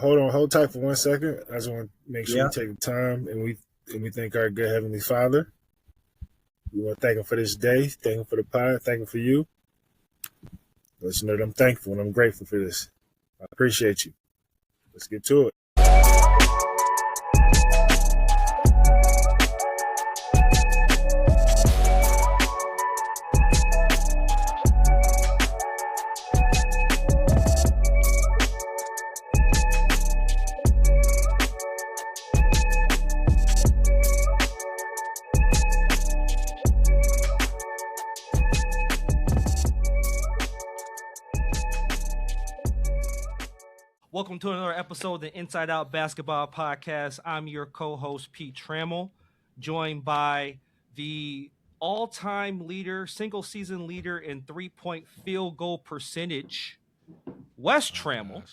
hold tight for 1 second. I just want to make sure we take the time and we thank our good Heavenly Father. We want to thank Him for this day, thank Him for the pod, thank Him for you. Let you know that I'm thankful and I'm grateful for this. I appreciate you. Let's get to it. Welcome to another episode of the Inside Out Basketball Podcast. I'm your co-host, Pete Trammell, joined by the all-time leader, single-season leader in three-point field goal percentage, Wes Trammell.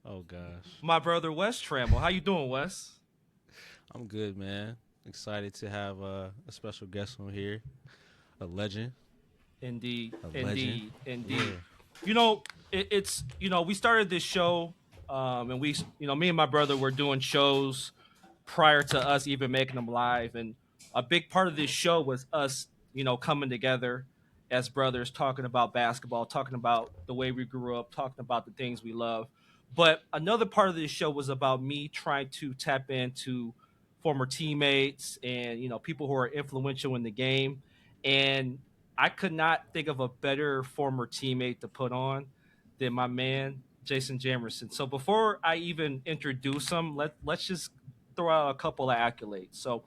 Oh, gosh. My brother, Wes Trammell. How you doing, Wes? I'm good, man. Excited to have a special guest on here, a legend. Indeed. Yeah. You know, it's we started this show, and we, me and my brother were doing shows prior to us even making them live, and a big part of this show was us, coming together as brothers, talking about basketball, talking about the way we grew up, talking about the things we love. But another part of this show was about me trying to tap into former teammates and people who are influential in the game, and I could not think of a better former teammate to put on than my man, Jason Jamerson. So before I even introduce him, let's just throw out a couple of accolades. So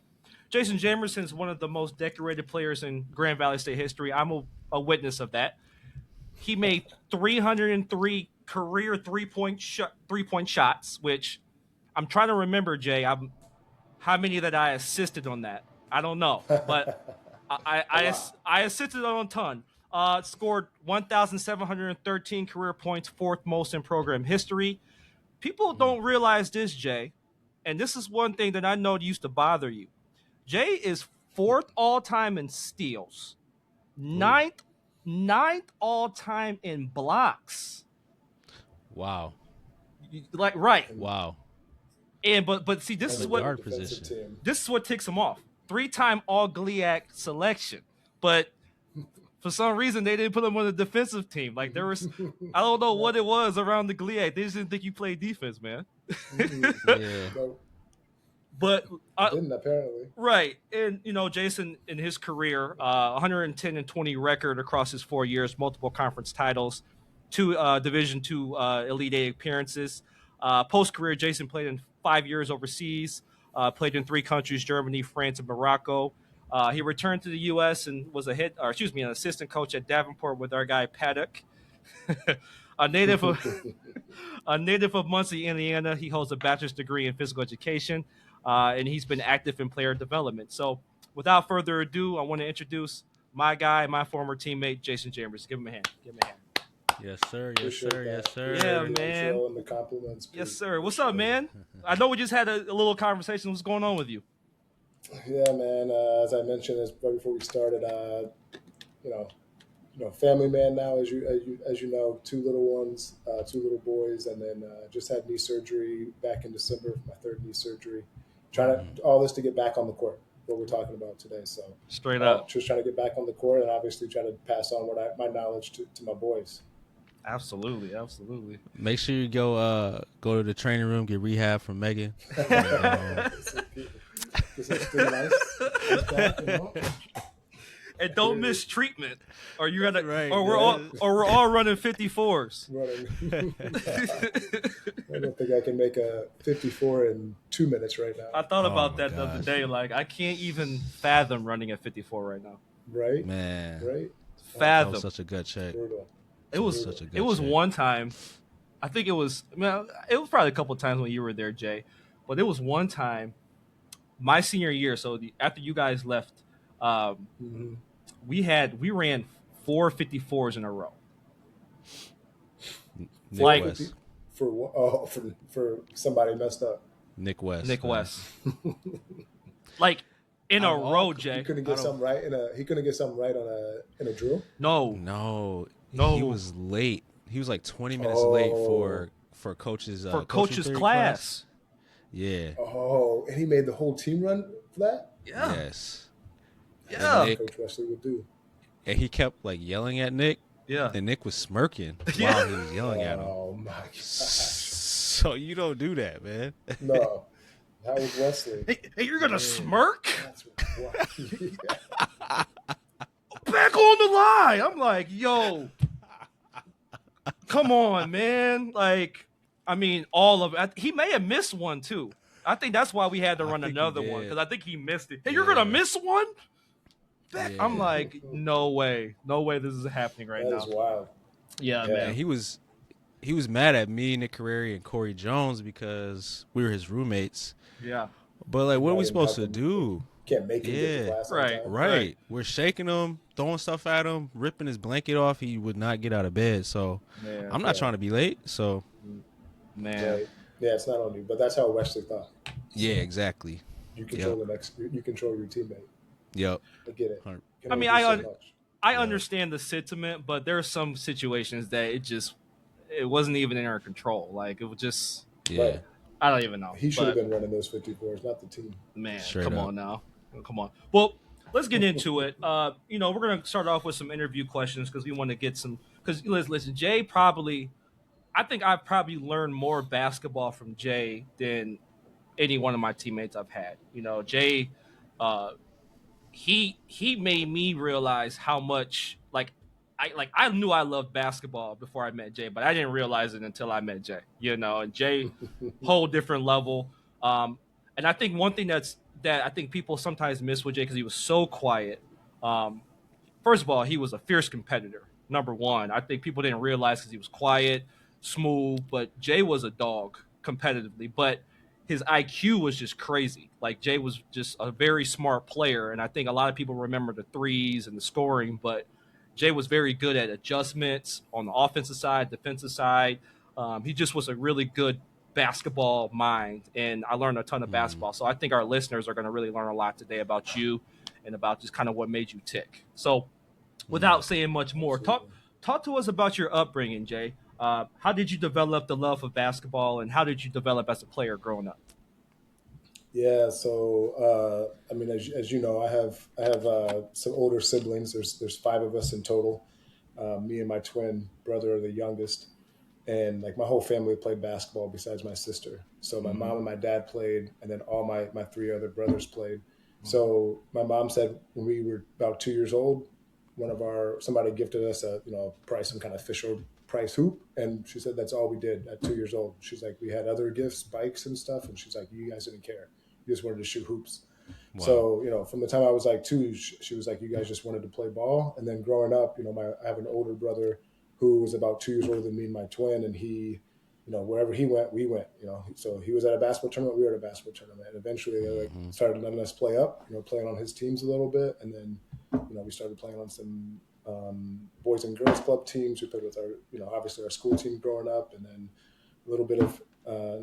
Jason Jamerson is one of the most decorated players in Grand Valley State history. I'm a witness of that. He made 303 career three-point shots, which I'm trying to remember, Jay. How many that I assisted on that? I don't know, but I assisted on a ton. Scored 1,713 career points, fourth most in program history. People don't realize this, Jay, and this is one thing that I know used to bother you. Jay is fourth all-time in steals, ninth all-time in blocks. Wow. Right. Wow. And but see, this is what guard position. This is what ticks him off. 3-time All-GLIAC selection, but for some reason they didn't put him on the defensive team. Like there was, I don't know what it was around the GLIAC. They just didn't think you played defense, man. Yeah. But didn't apparently. Right, and Jason in his career, 110-20 record across his 4 years, multiple conference titles, 2 Division II Elite Eight appearances. Post career, Jason played in 5 years overseas. Played in 3 countries: Germany, France, and Morocco. He returned to the U.S. and was an assistant coach at Davenport with our guy Paddock. a native of Muncie, Indiana. He holds a bachelor's degree in physical education, and he's been active in player development. So, without further ado, I want to introduce my guy, my former teammate, Jason Chambers. Give him a hand. Yes, sir. Yes, sir. Yeah, man. The compliments, yes, sir. What's up, man? I know we just had a little conversation. What's going on with you? Yeah, man. As I mentioned right before we started, family man now, as you know, 2 little ones, 2 little boys, and then just had knee surgery back in December for my 3rd knee surgery. Trying to all this to get back on the court. What we're talking about today. So straight up, just trying to get back on the court and obviously trying to pass on my knowledge to my boys. Absolutely. Make sure you go to the training room, get rehab from Megan. This is still nice. And don't miss treatment, or you're gonna, right, or we're all running 54s. I don't think I can make a 54 in 2 minutes right now. I thought about that the other day. Like I can't even fathom running at 54 right now. Right, man. Right. That Fathom. was such a good check. Brutal. It was such a good It was check. one time. I think it was. It was probably a couple of times when you were there, Jay. But it was one time, my senior year. So after you guys left, we ran 4 54s in a row. Nick Like- West. For somebody messed up. Nick West. Like in a row, Jay. He couldn't get something right in a drill. No. No. No. He was late. He was like 20 minutes late for for coaches coach's theory class. Yeah. Oh, and he made the whole team run for that? Yeah. Yes. That's Yeah. what Coach Wesley would do. And he kept like yelling at Nick. Yeah. And Nick was smirking Yeah. while he was yelling at him. Oh my gosh. So you don't do that, man. No. That was Wesley. Hey, you're gonna smirk? That's what, Back on the line. I'm like, yo, come on, man. Like, I mean, all of it. He may have missed one too. I think that's why we had to run think he another did. one, because I think he missed it. Hey, you're gonna miss one? Back. Yeah. I'm like, no way this is happening right that now. is wild. Yeah, And man. he was mad at me, Nick Carreri, and Corey Jones because we were his roommates. Yeah. But like, what are we Not supposed to help him. do? Can't make him get Yeah. to class on Right. time. Right. We're shaking him, throwing stuff at him, ripping his blanket off. He would not get out of bed. So Man. I'm not trying to be late. So Man. Right. Yeah, it's not on you, but that's how Wesley thought. yeah, exactly. You control the next. You control your teammate. Yep. I get it. Hundred- Can I mean, only do I so much. I understand the sentiment, but there are some situations that it wasn't even in our control. Like, it was just, Yeah. Right. I don't even know. He should have But, been running those 54s, not the team. man, Straight come up. on now. Come on. Well, let's get into it. We're going to start off with some interview questions because we want to get some. Because, listen, Jay I think I've probably learned more basketball from Jay than any one of my teammates I've had. Jay, he made me realize how much I knew I loved basketball before I met Jay, but I didn't realize it until I met Jay. And Jay, whole different level. And I think one thing that I think people sometimes miss with Jay because he was so quiet. First of all, he was a fierce competitor. Number one, I think people didn't realize because he was quiet, smooth, but Jay was a dog competitively. But his IQ was just crazy. Like, Jay was just a very smart player, and I think a lot of people remember the threes and the scoring, but Jay was very good at adjustments on the offensive side, defensive side. He just was a really good basketball mind, and I learned a ton of basketball. So I think our listeners are going to really learn a lot today about you and about just kind of what made you tick. So without saying much more, talk to us about your upbringing, Jay. How did you develop the love of basketball, and how did you develop as a player growing up? Yeah, so I mean, as you know, I have some older siblings. There's 5 of us in total. Me and my twin brother are the youngest, and like my whole family played basketball besides my sister. So my mom and my dad played, and then all my 3 other brothers played. So my mom said when we were about 2 years old, somebody gifted us probably some kind of Fisher Price hoop, and she said that's all we did at 2 years old. She's like, we had other gifts, bikes and stuff, and she's like, you guys didn't care. You just wanted to shoot hoops. Wow. So from the time I was like 2, she was like, you guys just wanted to play ball. And then growing up, I have an older brother who was about 2 years older than me and my twin, and he, wherever he went, we went. So he was at a basketball tournament, we were at a basketball tournament, and eventually they started letting us play up, playing on his teams a little bit, and then we started playing on some boys and girls club teams. We played with our, obviously our school team growing up, and then a little bit of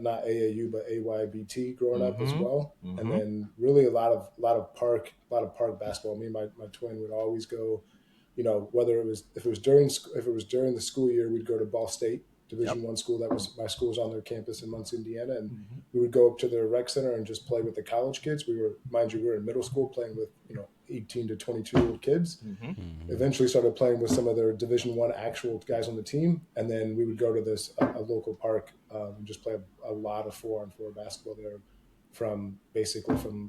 not AAU but AYBT growing up as well, and then really a lot of park basketball. Me and my twin would always go, whether if it was during the school year, we'd go to Ball State Division I school. My school was on their campus in Muncie, Indiana, and we would go up to their rec center and just play with the college kids. We were in middle school playing with 18 to 22-year-old kids. Eventually started playing with some of their Division I actual guys on the team, and then we would go to a local park and just play a lot of 4-on-4 basketball there from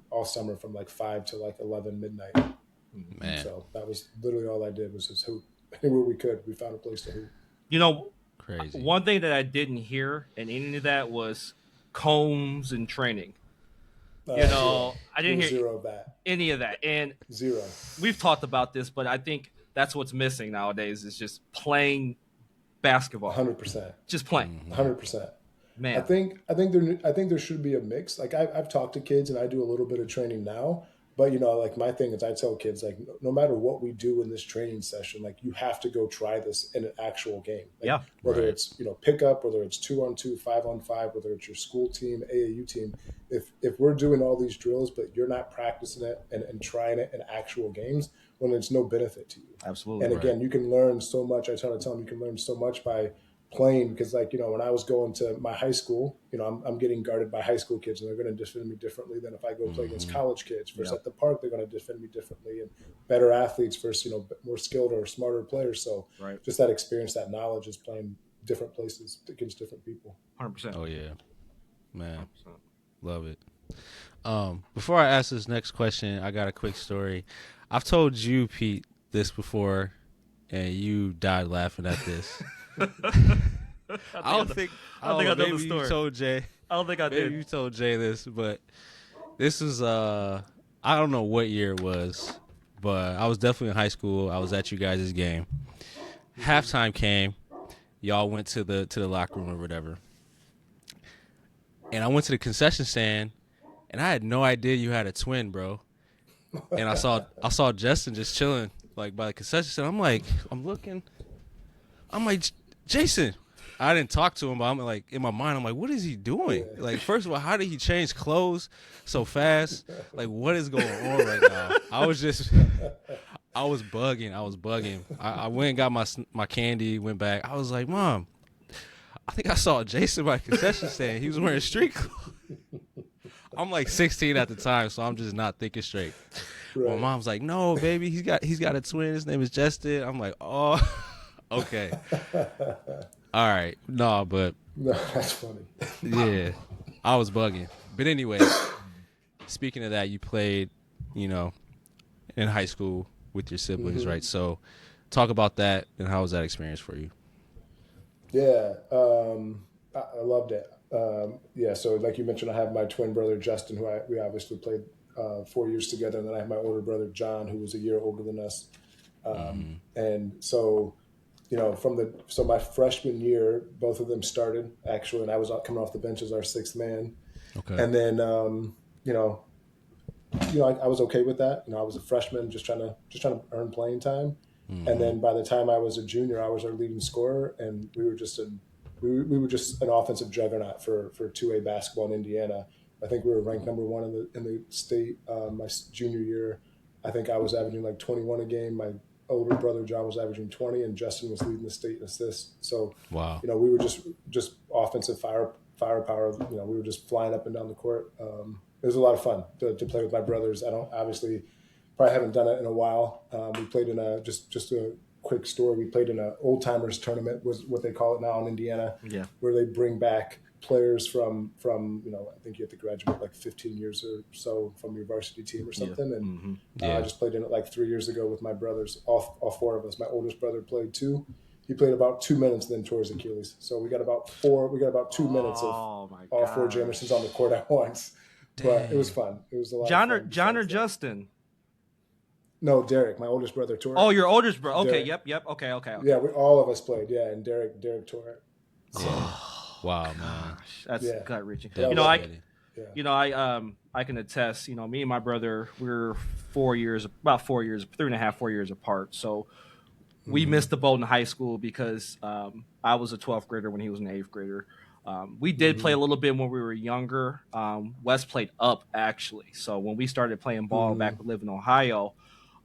all summer from like 5 to like 11 midnight. Man. So that was literally all I did was just hoop. Anywhere we could, we found a place to hoop. Crazy. One thing that I didn't hear in any of that was combs and training. Zero. I didn't hear zero of that. any of that. And Zero. we've talked about this, but I think that's what's missing nowadays is just playing basketball. 100%. Just playing. 100%. Man. I think there should be a mix. Like I've talked to kids and I do a little bit of training now, but like my thing is I tell kids like no matter what we do in this training session, like you have to go try this in an actual game. Like, whether it's pickup, whether it's 2-on-2, 5-on-5, whether it's your school team, AAU team. If we're doing all these drills, but you're not practicing it and trying it in actual games, well, it's no benefit to you. Absolutely. And again, you can learn so much. I try to tell them you can learn so much by playing, because like, you know, when I was going to my high school, you know, I'm getting guarded by high school kids, and they're going to defend me differently than if I go play against college kids. Versus at the park, they're going to defend me differently, and better athletes versus, you know, more skilled or smarter players. So just that experience, that knowledge is playing different places against different people. 100%. Oh yeah, man, 100%. Love it. Before I ask this next question, I got a quick story. I've told you, Pete, this before, and you died laughing at this. I don't think I know the story. You told Jay. I don't think I did. Maybe you told Jay this, but this was I don't know what year it was, but I was definitely in high school. I was at you guys' game. Halftime came. Y'all went to the locker room or whatever. And I went to the concession stand, and I had no idea you had a twin, bro. And I saw Justin just chilling like by the concession stand. I'm looking. I'm like, Jason. I didn't talk to him, but I'm like, in my mind, I'm like, what is he doing? Like, first of all, how did he change clothes so fast? Like, what is going on right now? I was bugging. I went and got my candy, went back. I was like, Mom, I think I saw Jason by the concession stand. He was wearing street clothes. I'm like 16 at the time, so I'm just not thinking straight. Right. My mom's like, no, baby, he's got a twin. His name is Justin. I'm like, oh, okay. All right. No, that's funny. Yeah, I was bugging. But anyway, speaking of that, you played, you know, in high school with your siblings, right? So talk about that, and how was that experience for you? Yeah, I loved it. So like you mentioned, I have my twin brother, Justin, who we obviously played 4 years together. And then I have my older brother, John, who was a year older than us. And so, you know, so my freshman year, both of them started actually, and I was coming off the bench as our sixth man. Okay. And then, you know, I was okay with that. You know, I was a freshman, just trying to earn playing time. And then by the time I was a junior, I was our leading scorer, and we were just an offensive juggernaut for 2A basketball in Indiana. I think we were ranked number one in the state my junior year. I think I was averaging like 21 a game. My older brother John was averaging 20, and Justin was leading the state in assists. So, wow, you know, we were just offensive firepower. You know, we were just flying up and down the court. It was a lot of fun to play with my brothers. I probably haven't done it in a while. We played in just a quick story. We played in an old timers tournament, was what they call it now in Indiana, where they bring back players from, you know, I think you have to graduate like 15 years or so from your varsity team or something. And I just played in it like 3 years ago with my brothers, all four of us. My oldest brother played 2. He played about 2 minutes, then tore his Achilles. So we got about 2 minutes of all 4 Jamersons on the court at once. Dang. But it was fun. It was a lot of fun. John or Justin? No, Derek, my oldest brother, tore it. Oh, your oldest brother. Okay, Derek. Yep. Okay. Yeah, all of us played. Yeah, and Derek tore it. So. Wow, man, that's gut wrenching. You know, I can attest. You know, me and my brother, we're 4 years, 3.5, 4 years apart. So we missed the boat in high school because I was a 12th grader when he was an 8th grader. We did play a little bit when we were younger. Wes played up actually. So when we started playing ball back when we lived in Ohio,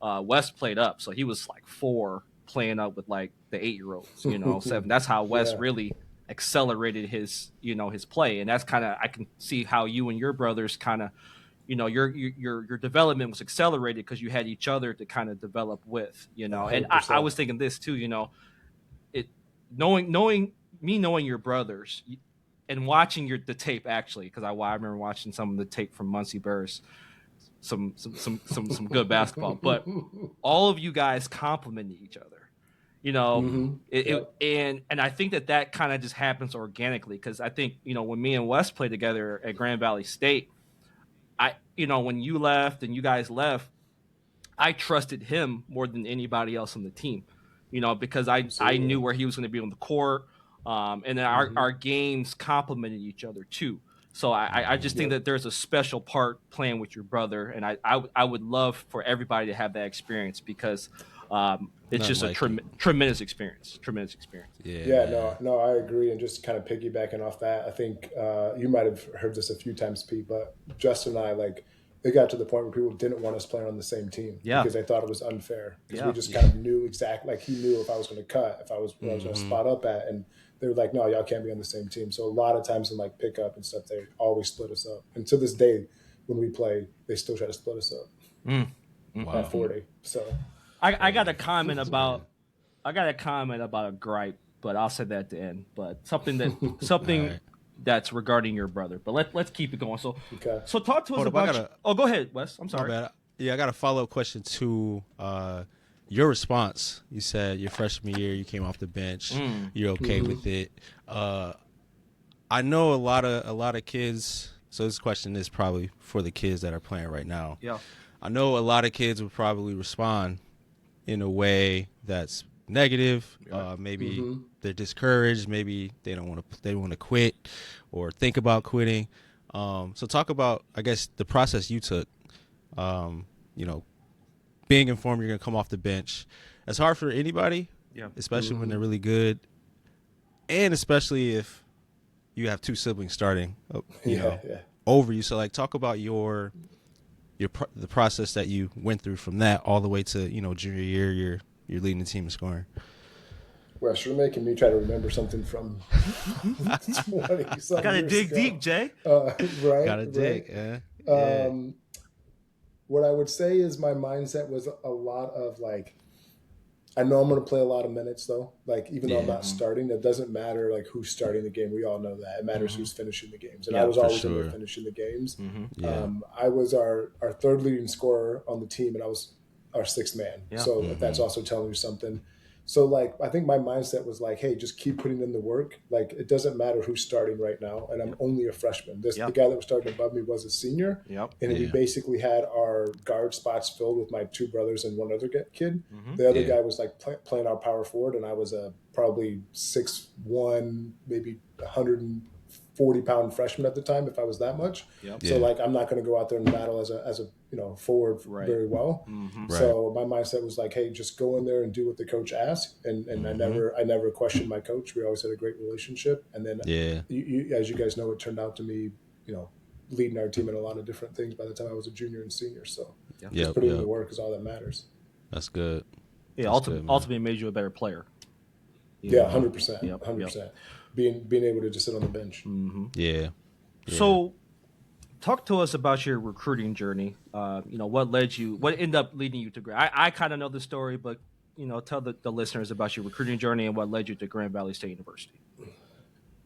Wes played up. So he was like 4 playing up with like the 8-year-olds, you know, 7. That's how Wes really accelerated his play. And that's kind of, I can see how you and your brothers kind of, you know, your development was accelerated because you had each other to kind of develop with, you know. 100%. And I was thinking this too, you know, knowing your brothers and watching the tape actually, because I remember watching some of the tape from Muncie Burris, some good basketball, but all of you guys complimented each other. You know, and I think that kind of just happens organically, because I think, you know, when me and Wes played together at Grand Valley State, when you left and you guys left, I trusted him more than anybody else on the team, you know, because I knew where he was going to be on the court, and then our games complemented each other too. So I just think that there's a special part playing with your brother, and I would love for everybody to have that experience, because it's just a tremendous experience. Tremendous experience. Yeah. No, I agree. And just kind of piggybacking off that, I think you might have heard this a few times, Pete, but Justin and I, it got to the point where people didn't want us playing on the same team because they thought it was unfair. Because we just kind of knew exactly, like he knew if I was going to cut, if I was going to spot up at, and they were like, no, y'all can't be on the same team. So a lot of times in like pickup and stuff, they always split us up. And to this day, when we play, they still try to split us up at 40. So I got a comment about a gripe, but I'll say that at the end. But something that's regarding your brother. But let's keep it going. So so talk to us about. Go ahead, Wes. I'm sorry. Yeah, I got a follow-up question to your response. You said your freshman year you came off the bench. You're okay with it. I know a lot of kids. So this question is probably for the kids that are playing right now. Yeah. I know a lot of kids would probably respond in a way that's negative. Maybe they're discouraged. Maybe they don't want to. They want to quit or think about quitting. So talk about, I guess, the process you took. Being informed you're going to come off the bench. It's hard for anybody, especially when they're really good, and especially if you have two siblings starting, over you. So like, talk about the process that you went through from that all the way to junior year. You're leading the team in scoring. Well, you're making me try to remember something from 20 something. Gotta dig deep, Jay. Right. Gotta dig. Yeah. What I would say is my mindset was a lot of like, I know I'm going to play a lot of minutes though. Like even though I'm not starting, it doesn't matter like who's starting the game. We all know that. It matters who's finishing the games. And I was always finishing the games. I was our third leading scorer on the team, and I was our sixth man. So that's also telling you something. So like, I think my mindset was like, hey, just keep putting in the work. Like it doesn't matter who's starting right now. And I'm only a freshman. The guy that was starting above me was a senior. And we basically had our guard spots filled with my two brothers and one other kid. The other guy was like playing our power forward. And I was a probably 6'1", maybe 140-pound freshman at the time, if I was that much. So like, I'm not going to go out there and battle as a forward very well. So my mindset was like, hey, just go in there and do what the coach asks. And I never questioned my coach. We always had a great relationship. And then as you guys know, it turned out to me, leading our team in a lot of different things by the time I was a junior and senior. So just putting in the work is all that matters. That's good. Yeah, ultimately made you a better player. 100%. 100%. Being able to just sit on the bench. So talk to us about your recruiting journey. What ended up leading you to Grand? I kind of know the story, but tell the listeners about your recruiting journey and what led you to Grand Valley State University.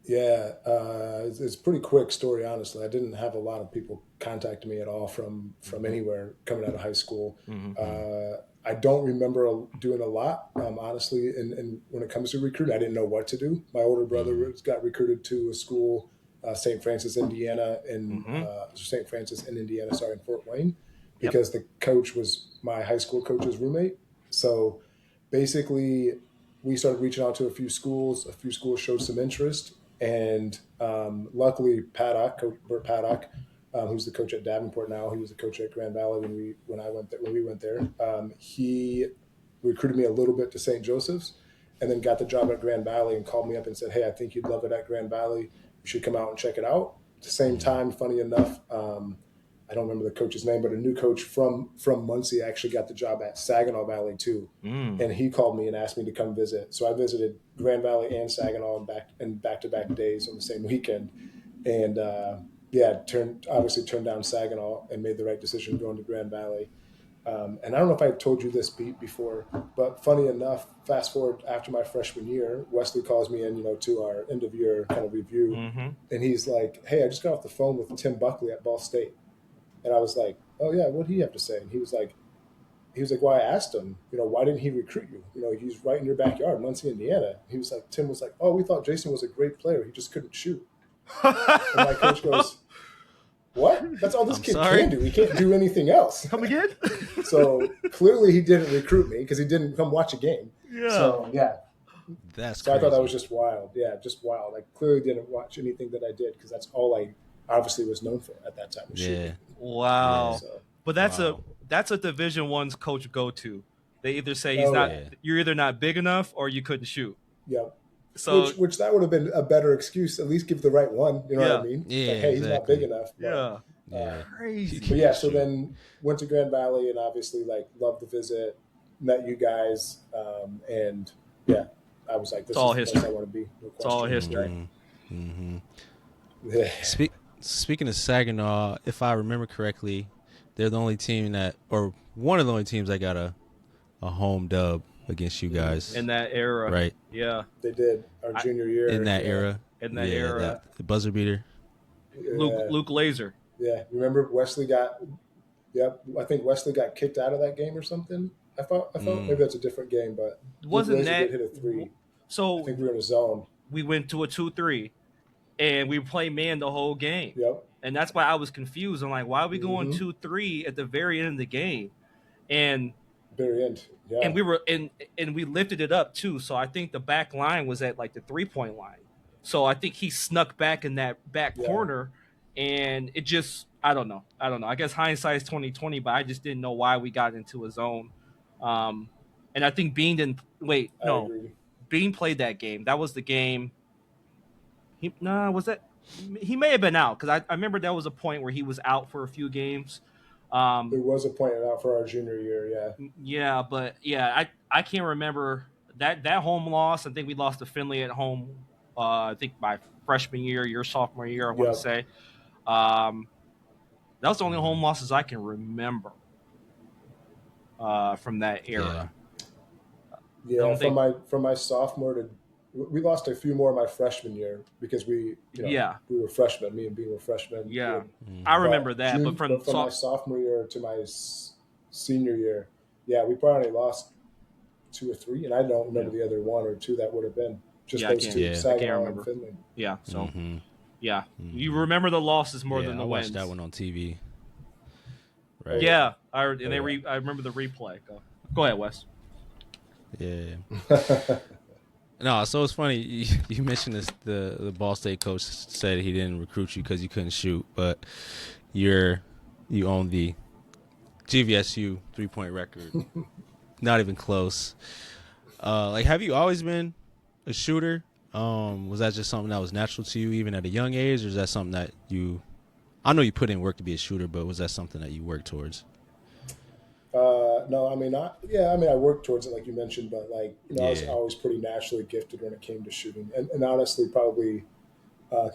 Yeah, it's a pretty quick story, honestly. I didn't have a lot of people contact me at all from anywhere coming out of high school. I don't remember doing a lot, honestly. And when it comes to recruiting, I didn't know what to do. My older brother got recruited to a school, St. Francis, Indiana, in Fort Wayne, because the coach was my high school coach's roommate. So basically, we started reaching out to a few schools. A few schools showed some interest, and luckily, Bert Paddock, who's the coach at Davenport now, he was the coach at Grand Valley when we went there. He recruited me a little bit to St. Joseph's, and then got the job at Grand Valley and called me up and said, "Hey, I think you'd love it at Grand Valley. You should come out and check it out." At the same time, funny enough, I don't remember the coach's name, but a new coach from Muncie actually got the job at Saginaw Valley too. And he called me and asked me to come visit. So I visited Grand Valley and Saginaw in back-to-back days on the same weekend. And turned down Saginaw and made the right decision going to Grand Valley. And I don't know if I told you this beat before, but funny enough, fast forward after my freshman year, Wesley calls me in, to our end of year kind of review. And he's like, "Hey, I just got off the phone with Tim Buckley at Ball State." And I was like, "Oh yeah, what did he have to say?" And he was like, "Well, I asked him, why didn't he recruit you? He's right in your backyard, Muncie, Indiana." Tim was like, "Oh, we thought Jason was a great player. He just couldn't shoot." And my coach goes, "What? That's all this kid can do. He can't do anything else." Come again? So clearly he didn't recruit me because he didn't come watch a game. So That's so crazy. I thought that was just wild. Yeah, just wild. I clearly didn't watch anything that I did because that's all I obviously was known for at that time. Wow. Yeah, so. But that's a Division I's coach go to. They either say you're either not big enough or you couldn't shoot. Yep. So which that would have been a better excuse. At least give the right one. You know what I mean? Yeah. Like, hey, he's not big enough. But, crazy. But so then went to Grand Valley and obviously loved the visit, met you guys, and I was like, this It's all is the history. place I want to be. No It's all question. history. Yeah. Speaking of Saginaw, if I remember correctly, they're the only team or one of the only teams that got a home dub against you guys. In that era. Right. Yeah. They did our junior year. In that era. In that era. The buzzer beater. Luke Laser. Yeah. Remember Wesley got, I think Wesley got kicked out of that game or something. I thought maybe that's a different game, but wasn't Luke Laser that did hit a 3. So I think we were in a zone. We went to a 2-3 and we played man the whole game. Yep. And that's why I was confused. I'm like, why are we going 2-3 at the very end of the game? And very end. Yeah. And we were and we lifted it up too. So I think the back line was at like the 3-point line. So I think he snuck back in that back corner, and it just I don't know. I guess hindsight is 2020, but I just didn't know why we got into a zone. And I think Bean didn't Bean played that game. That was the game. He may have been out, because I remember there was a point where he was out for a few games. There was a point out for our junior year, yeah. Yeah, but I can't remember that home loss. I think we lost to Finley at home. I think my freshman year, your sophomore year, I want to say. That was the only home losses I can remember from that era. Yeah, from my sophomore to we lost a few more my freshman year because we were freshmen. Me and Bean were freshmen. Yeah, I remember that. But from my sophomore year to my senior year, we probably lost 2 or 3, and I don't remember the other 1 or 2 that would have been. Just those 2, Saginaw and Finley. Yeah, so you remember the losses more than the wins. I watched that one on TV. Right. Yeah, I remember the replay. Go ahead, Wes. Yeah. No, so it's funny you mentioned this. The Ball State coach said he didn't recruit you because you couldn't shoot, but you own the GVSU 3-point record. Not even close. Have you always been a shooter? Was that just something that was natural to you even at a young age, or is that something that I know you put in work to be a shooter, but was that something that you worked towards? No, I worked towards it, like you mentioned, but I was always pretty naturally gifted when it came to shooting, and honestly, probably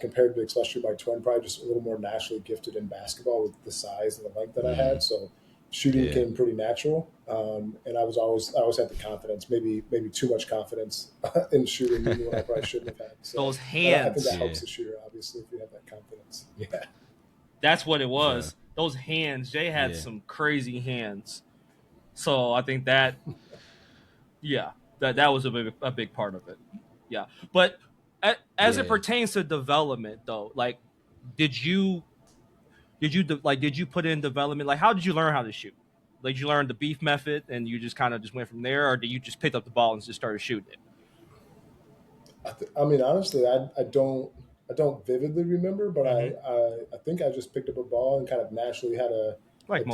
compared to especially my twin, probably just a little more naturally gifted in basketball with the size and the length that I had. So shooting came pretty natural, and I always had the confidence, maybe too much confidence in shooting, even when I probably shouldn't have had. So those hands, I think that helps the shooter, obviously, if you have that confidence. Yeah, that's what it was. Yeah. Those hands, Jay had some crazy hands. So I think that was a big part of it. Yeah, but as it pertains to development, though, like, did you put in development? Like, how did you learn how to shoot? Like, did you learn the beef method and you just kind of just went from there, or did you just pick up the ball and just started shooting it? Honestly, I don't vividly remember, but I think I just picked up a ball and kind of naturally had a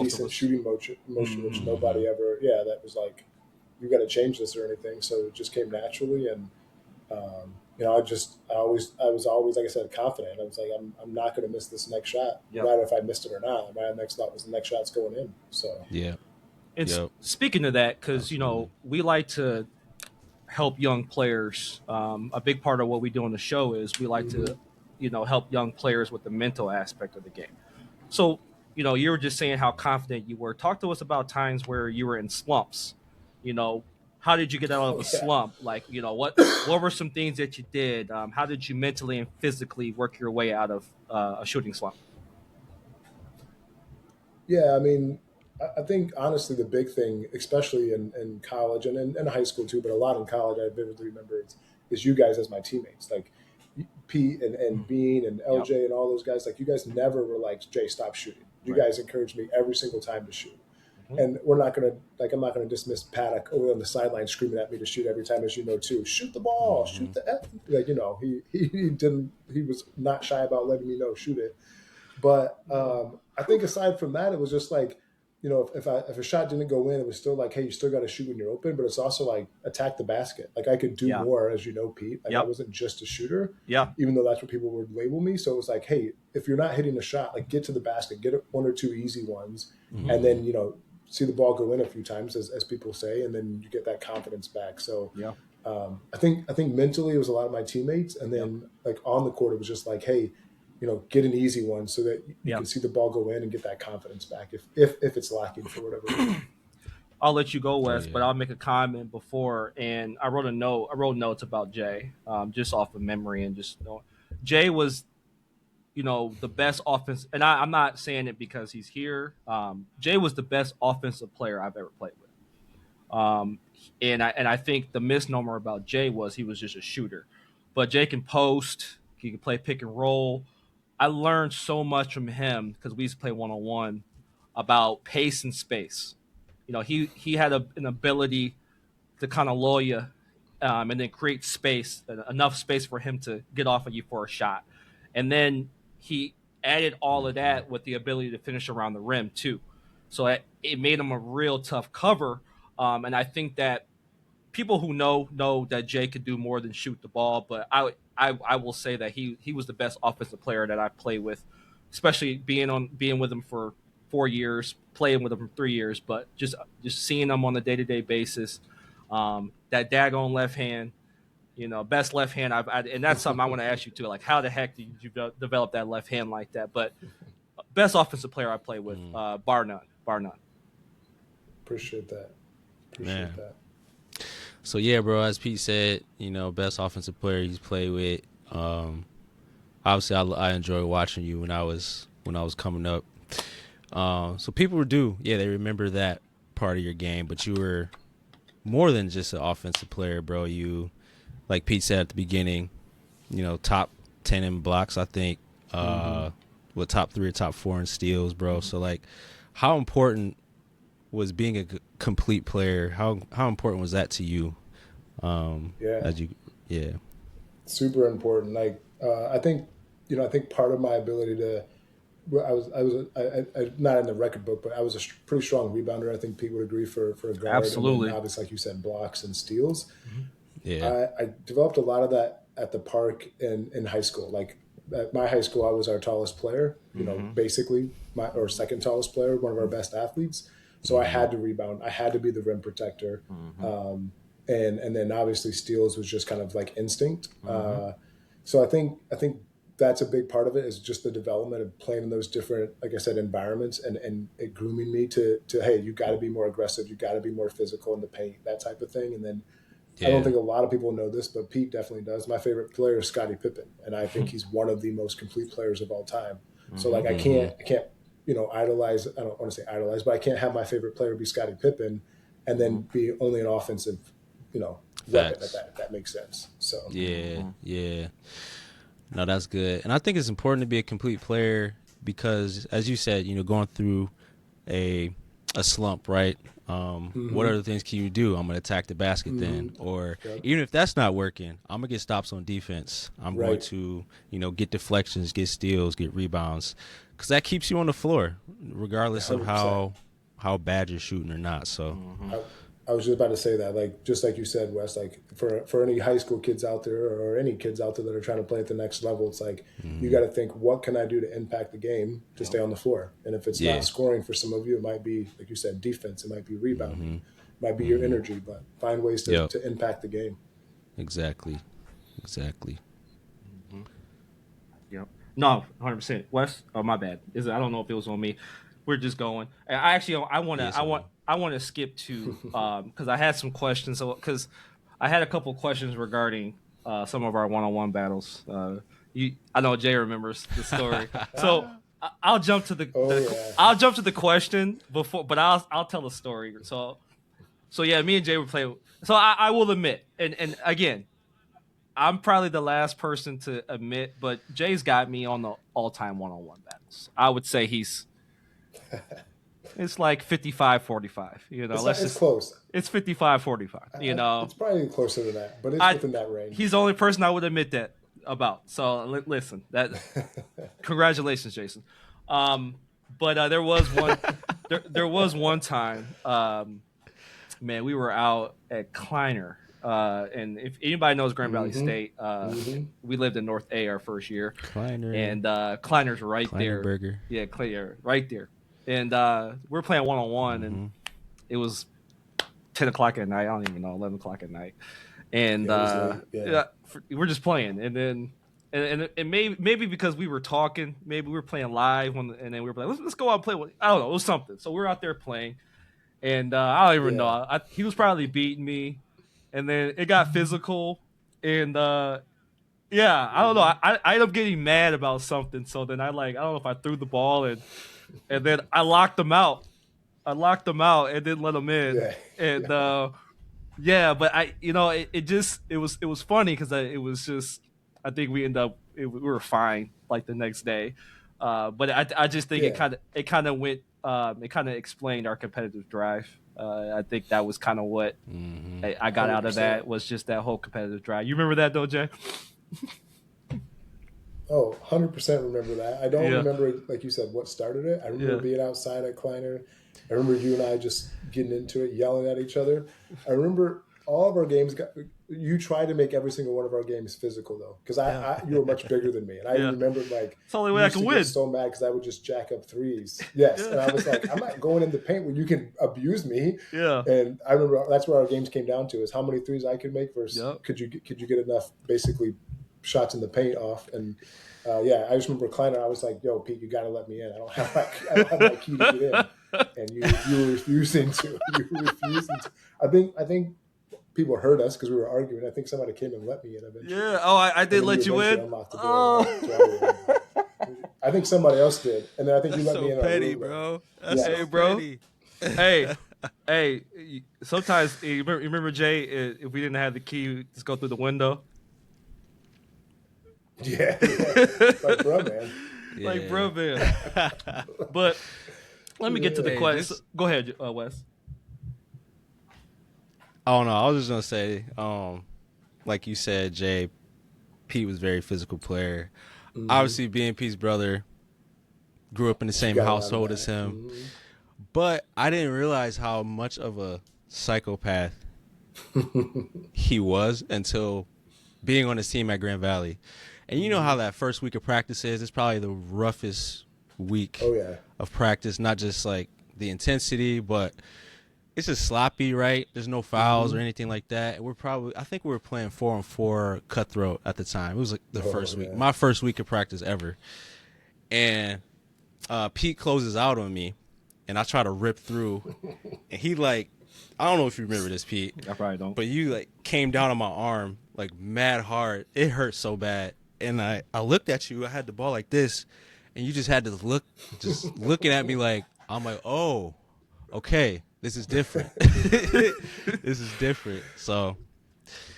decent shooting motion, which nobody ever, that was like, you got to change this or anything. So it just came naturally. And, I was always, like I said, confident. I was like, I'm not going to miss this next shot, no matter if I missed it or not. My next thought was the next shot's going in. So, And speaking of that, because, we like to help young players. A big part of what we do on the show is we like to, help young players with the mental aspect of the game. So, you were just saying how confident you were. Talk to us about times where you were in slumps. How did you get out of a slump? Like, what were some things that you did? How did you mentally and physically work your way out of a shooting slump? Yeah, I think, honestly, the big thing, especially in college and in high school too, but a lot in college, I vividly remember is you guys as my teammates. Like, Pete and Bean and LJ and all those guys, like, you guys never were like, Jay, stop shooting. You guys encouraged me every single time to shoot. And I'm not going to dismiss Paddock over on the sideline screaming at me to shoot every time, as too. Shoot the ball, shoot the F. He was not shy about letting me know, shoot it. But I think aside from that, it was just like, if a shot didn't go in, it was still like, hey, you still got to shoot when you're open, but it's also like, attack the basket. Like, I could do more, as Pete. Like, I wasn't just a shooter, even though that's what people would label me. So it was like, hey, if you're not hitting a shot, like, get to the basket, get 1 or 2 easy ones, and then, see the ball go in a few times, as people say, and then you get that confidence back. So I think mentally it was a lot of my teammates, and then like on the court it was just like, hey, get an easy one so that you can see the ball go in and get that confidence back if it's lacking for whatever reason. I'll let you go, Wes, yeah. but I'll make a comment before. And I wrote notes about Jay, just off of memory, and just Jay was, the best offense. And I'm not saying it because he's here. Jay was the best offensive player I've ever played with. And I think the misnomer about Jay was he was just a shooter, but Jay can post. He can play pick and roll. I learned so much from him because we used to play 1-on-1 about pace and space. He had an ability to kind of lull you, and then create space, enough space for him to get off of you for a shot. And then he added all of that with the ability to finish around the rim too. So it made him a real tough cover. And I think that people who know that Jay could do more than shoot the ball. But I will say that he was the best offensive player that I played with, especially being with him for 4 years, playing with him for 3 years, but just seeing him on a day-to-day basis. That daggone left hand, best left hand and that's something I want to ask you too. Like, how the heck did you develop that left hand like that? But best offensive player I played with, bar none. Appreciate that. That. So yeah, bro, as Pete said, best offensive player he's played with. Obviously, I enjoy watching you when I was coming up. So people they remember that part of your game, but you were more than just an offensive player, bro. You, like Pete said at the beginning, top 10 in blocks, I think, with top 3 or top 4 in steals, bro. So like, how important was being a complete player? How important was that to you? Super important. Like, I think part of my ability to, I was not in the record book, but I was a pretty strong rebounder. I think Pete would agree for a guard. Absolutely. And obviously, like you said, blocks and steals. Yeah. I developed a lot of that at the park in high school. Like at my high school, I was our tallest player, basically or second tallest player, one of our best athletes. So I had to rebound. I had to be the rim protector. And then obviously steals was just kind of like instinct. So I think that's a big part of it, is just the development of playing in those different, like I said, environments and it grooming me to hey, you got to be more aggressive. You got to be more physical in the paint, that type of thing. And then I don't think a lot of people know this, but Pete definitely does. My favorite player is Scottie Pippen. And I think he's one of the most complete players of all time. So like, I can't, idolize, I don't want to say idolize, but I can't have my favorite player be Scottie Pippen and then be only an offensive, weapon, if that makes sense. So yeah. No, that's good. And I think it's important to be a complete player because, as you said, going through a slump, right? What other things can you do? I'm going to attack the basket then. Or even if that's not working, I'm going to get stops on defense. I'm going to, get deflections, get steals, get rebounds. Because that keeps you on the floor, regardless 100%. Of how bad you're shooting or not. So I was just about to say that, like, just like you said, Wes, like for any high school kids out there or any kids out there that are trying to play at the next level, it's like you got to think, what can I do to impact the game to stay on the floor? And if it's not scoring for some of you, it might be, like you said, defense. It might be rebounding. It might be your energy, but find ways to impact the game. Exactly. Yep. No, 100%. Wes, oh, my bad. I don't know if it was on me. We're just going. I want to skip to because I had some questions. So because I had a couple questions regarding some of our one-on-one battles. I know Jay remembers the story, so I'll jump to I'll jump to the question before, but I'll tell the story. So yeah, me and Jay would play. So I will admit, and again, I'm probably the last person to admit, but Jay's got me on the all-time one-on-one battles. I would say it's like 55-45, It's close. It's 55-45, It's probably closer to that, but it's within that range. He's the only person I would admit that about. So listen, congratulations, Jason. But there was one, there was one time, man, we were out at Kleiner, and if anybody knows Grand Valley State, we lived in North A our first year. Kleiner. And Kleiner's right Kleiner there. Burger. Yeah, Kleiner, right there. And we're playing one-on-one, and it was 10 o'clock at night. I don't even know, 11 o'clock at night. and yeah. we're just playing, and then and maybe because we were talking, maybe we were playing live and then we were like, let's go out and play. I don't know, it was something. So we're out there playing, and I don't even know. He was probably beating me, and then it got physical, and yeah, I don't know. I ended up getting mad about something, so then I don't know if I threw the ball and then I locked him out. And didn't let him in, and but it was funny because it was just I think we we were fine like the next day, but I just think it kind of went it kind of explained our competitive drive. I think that was kind of what I got 100%. Out of that was just that whole competitive drive. You remember that though, Jay? Oh, 100% remember that. I don't remember, like you said, what started it. I remember being outside at Kleiner. I remember you and I just getting into it, yelling at each other. I remember all of our games you tried to make every single one of our games physical though, because you were much bigger than me, and I remember like it's the only way I could win. So mad because I would just jack up threes. Yes, and I was like, I'm not going in the paint where you can abuse me. Yeah, and I remember that's where our games came down to is how many threes I could make versus could you get enough basically shots in the paint off. And I just remember Kleiner. I was like, "Yo, Pete, you got to let me in. I don't have my key to get in." And you were refusing to. I think people heard us because we were arguing. I think somebody came and let me in eventually. Yeah. Oh, I did let you in. Oh. I think somebody else did, and then I think you let me in. Petty, bro. That's so bro. Petty. Hey. Sometimes you remember Jay? If we didn't have the key, we just go through the window. Yeah. Like bro, man. Like bro, man. But let me get to the question. Go ahead, Wes. Oh no, I was just gonna say, like you said, Jay, Pete was a very physical player. Mm-hmm. Obviously, being Pete's brother, grew up in the same household as him. Mm-hmm. But I didn't realize how much of a psychopath he was until being on his team at Grand Valley. And you know how that first week of practice is. It's probably the roughest week of practice, not just like the intensity, but it's just sloppy, right? There's no fouls or anything like that. And I think we were playing 4-on-4 cutthroat at the time. It was like the first week, my first week of practice ever. And Pete closes out on me, and I try to rip through. And he I don't know if you remember this, Pete. I probably don't. But you came down on my arm mad hard. It hurt so bad. And I looked at you. I had the ball like this, and you just had to looking at me I'm like, oh, okay, this is different. This is different. So,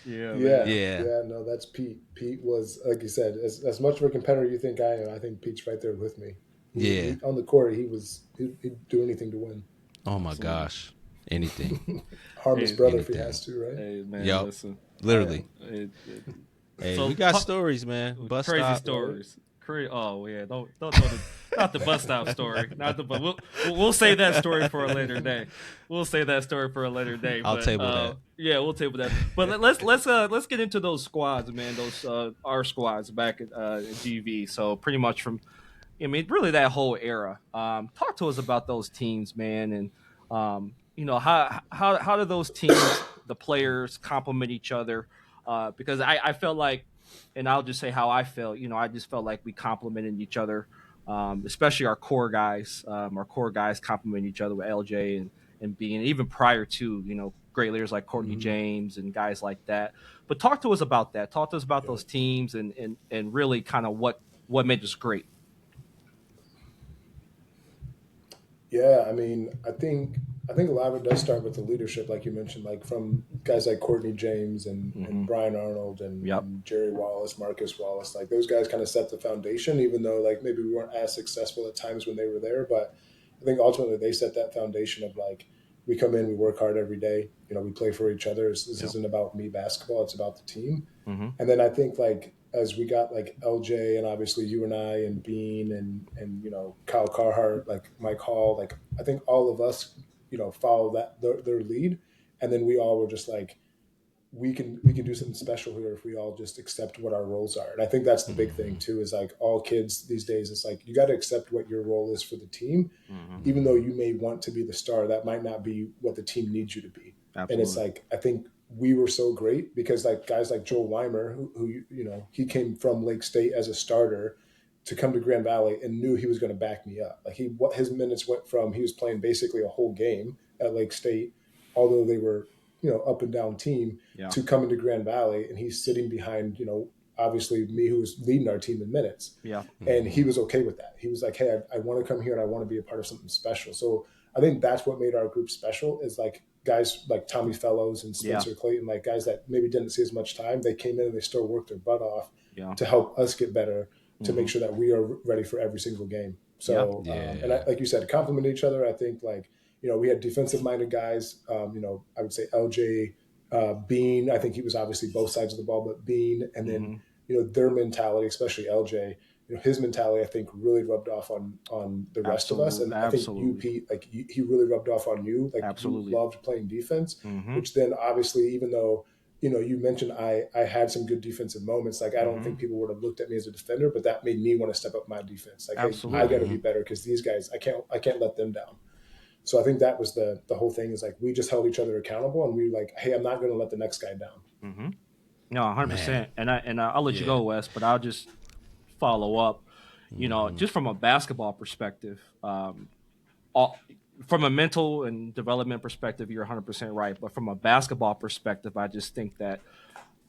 yeah. No, that's Pete. Pete was, like you said, as much of a competitor you think I am. I think Pete's right there with me. He, on the court, he'd do anything to win. Oh my gosh, anything. Harm his brother if he has to, right? Hey man, listen, literally. Hey, so we got stories, man. Bus crazy stop. Stories. Oh yeah, don't not the bus stop story. Not the bus. We'll save that story for a later day. I'll table that. Yeah, we'll table that. But let's get into those squads, man. Those our squads back at GV. So pretty much really that whole era. Talk to us about those teams, man, and how do those teams, the players, complement each other? Because I felt like, and I'll just say how I felt, I just felt like we complemented each other, especially our core guys. Our core guys complement each other with LJ and being even prior to, great leaders like Courtney James and guys like that. But talk to us about that. Talk to us about those teams and really kind of what made us great. Yeah, I mean, I think a lot of it does start with the leadership, like you mentioned, from guys like Courtney James and Brian Arnold and Jerry Wallace, Marcus Wallace. Those guys kind of set the foundation, even though maybe we weren't as successful at times when they were there. But I think ultimately they set that foundation of we come in, we work hard every day. We play for each other. This isn't about me basketball; it's about the team. Mm-hmm. And then I think as we got LJ and obviously you and I and Bean and Kyle Carhart, Mike Hall, I think all of us, follow their lead, and then we all were just we can do something special here if we all just accept what our roles are. And I think that's the big thing too, is all kids these days, it's you got to accept what your role is for the team, even though you may want to be the star, that might not be what the team needs you to be. Absolutely. And it's I think we were so great because like guys like Joel Weimer, who you know, he came from Lake State as a starter to come to Grand Valley and knew he was going to back me up. Like what his minutes went from, he was playing basically a whole game at Lake State, although they were, you know, up and down team, to coming to Grand Valley, and he's sitting behind, you know, obviously me, who was leading our team in minutes. Yeah. And he was okay with that. He was like, hey, I want to come here and I want to be a part of something special. So I think that's what made our group special, is like guys like Tommy Fellows and Spencer Clayton, like guys that maybe didn't see as much time. They came in and they still worked their butt off to help us get better, to make sure that we are ready for every single game. So, and like you said, complement each other. I think like, you know, we had defensive minded guys. You know, I would say LJ, Bean. I think he was obviously both sides of the ball, but Bean, and then you know, their mentality, especially LJ. You know, his mentality, I think, really rubbed off on the rest of us. And I think you, Pete, like he really rubbed off on you. Like you loved playing defense, which then obviously, even though, you know, you mentioned I had some good defensive moments. Like I don't think people would have looked at me as a defender, but that made me want to step up my defense. Like hey, I got to be better because these guys, I can't let them down. So I think that was the whole thing, is like we just held each other accountable, and we like, hey, I'm not going to let the next guy down. No, 100%. And I'll let you go, Wes, but I'll just follow up. You know, just from a basketball perspective, from a mental and development perspective, you're 100% right. But from a basketball perspective, I just think that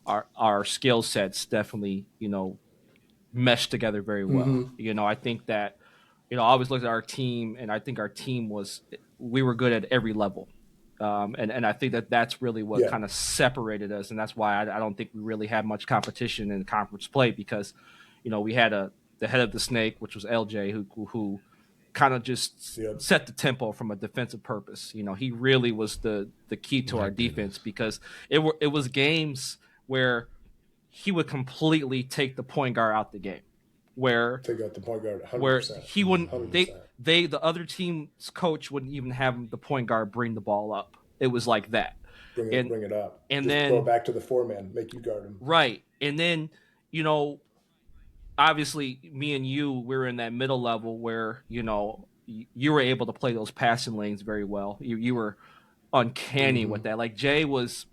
our skill sets definitely, you know, mesh together very well. You know, I think that, you know, I always looked at our team, and I think our team we were good at every level. And I think that's really what kind of separated us. And that's why I don't think we really had much competition in conference play, because, you know, we had the head of the snake, which was LJ, who kind of just set the tempo from a defensive purpose. You know, he really was the key to our defense, because it was games where he would completely take the point guard out the game. Take out the point guard 100%. Where he wouldn't 100%. the other team's coach wouldn't even have the point guard bring the ball up. It was like that. Bring it up. And just then go back to the 4-man, make you guard him. Right. And then, you know, obviously me and you, we're in that middle level where, you know, you were able to play those passing lanes very well. You were uncanny with that. Like Jay was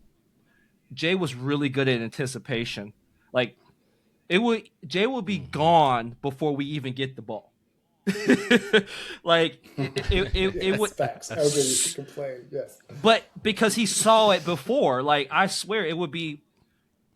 really good at anticipation. Like Jay would be gone before we even get the ball. Like it would. Facts. I used to complain. Yes. But because he saw it before, like I swear it would be,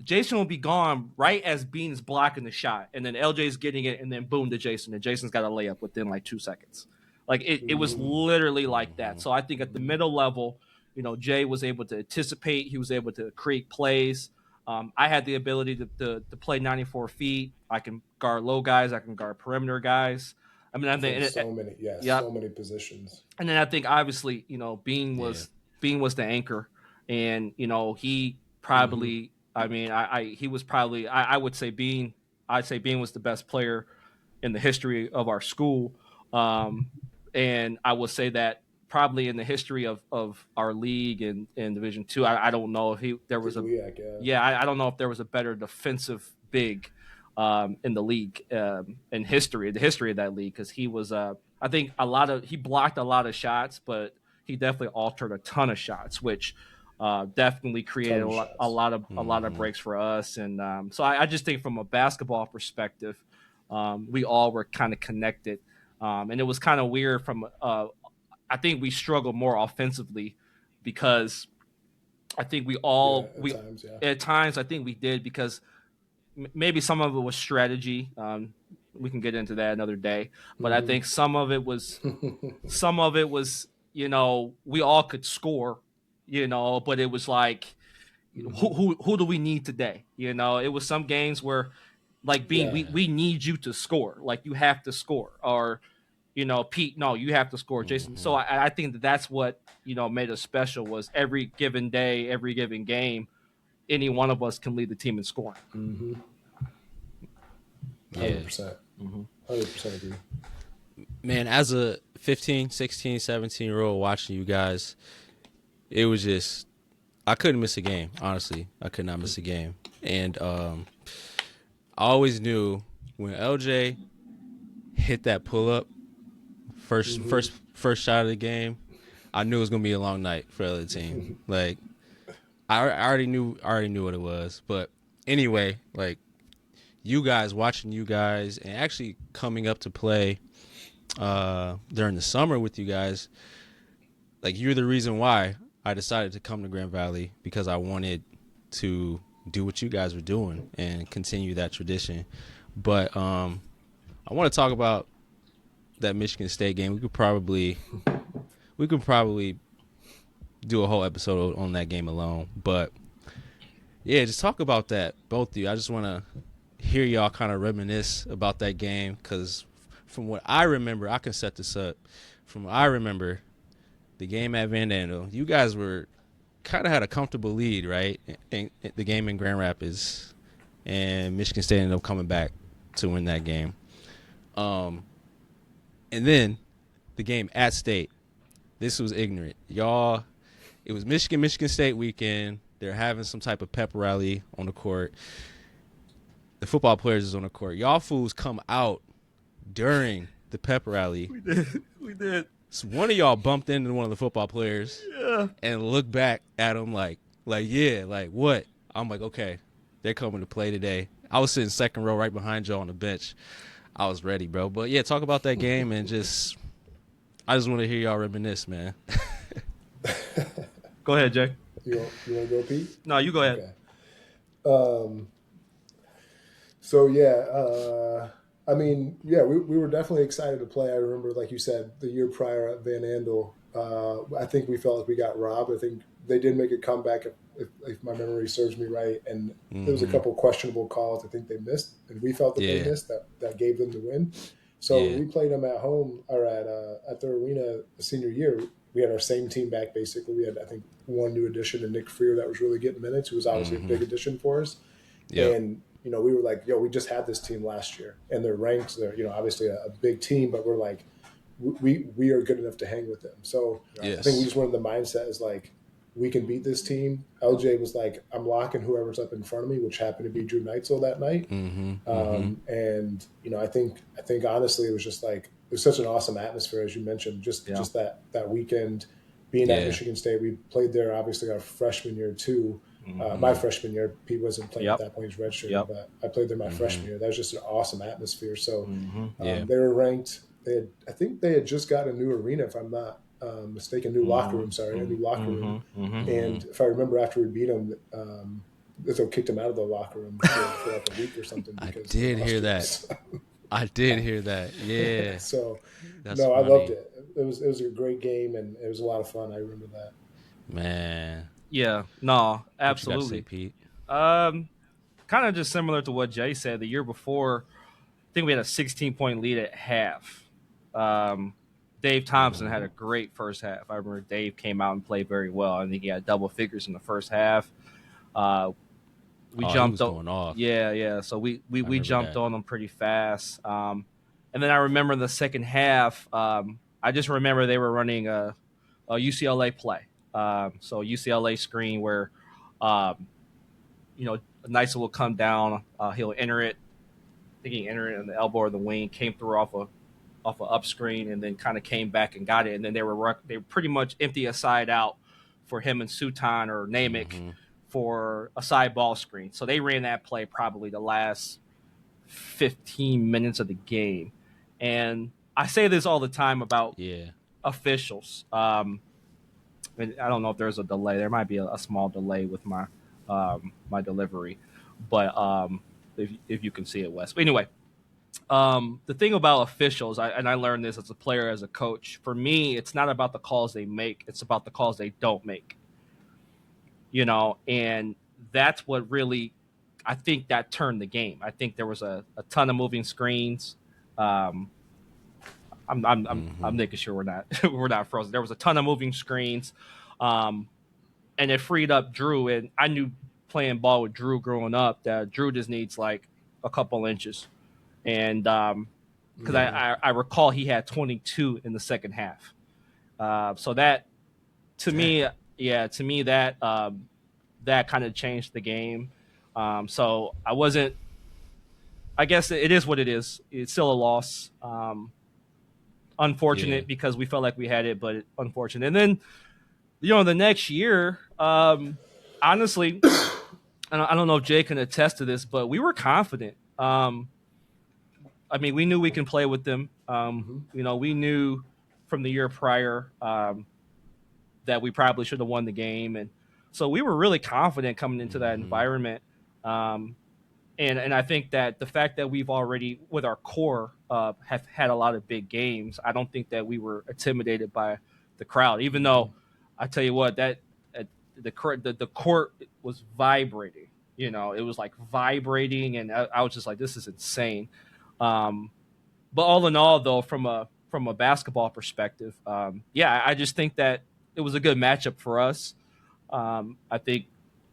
Jason will be gone right as Bean is blocking the shot, and then LJ's getting it, and then boom to Jason, and Jason's got a layup within like 2 seconds. Like it was literally like that. So I think at the middle level, you know, Jay was able to anticipate. He was able to create plays. I had the ability to play 94 feet. I can guard low guys. I can guard perimeter guys. I mean, I think so many positions. And then I think obviously, you know, Bean was the anchor, and you know he probably. I mean, he was probably. I would say Bean. I'd say Bean was the best player in the history of our school, and I would say that probably in the history of our league and in Division II. I don't know if there was I don't know if there was a better defensive big in the league in the history of that league, because he was I think he blocked a lot of shots, but he definitely altered a ton of shots, which definitely created a lot of breaks for us. And so I just think from a basketball perspective, we all were kind of connected, and it was kind of weird from I think we struggled more offensively, because I think at times I think we did, because maybe some of it was strategy. We can get into that another day, but I think some of it was, you know, we all could score, you know, but it was like, who do we need today? You know, it was some games where, like we need you to score, like you have to score, or, you know, Pete, no, you have to score, Jason. So I think that's what, you know, made us special, was every given day, every given game, any one of us can lead the team in scoring. 100%. 100% agree. Man, as a 15, 16, 17-year-old watching you guys, it was just, I couldn't miss a game, honestly. I could not miss a game. And I always knew when LJ hit that pull-up, first shot of the game, I knew it was going to be a long night for the other team. Like, I already knew what it was. But anyway, like watching you guys and actually coming up to play during the summer with you guys, like you're the reason why I decided to come to Grand Valley, because I wanted to do what you guys were doing and continue that tradition. But I want to talk about that Michigan State game. We could probably do a whole episode on that game alone. But yeah, just talk about that, both of you. I just want to hear y'all kind of reminisce about that game, because from what I remember, I can set this up. From what I remember, the game at Van Andel, you guys were kind of had a comfortable lead, right? In the game in Grand Rapids, and Michigan State ended up coming back to win that game. And then the game at State. This was ignorant. Y'all, it was Michigan State weekend. They're having some type of pep rally on the court. The football players is on the court. Y'all fools come out during the pep rally. We did. So one of y'all bumped into one of the football players and looked back at him like, yeah, like what? I'm like, okay, they're coming to play today. I was sitting second row right behind y'all on the bench. I was ready, bro. But yeah, talk about that game and I just want to hear y'all reminisce, man. Go ahead, Jay. You want to go, Pete? No, you go ahead. Okay. So yeah, I mean, yeah, we were definitely excited to play. I remember, like you said, the year prior at Van Andel, I think we felt like we got robbed. I think they did make a comeback, if my memory serves me right, and there was a couple questionable calls I think they missed, and we felt that they missed that gave them the win. So we played them at home or at their arena the senior year. We had our same team back basically. We had, I think, one new addition, and Nick Freer that was really getting minutes, who was obviously a big addition for us. Yep. And you know, we were like, yo, we just had this team last year, and they're ranked. They're, you know, obviously a big team, but we're like, we are good enough to hang with them. So I think we just wanted the mindset is like, we can beat this team. LJ was like, I'm locking whoever's up in front of me, which happened to be Drew Neitzel that night. And you know, I think honestly, it was just like, it was such an awesome atmosphere, as you mentioned. Just that weekend, being at Michigan State, we played there obviously our freshman year too. My freshman year, Pete wasn't playing at that point; he's redshirted. But I played there my freshman year. That was just an awesome atmosphere. So they were ranked. I think they had just got a new arena, if I'm not mistaken, new locker room. Sorry, a new locker room. And if I remember, after we beat them, they kicked them out of the locker room for like a week or something. Because I did hear that. I did hear that. Yeah. So That's no, funny. I loved it. It was a great game, and it was a lot of fun. I remember that. Man. Yeah. No, absolutely. What you got to say, Pete? Kind of just similar to what Jay said. The year before, I think we had a 16-point lead at half. Dave Thompson had a great first half. I remember Dave came out and played very well. I think he had double figures in the first half. We jumped going off. Yeah. So we jumped on them pretty fast. And then I remember the second half. I just remember they were running a UCLA play. So UCLA screen where, Neitzel will come down. He'll enter it. I think he entered it in the elbow or the wing. Came through off a up screen and then kind of came back and got it. And then they were pretty much empty a side out for him and Suton or Namick for a side ball screen. So they ran that play probably the last 15 minutes of the game. And I say this all the time about officials. And I don't know if there's a delay. There might be a small delay with my my delivery, but if you can see it, Wes. But anyway, the thing about officials, I learned this as a player, as a coach. For me, it's not about the calls they make; it's about the calls they don't make. You know, and that's what really, I think, that turned the game. I think there was a ton of moving screens. I'm making sure we're not frozen. There was a ton of moving screens, and it freed up Drew. And I knew playing ball with Drew growing up that Drew just needs like a couple inches, and because I recall he had 22 in the second half. So that to me that that kind of changed the game. So I wasn't. I guess it is what it is. It's still a loss. Unfortunate because we felt like we had it, but unfortunate. And then, the next year, honestly, I don't know if Jay can attest to this, but we were confident. I mean, we knew we can play with them. You know, we knew from the year prior that we probably should have won the game, and so we were really confident coming into that environment. And I think that the fact that we've already, with our core, have had a lot of big games, I don't think that we were intimidated by the crowd. Even though, I tell you what, that the court was vibrating. You know, it was like vibrating, and I was just like, this is insane. But all in all, though, from a basketball perspective, yeah, I just think that it was a good matchup for us. I think,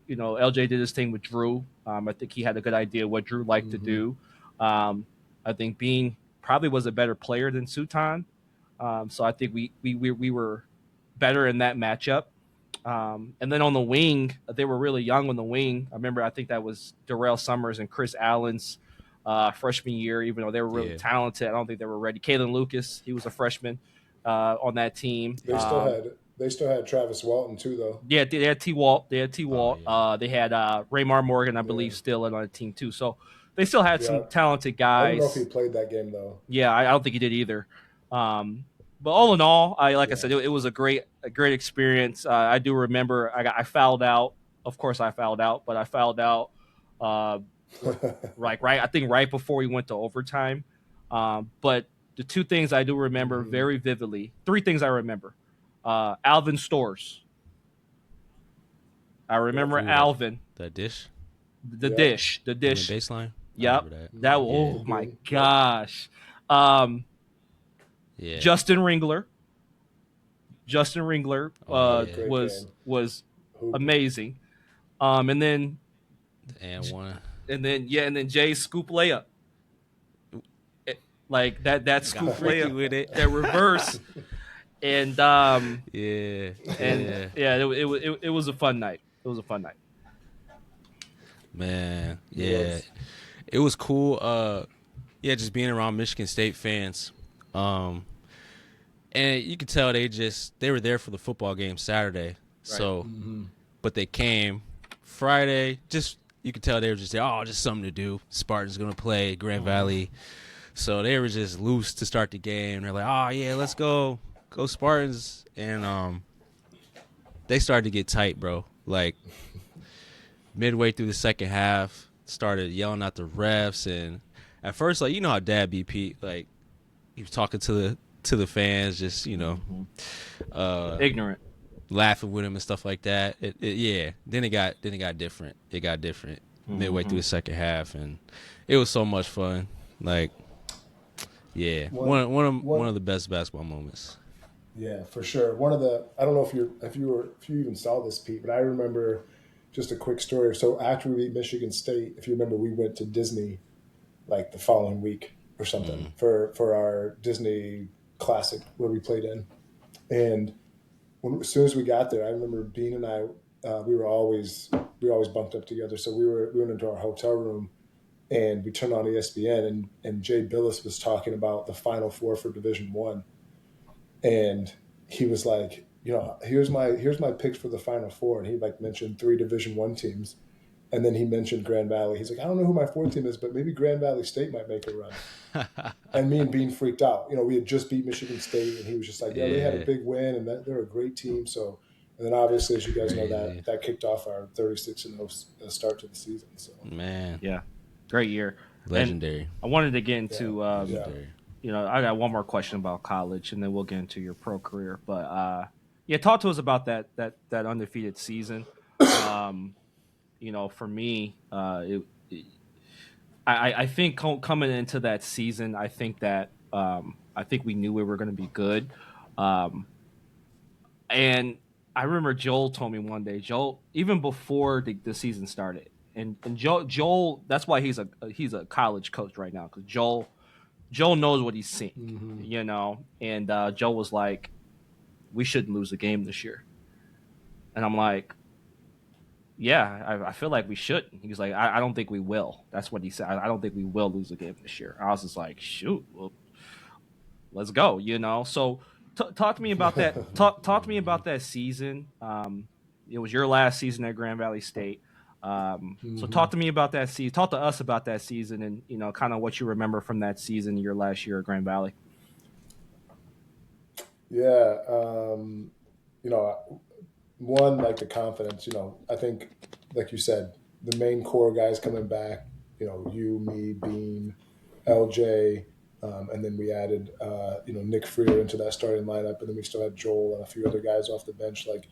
you know, LJ did his thing with Drew. I think he had a good idea what Drew liked to do. I think Bean probably was a better player than Sutan. So I think we were better in that matchup. And then on the wing, they were really young on the wing. I remember, I think that was Darrell Summers and Chris Allen's freshman year, even though they were really talented. I don't think they were ready. Kalen Lucas, he was a freshman on that team. They still had Travis Walton too, though. Yeah, they had T. Walt. They had Raymar Morgan, I believe, still on the team too. So they still had some talented guys. I don't know if he played that game though. Yeah, I don't think he did either. But all in all, I said, it was a great experience. I do remember I fouled out. Of course, I fouled out, but I fouled out I think right before we went to overtime. But the two things I do remember very vividly, three things I remember. Alvin Stores. I remember Alvin. The dish. The dish. The baseline. Yep. Oh my gosh. Justin Ringler. Was amazing. And then Jay's scoop layup. Like that scoop layup with it. That reverse. And it was a fun night. It was a fun night. Man, yeah. It was cool. Just being around Michigan State fans. And you could tell they were there for the football game Saturday. Right. So but they came Friday, you could tell they were just there, just something to do. Spartans gonna play Grand Valley. So they were just loose to start the game. They're like, let's go Spartans. And they started to get tight, bro. Like midway through the second half, started yelling at the refs. And at first, like, you know how Dad be, Pete, like he was talking to the fans, just, you know, ignorant, laughing with him and stuff like that. Then it got different. It got different midway through the second half, and it was so much fun. Like, one of the best basketball moments. Yeah, for sure. I don't know if you even saw this, Pete, but I remember just a quick story. So after we beat Michigan State, if you remember, we went to Disney like the following week or something for our Disney Classic where we played in. And as soon as we got there, I remember Bean and I, we always bunked up together. So we went into our hotel room and we turned on ESPN, and Jay Billis was talking about the Final Four for Division I. And he was like, you know, here's my picks for the Final Four. And he like mentioned 3 Division I teams. And then he mentioned Grand Valley. He's like, I don't know who my 4th team is, but maybe Grand Valley State might make a run. And me and Bean freaked out. You know, we had just beat Michigan State, and he was just like, they had a big win, and they're a great team. So, and then obviously, as you guys know, that kicked off our 36-0 start to the season. So, man, yeah, great year, legendary. And I wanted to get into, you know, I got one more question about college, and then we'll get into your pro career. But talk to us about that undefeated season. You know, for me, I think coming into that season, I think we knew we were going to be good. And I remember Joel told me one day, even before the season started, and Joel, that's why he's a college coach right now, because Joel knows what he's seeing, you know. And Joel was like, we shouldn't lose a game this year. And I'm like, yeah, I feel like we shouldn't. He was like, I don't think we will. That's what he said. I don't think we will lose a game this year. I was just like, shoot, well, let's go, you know. So talk to me about that. Talk to me about that season. It was your last season at Grand Valley State. So talk to me about that season. Talk to us about that season, and kind of what you remember from that season, your last year at Grand Valley. Yeah, one, like the confidence. I think, like you said, the main core guys coming back. You, me, Bean, LJ, and then we added Nick Freer into that starting lineup, and then we still had Joel and a few other guys off the bench. Like,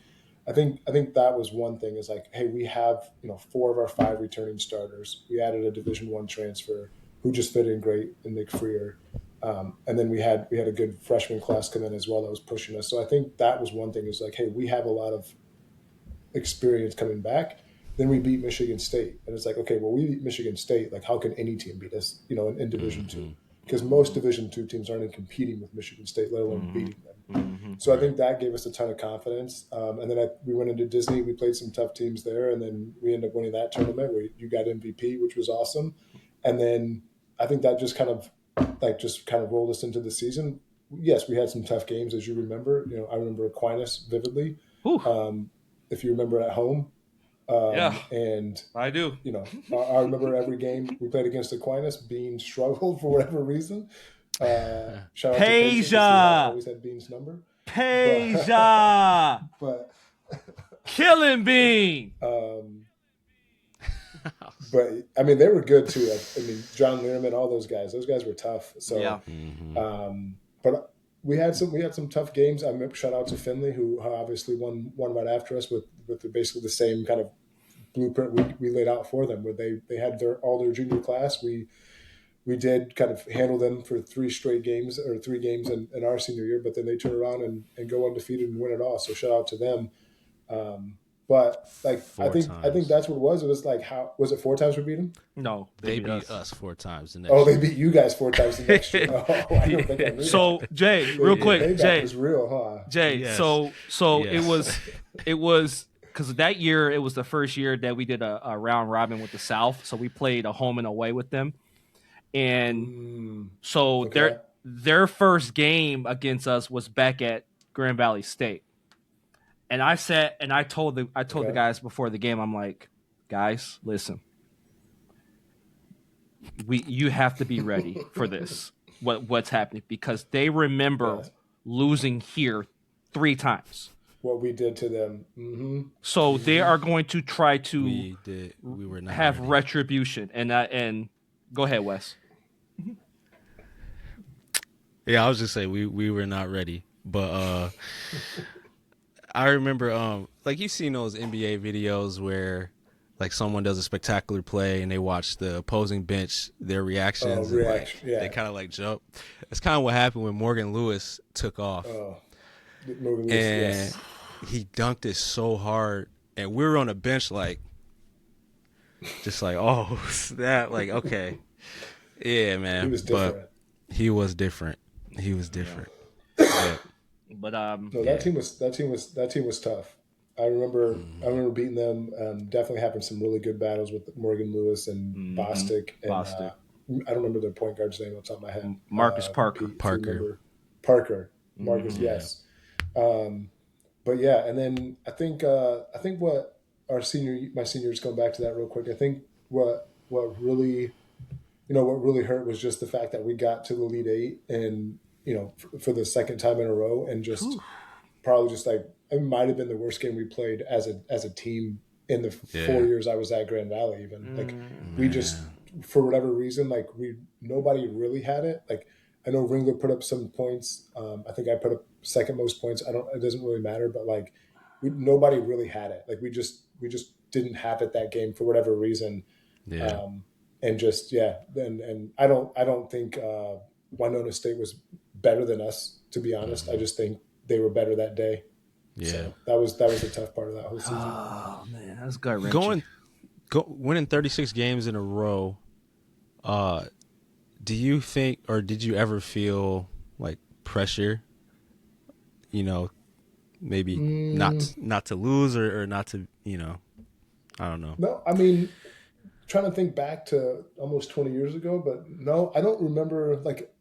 I think that was one thing, is like, hey, we have 4 of our 5 returning starters. We added a Division I transfer who just fit in great in Nick Freer, and then we had a good freshman class come in as well that was pushing us. So I think that was one thing, is like, hey, we have a lot of experience coming back. Then we beat Michigan State, and it's like, okay, well, we beat Michigan State. Like, how can any team beat us? In Division II, because most Division II teams aren't even competing with Michigan State, let alone beating them. So I think that gave us a ton of confidence. And then we went into Disney. We played some tough teams there, and then we ended up winning that tournament where you got MVP, which was awesome. And then I think that just kind of rolled us into the season. Yes, we had some tough games, as you remember. I remember Aquinas vividly. If you remember at home. And I do. I remember every game we played against Aquinas, Bean struggled for whatever reason. Shout out to Peja. Always had Bean's number. Peja, but killing Bean. But I mean, they were good too. I mean, John Learman, all those guys. Those guys were tough. So, yeah. But we had some tough games. I remember, shout out to Finley, who obviously won right after us with basically the same kind of blueprint we laid out for them, where they had all their junior class. We did kind of handle them for 3 straight games, or 3 games in our senior year, but then they turn around and go undefeated and win it all. So shout out to them. But like, I think that's what it was. It was like, how was it 4 times we beat them? No, they beat us 4 times the next year. they beat you guys 4 times the next year. Oh, I don't think I knew so that. Jay, real quick, Jay, was real, huh? Jay, yes. So yes. it was because that year it was the first year that we did a round robin with the South. So we played a home and away with them, and their first game against us was back at Grand Valley State. And I sat and I told the guys before the game, I'm like, guys, listen, you have to be ready for this. What's happening, because they remember losing here 3 times. What we did to them. Mm-hmm. So they are going to try to we were not have ready. retribution. And go ahead, Wes. Yeah, I was just saying we were not ready, but I remember, like, you've seen those NBA videos where, like, someone does a spectacular play and they watch the opposing bench, their reactions, and, like, they kind of, like, jump. That's kind of what happened when Morgan Lewis took off. And he dunked it so hard, and we were on the bench, like, just like, oh, snap, like, okay. Yeah, man. He was different. But he was different. He was different. Yeah. But no, that team was tough. I remember beating them. Definitely having some really good battles with Morgan Lewis and Bostic. And, I don't remember their point guard's name off the top of my head. Marcus Parker. Parker. Marcus. Yes. But yeah, and then I think what my seniors, going back to that real quick. I think what really hurt was just the fact that we got to the Elite Eight and, for the second time in a row, and just probably just like, it might have been the worst game we played as a team in the 4 years I was at Grand Valley. Even like we just, for whatever reason, like nobody really had it. Like, I know Ringler put up some points. I think I put up second most points. It doesn't really matter, but like nobody really had it. Like we just didn't have it that game for whatever reason. Yeah. And just and I don't think Winona State was better than us, to be honest. I just think they were better that day. Yeah, so that was the tough part of that whole season. Oh man, that's gut wrenching. Winning 36 games in a row. Do you think, or did you ever feel like pressure? Maybe not to lose or not to, I don't know. No, I mean, trying to think back to almost 20 years ago, but no, I don't remember like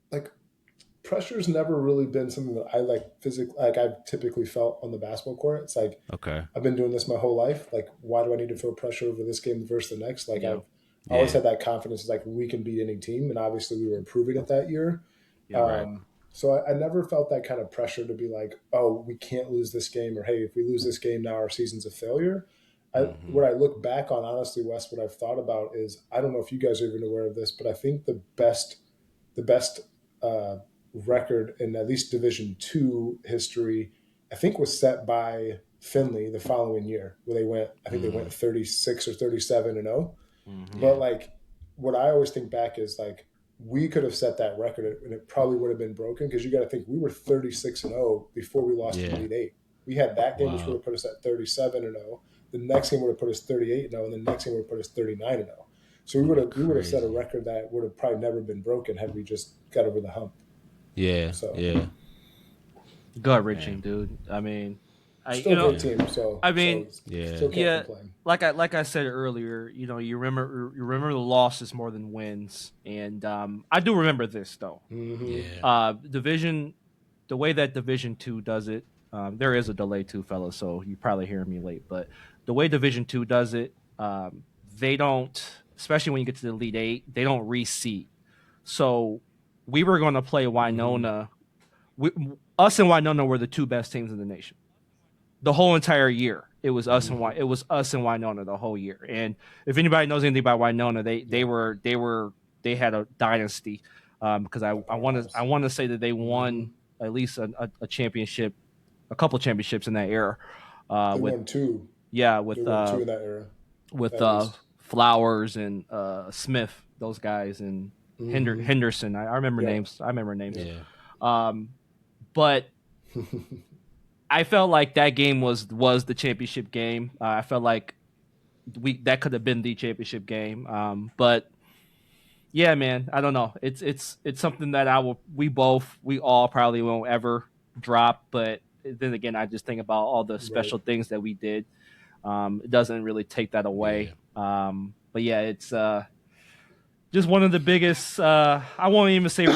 pressure's never really been something that I like physically, like I've typically felt on the basketball court. It's like, Okay. I've been doing this my whole life. Like, why do I need to feel pressure over this game versus the next? Like, Yeah. I've always had that confidence. Like, we can beat any team. And obviously we were improving it that year. Yeah, right. So I never felt that kind of pressure to be like, oh, we can't lose this game, or hey, if we lose this game, now our season's a failure. What I look back on, honestly, Wes, what I've thought about is, I don't know if you guys are even aware of this, but I think the best record in at least Division II history, I think, was set by Finley the following year, where they went, I think they went 36 or 37-0. But like, what I always think back is like, we could have set that record and it probably would have been broken, because you got to think we were 36-0 before we lost to Elite Eight. We had that game, which would have put us at 37-0. The next game would have put us 38-0, and the next game would have put us 39-0. So we would have set a record that would have probably never been broken had we just got over the hump. Yeah. So, Gut wrenching, dude. I mean, still a great team. So I mean, still can't complain. Like I said earlier, you know, you remember the losses more than wins, and I do remember this though. Division, the way that Division II does it, there is a delay too, fellas. So you probably hearing me late, but the way Division II does it, they don't, especially when you get to the Elite Eight, they don't reseed. So we were going to play Winona. Us and Winona were the two best teams in the nation. The whole entire year, it was us and Winona the whole year. And if anybody knows anything about Winona, they had a dynasty, because I want to say that they won at least a championship, a couple championships in that era. They won two. Yeah, with two in that era. With Flowers and Smith, those guys, and Henderson. I remember names. Yeah. But I felt like that game was the championship game. I felt like that could have been the championship game. But yeah, man, I don't know. It's something that we all probably won't ever drop. But then again, I just think about all the special things that we did. It doesn't really take that away. But yeah, it's just one of the biggest, I won't even say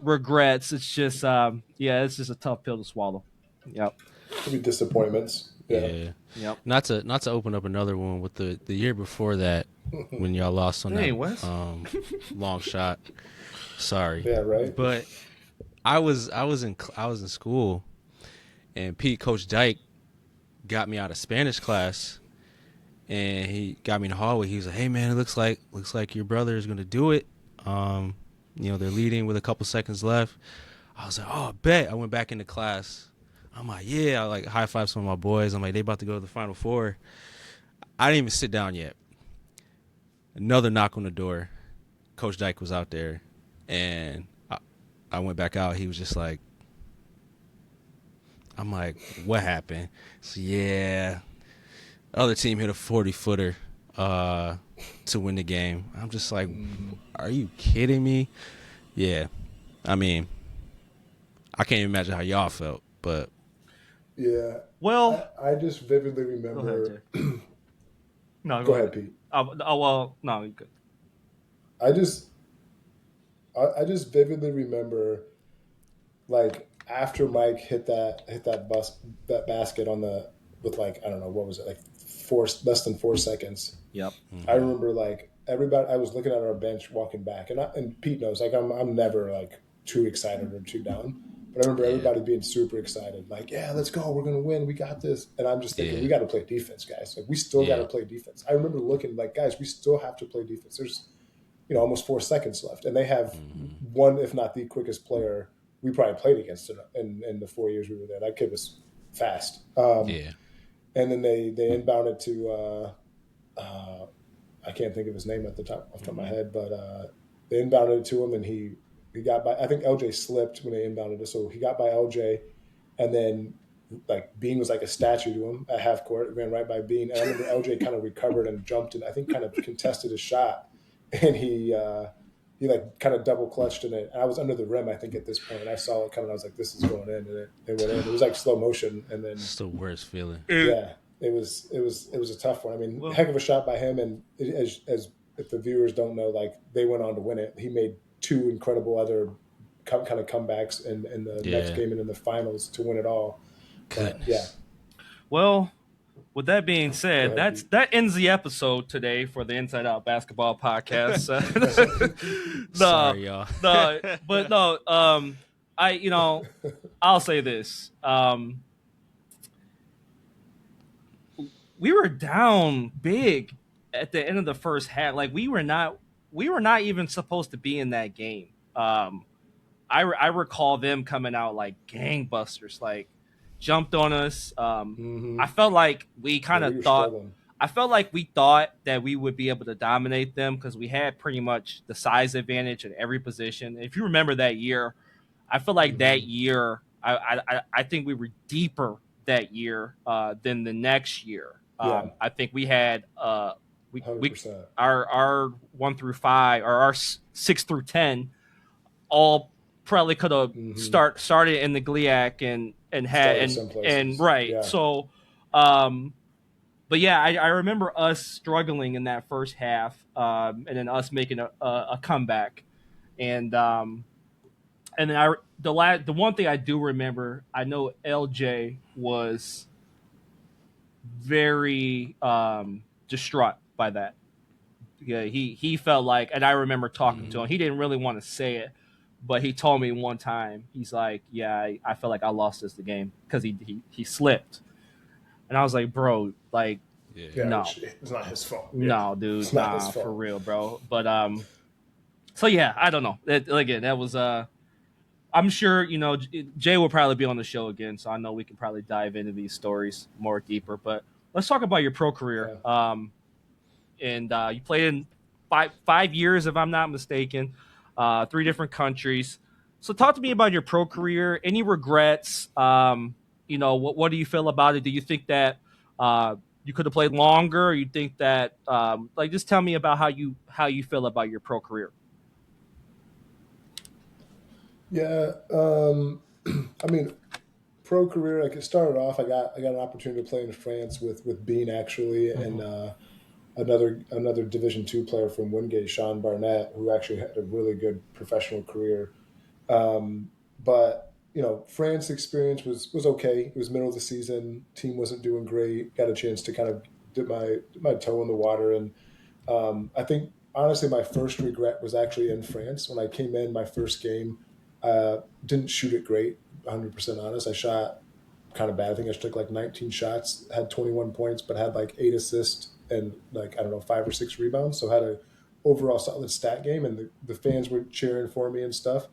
regrets. It's just, it's just a tough pill to swallow. Yep. Maybe disappointments. Yeah. Yep. Not to open up another one with the year before that, when y'all lost on long shot. Sorry. Yeah. Right. But I was in school, and Coach Dyke got me out of Spanish class, and he got me in the hallway. He was like, "Hey man, it looks like your brother is gonna do it. They're leading with a couple seconds left." I was like, "Oh, I bet." I went back into class. I'm like, "Yeah." I like high five some of my boys. I'm like, "They about to go to the Final Four." I didn't even sit down yet. Another knock on the door. Coach Dyke was out there, and I went back out. He was just like, I'm like, "What happened?" So yeah, the other team hit a 40-footer to win the game. I'm just like, are you kidding me? Yeah, I mean, I can't even imagine how y'all felt, but yeah. Well, I just vividly remember. Go ahead, Pete. No, you good. I just vividly remember, like, after Mike hit that basket with like, I don't know, what was it, like less than 4 seconds. Yep. I remember like everybody. I was looking at our bench walking back, and Pete knows, like, I'm never like too excited or too down. But I remember everybody being super excited, like, "Yeah, let's go, we're gonna win, we got this." And I'm just thinking, we got to play defense, guys. Like, we still got to play defense. I remember looking like, guys, we still have to play defense. There's, almost 4 seconds left, and they have one, if not the quickest player we probably played against in the 4 years we were there. That kid was fast. And then they inbounded to I can't think of his name off the top of my head, but they inbounded it to him, and he got by. I think LJ slipped when they inbounded it, so he got by LJ, and then like Bean was like a statue to him at half court. Ran right by Bean, and I remember LJ kind of recovered and jumped, and I think kind of contested his shot, and he like kind of double clutched in it. And I was under the rim, I think, at this point. And I saw it coming. I was like, "This is going in," and it went in. It was like slow motion, and then it's the worst feeling. Yeah, it was a tough one. I mean, heck of a shot by him. And as if the viewers don't know, like, they went on to win it. He made two incredible other kind of comebacks in the next game and in the finals to win it all. Goodness. Yeah. Well, with that being said, Go ahead, that ends the episode today for the Inside Out Basketball Podcast. Sorry, y'all. But no, I'll say this. We were down big at the end of the first half. Like we were not even supposed to be in that game. I recall them coming out like gangbusters, like jumped on us. I felt like we kind of thought. Struggling. I felt like we thought that we would be able to dominate them because we had pretty much the size advantage in every position. If you remember that year, I feel like that year, I think we were deeper that year than the next year. I think we had we our 1 through 5 or our 6 through 10 all probably could have started in the GLIAC and had and right. Yeah. So, but yeah, I remember us struggling in that first half, and then us making a comeback, and then the one thing I do remember, I know LJ was very distraught by that. Yeah, he felt like, and I remember talking to him. He didn't really want to say it, but he told me one time, he's like, "Yeah, I felt like I lost the game because he slipped," and I was like, "Bro, like, no, it's not his fault. No, dude, nah, for real, bro." But so yeah, I don't know. Again, that was I'm sure Jay will probably be on the show again, so I know we can probably dive into these stories more deeper. But let's talk about your pro career. Yeah. And you played in five years, if I'm not mistaken, 3 different countries. So talk to me about your pro career. Any regrets? What do you feel about it? Do you think that you could have played longer? Or you think that just tell me about how you feel about your pro career. Yeah, I mean, pro career. Like it started off, I got an opportunity to play in France with Bean actually, and another Division II player from Wingate, Sean Barnett, who actually had a really good professional career. But France experience was okay. It was middle of the season. Team wasn't doing great. Got a chance to kind of dip my toe in the water, and I think honestly my first regret was actually in France when I came in my first game. Didn't shoot it great, 100% honest. I shot kind of bad. I think I took like 19 shots, had 21 points, but had like 8 assists and 5 or 6 rebounds. So had a overall solid stat game, and the fans were cheering for me and stuff.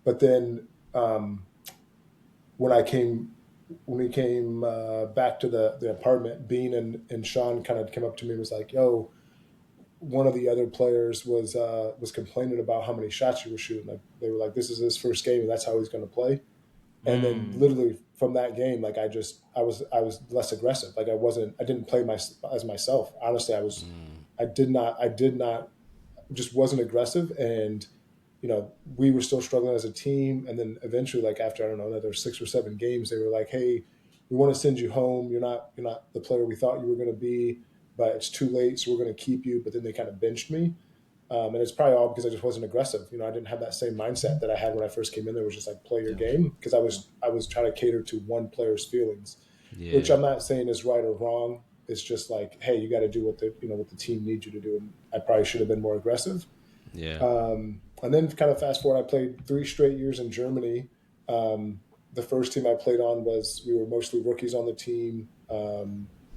But then when we came back to the apartment, Bean and Sean kind of came up to me and was like, "Yo, one of the other players was complaining about how many shots you were shooting. Like they were like, this is his first game and that's how he's going to play." And then literally from that game, like I was less aggressive. Like I didn't play as myself. Honestly, I did not just wasn't aggressive. And, we were still struggling as a team. And then eventually, like after, I don't know, another 6 or 7 games, they were like, "Hey, we want to send you home. You're not the player we thought you were going to be, but it's too late, so we're going to keep you." But then they kind of benched me. And it's probably all because I just wasn't aggressive. I didn't have that same mindset that I had when I first came in there, was just like play your game, because I was trying to cater to one player's feelings, which I'm not saying is right or wrong. It's just like, hey, you got to do what the team needs you to do. And I probably should have been more aggressive. Yeah. And then kind of fast forward, I played 3 straight years in Germany. The first team I played on we were mostly rookies on the team,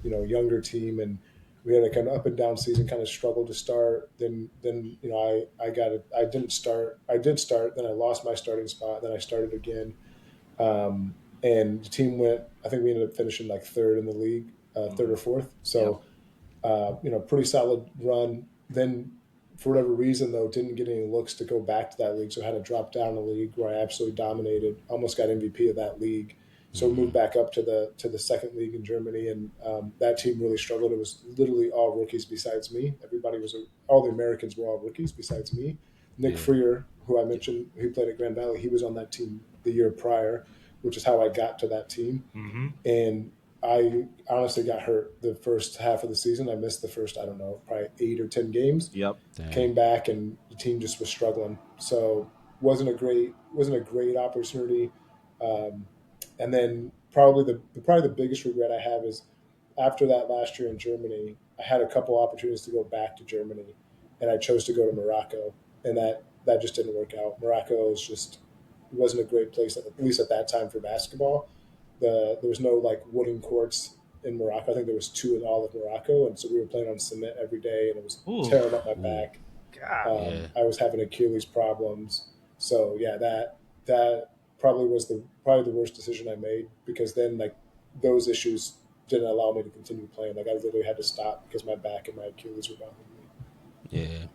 younger team, and we had a kind of up and down season, kind of struggled to start. Then I didn't start. I did start, then I lost my starting spot, then I started again. And the team I think we ended up finishing like 3rd in the league, 3rd or 4th. So, pretty solid run. Then for whatever reason though, didn't get any looks to go back to that league. So I had to drop down a league where I absolutely dominated, almost got MVP of that league. So we moved back up to the 2nd league in Germany, and that team really struggled. It was literally all rookies besides me. All the Americans were all rookies besides me. Nick Freer, who I mentioned, who played at Grand Valley, he was on that team the year prior, which is how I got to that team. Mm-hmm. And I honestly got hurt the first half of the season. I missed the first, probably 8 or 10 games. Yep. Dang. Came back, and the team just was struggling. So wasn't a great opportunity. And then probably the biggest regret I have is after that last year in Germany, I had a couple opportunities to go back to Germany, and I chose to go to Morocco, and that just didn't work out. Morocco is just wasn't a great place, at least at that time, for basketball. There was no like wooden courts in Morocco. I think there was two in all of Morocco, and so we were playing on cement every day, and it was tearing up my back. God. I was having Achilles problems, so yeah, that probably was probably the worst decision I made, because then like those issues didn't allow me to continue playing. Like I literally had to stop because my back and my Achilles were bothering me. Yeah.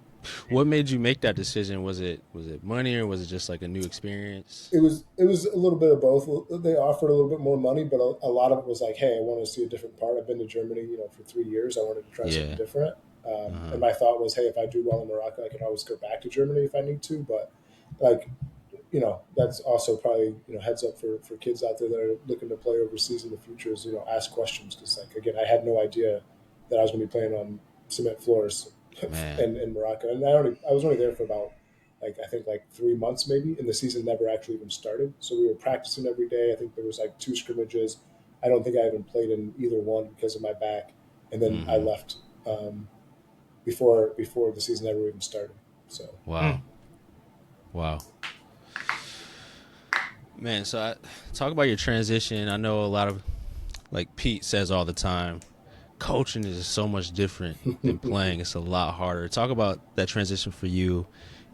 What made you make that decision? Was it money, or was it just like a new experience? It was a little bit of both. They offered a little bit more money, but a lot of it was like, hey, I want to see a different part. I've been to Germany, for 3 years. I wanted to try something different. And my thought was, hey, if I do well in Morocco, I can always go back to Germany if I need to. But like, that's also probably, heads up for kids out there that are looking to play overseas in the future is, ask questions. Because like, again, I had no idea that I was going to be playing on cement floors in Morocco. And I was only there for about I think 3 months maybe, and the season never actually even started. So we were practicing every day. I think there was 2 scrimmages. I don't think I even played in either one because of my back. And then I left before the season ever even started. So wow. Man, so talk about your transition. I know a lot of, like Pete says all the time, coaching is so much different than playing. It's a lot harder. Talk about that transition for you,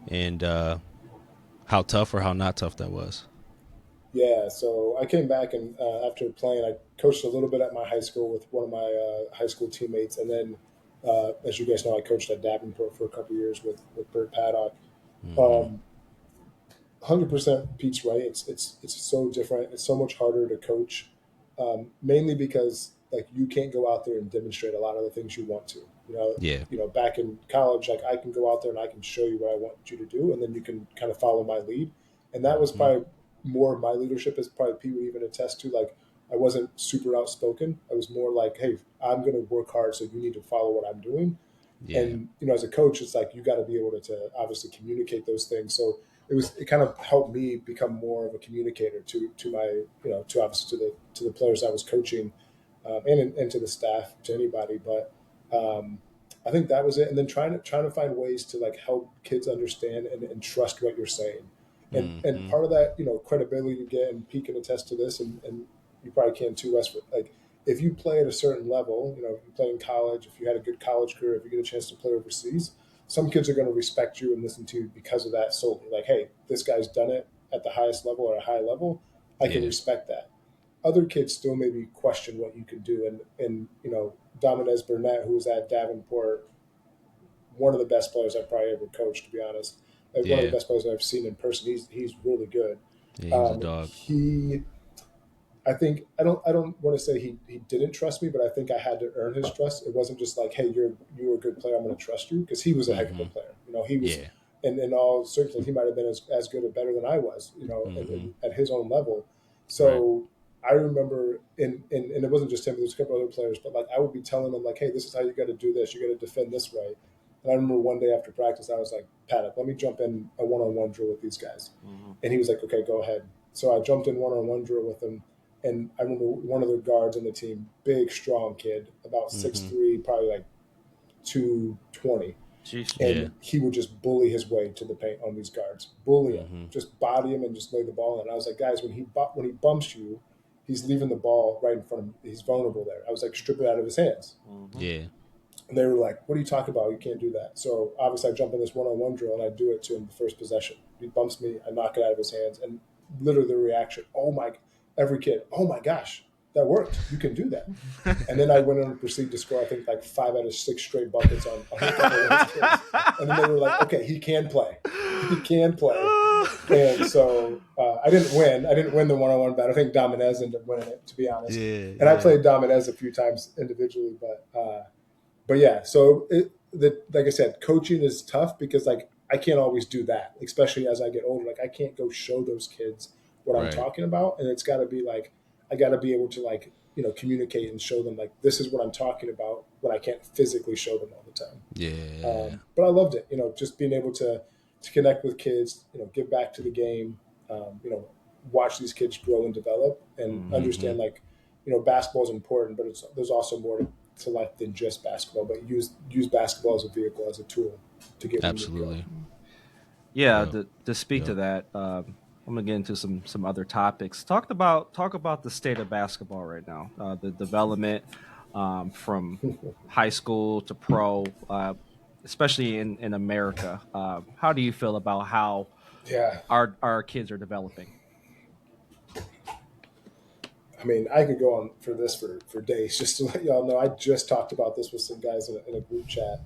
and how tough or how not tough that was. Yeah, so I came back, and after playing, I coached a little bit at my high school with one of my high school teammates, and then, as you guys know, I coached at Davenport for a couple of years with Bert Paddock. 100% Pete's right. It's so different. It's so much harder to coach, mainly because you can't go out there and demonstrate a lot of the things you want to. Back in college, I can go out there and I can show you what I want you to do, and then you can kind of follow my lead. And that was probably more of my leadership, as probably Pete would even attest to. I wasn't super outspoken. I was more like, hey, I'm going to work hard, so you need to follow what I'm doing. Yeah. And as a coach, it's you got to be able to obviously communicate those things. So it kind of helped me become more of a communicator to my to obviously to the players I was coaching, and to the staff, to anybody. But I think that was it. And then trying to find ways to help kids understand and trust what you're saying. And part of that, credibility you get, and Pete can attest to this, and you probably can too, Wes. If you play at a certain level, if you play in college, if you had a good college career, if you get a chance to play overseas, some kids are going to respect you and listen to you because of that solely. Hey, this guy's done it at the highest level or a high level. I can respect that. Other kids still maybe question what you can do. And Dominez Burnett, who was at Davenport, one of the best players I've probably ever coached, to be honest. One of the best players I've seen in person. He's really good. Yeah, he's a dog. I think I don't want to say he didn't trust me, but I think I had to earn his trust. It wasn't just hey, you were a good player, I'm going to trust you, because he was a heck of a player. He was, and in all certainly he might have been as good or better than I was, at his own level. So I remember, and it wasn't just him. There was a couple other players, but I would be telling them hey, this is how you got to do this. You got to defend this way. And I remember one day after practice, I was like, Paddock, let me jump in a one-on-one drill with these guys. And he was like, okay, go ahead. So I jumped in one-on-one drill with him. And I remember one of the guards on the team, big, strong kid, about 6'3", probably 220. Jeez. And he would just bully his way to the paint on these guards. Bully him, just body him and just lay the ball in. I was like, guys, when he bumps you, he's leaving the ball right in front of him. He's vulnerable there. I was like, strip it out of his hands. Yeah. And they were like, what are you talking about? You can't do that. So obviously I jump in this one-on-one drill and I do it to him the first possession. He bumps me, I knock it out of his hands. And literally the reaction, every kid, oh my gosh, that worked. You can do that. And then I went on and proceeded to score, I think 5 out of 6 straight buckets on a couple of those kids. And then they were like, okay, he can play. He can play. And so I didn't win. I didn't win the one-on-one battle. I think Dominez ended up winning it, to be honest. And I played Dominez a few times individually, but yeah. So like I said, coaching is tough because I can't always do that, especially as I get older. I can't go show those kids what I'm talking about, and it's got to be I got to be able to communicate and show them this is what I'm talking about when I can't physically show them all the time. Yeah. But I loved it, just being able to to connect with kids, give back to the game, watch these kids grow and develop and understand basketball is important, but there's also more to life than just basketball, but use basketball as a vehicle, as a tool to get Absolutely. Yeah, to speak to that, I'm gonna get into some other topics. Talk about the state of basketball right now, the development from high school to pro, especially in America. How do you feel about how Yeah. our kids are developing? I mean, I could go on for this for days. Just to let y'all know, I just talked about this with some guys in a group chat.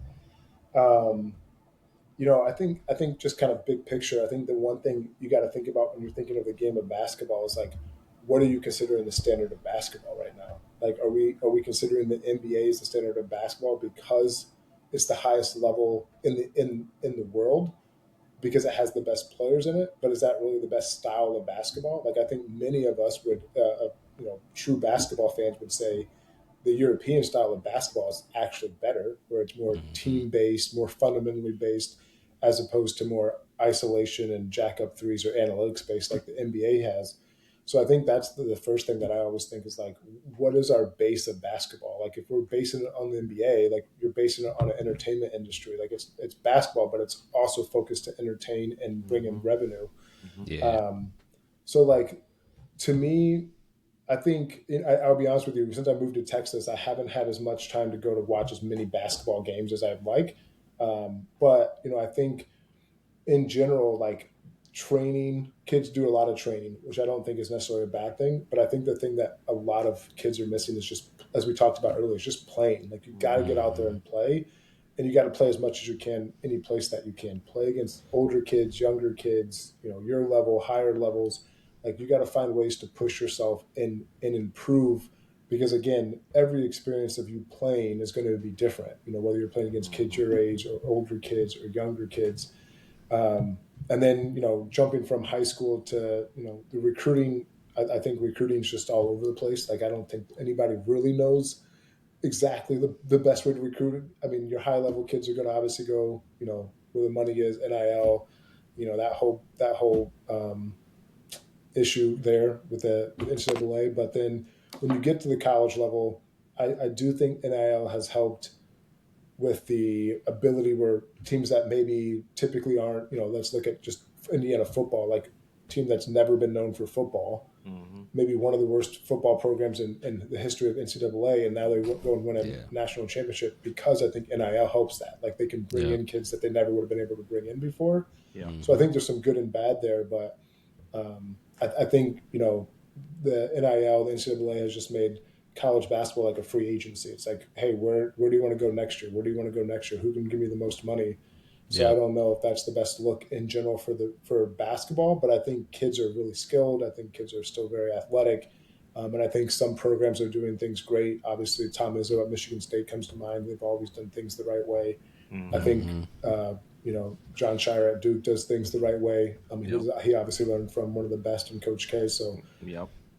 Um, I think just kind of big picture. I think the one thing you got to think about when you're thinking of the game of basketball is like, what are you considering the standard of basketball right now? Like, are we considering the NBA as the standard of basketball because it's the highest level in the world because it has the best players in it? But is that really the best style of basketball? Like, I think many of us would, true basketball fans would say the European style of basketball is actually better, where it's more team based, more fundamentally based, as opposed to more isolation and jack up threes or analytics based like the NBA has. So I think that's the first thing that I always think is like, what is our base of basketball? Like if we're basing it on the NBA, like you're basing it on an entertainment industry. Like it's basketball, but it's also focused to entertain and bring in revenue. Yeah. So like to me, I think I'll be honest with you. Since I moved to Texas, I haven't had as much time to go to watch as many basketball games as I'd like. But I think in general, like training, kids do a lot of training, which I don't think is necessarily a bad thing. But I think the thing that a lot of kids are missing is just, as we talked about earlier, is just playing. Like you got to get out there and play, and you got to play as much as you can, any place that you can. Play against older kids, younger kids, your level, higher levels. Like you got to find ways to push yourself and improve, because again, every experience of you playing is going to be different. Whether you're playing against kids your age or older kids or younger kids. And then, jumping from high school to, the recruiting, I think recruiting is just all over the place. Like, I don't think anybody really knows exactly the best way to recruit. I mean, your high level kids are going to obviously go, where the money is, NIL, that whole issue there with the NCAA. But then when you get to the college level, I do think NIL has helped with the ability where teams that maybe typically aren't, let's look at just Indiana football, like a team that's never been known for football, maybe one of the worst football programs in the history of NCAA, and now they go and win a national championship because I think NIL helps that. Like they can bring in kids that they never would have been able to bring in before. Yeah. So I think there's some good and bad there, but I think, the NIL, the NCAA has just made college basketball like a free agency. It's like, hey, where do you want to go next year? Where do you want to go next year? Who can give me the most money? So I don't know if that's the best look in general for basketball, but I think kids are really skilled. I think kids are still very athletic. And I think some programs are doing things great. Obviously, Tom Izzo at Michigan State comes to mind. They've always done things the right way. I think, John Shire at Duke does things the right way. I mean, he obviously learned from one of the best in Coach K. So,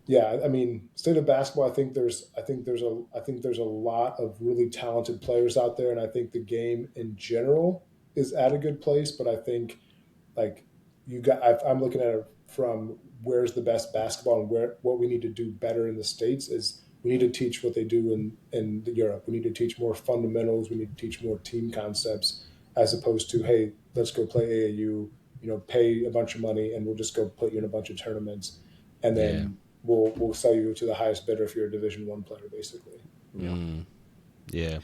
yeah, I mean, state of basketball. I think there's a lot of really talented players out there, and I think the game in general is at a good place. But I think, like, I'm looking at it from where's the best basketball and what we need to do better in the States is we need to teach what they do in Europe. We need to teach more fundamentals. We need to teach more team concepts as opposed to, hey, let's go play AAU. Pay a bunch of money and we'll just go put you in a bunch of tournaments, and then we'll sell you to the highest bidder if you're a Division I player, basically. Yeah.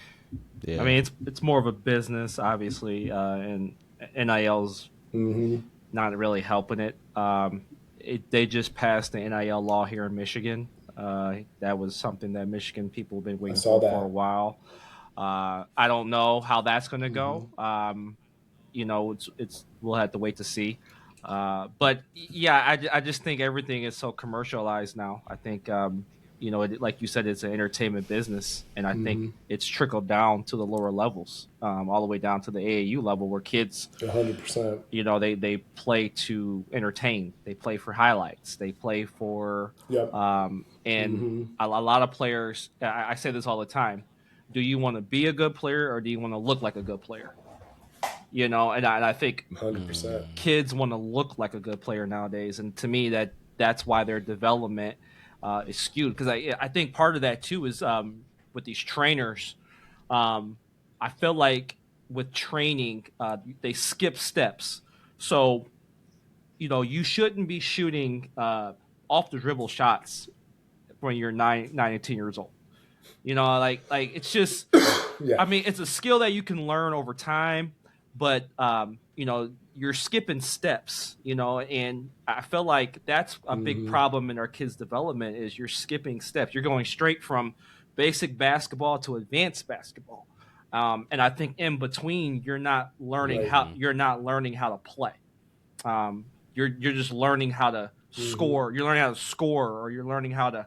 I mean, it's more of a business, obviously, and NIL's not really helping it. They just passed the NIL law here in Michigan. That was something that Michigan people have been waiting for a while. I don't know how that's going to go. We'll have to wait to see. But yeah, I just think everything is so commercialized now. I think, like you said, it's an entertainment business, and I think it's trickled down to the lower levels, all the way down to the AAU level where kids, 100%, they play to entertain. They play for highlights. They play for, and a lot of players, I say this all the time. Do you want to be a good player or do you want to look like a good player? And I think 100%. kids want to look like a good player nowadays, and to me that's why their development is skewed. Because I think part of that too is with these trainers. Um, I feel like with training, they skip steps. So you shouldn't be shooting off the dribble shots when you're 9 and 10 years old. Like it's just, Yeah. I mean, it's a skill that you can learn over time, but you're skipping steps, and I feel like that's a big problem in our kids' development is you're skipping steps. You're going straight from basic basketball to advanced basketball. And I think in between, you're not learning how to play. You're just learning how to score. You're learning how to score, or you're learning how to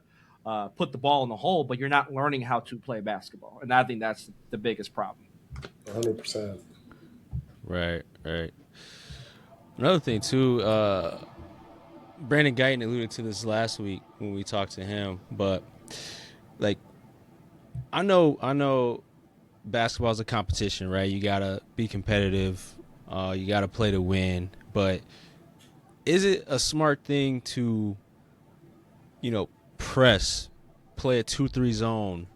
put the ball in the hole, but you're not learning how to play basketball. And I think that's the biggest problem. 100%. Right. Another thing too, Brandon Guyton alluded to this last week when we talked to him, but like I know basketball is a competition, right? You gotta be competitive, you gotta play to win, but is it a smart thing to play a 2-3 zone,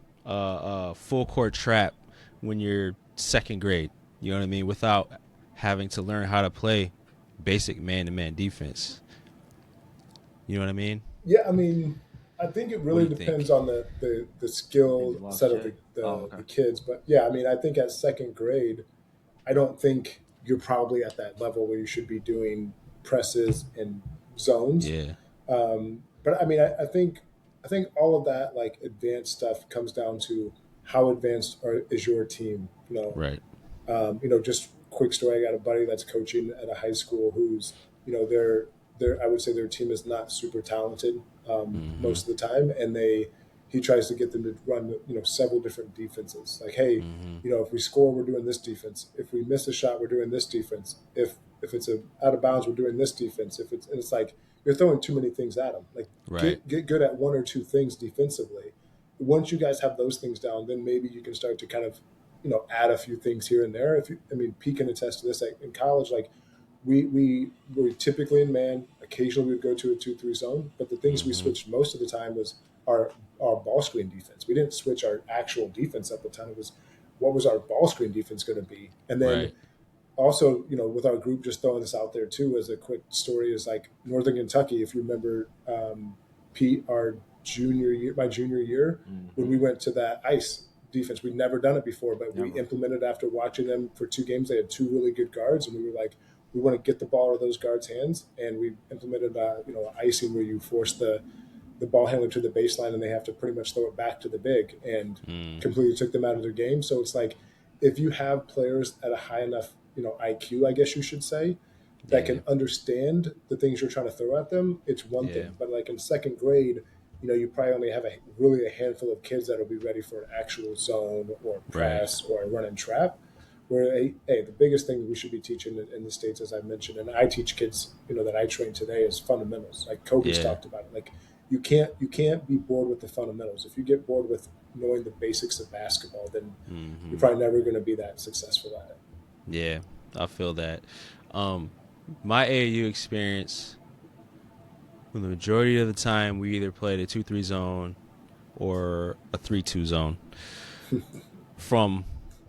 full court trap when you're second grade, you know what I mean, without having to learn how to play basic man-to-man defense? You know what I mean? Yeah, I mean, I think it really depends on the skill set of the kids. But yeah, I mean, I think at second grade, I don't think you're probably at that level where you should be doing presses and zones. Yeah. But I mean, I think all of that like advanced stuff comes down to how advanced is your team. Right. Just quick story. I got a buddy that's coaching at a high school who's I would say their team is not super talented most of the time, and he tries to get them to run several different defenses. Like, hey, if we score, we're doing this defense. If we miss a shot, we're doing this defense. If it's out of bounds, we're doing this defense. And it's like you're throwing too many things at them. Like, get good at one or two things defensively. Once you guys have those things down, then maybe you can start to kind of add a few things here and there. Pete can attest to this. Like in college, like we were typically in man. Occasionally we would go to a 2-3 zone, but the things we switched most of the time was our ball screen defense. We didn't switch our actual defense up a ton. It was what was our ball screen defense going to be, and then also with our group, just throwing this out there too as a quick story, is like Northern Kentucky. If you remember, Pete, my junior year, when we went to that ice defense, we'd never done it before, but we implemented after watching them for 2 games. They had 2 really good guards, and we were like, we want to get the ball out of those guards' hands, and we implemented icing where you force the ball handler to the baseline and they have to pretty much throw it back to the big, and completely took them out of their game. So it's like if you have players at a high enough IQ, I guess you should say, that can understand the things you're trying to throw at them, it's one thing. But like in second grade, you probably only have a handful of kids that will be ready for an actual zone or press or a run and trap. Where, hey, the biggest thing we should be teaching in the States, as I mentioned, and I teach kids, that I train today, is fundamentals. Like Kobe's talked about it. Like you can't be bored with the fundamentals. If you get bored with knowing the basics of basketball, then you're probably never going to be that successful at it. Yeah, I feel that. My AAU experience, the majority of the time, we either played a 2-3 zone or a 3-2 zone.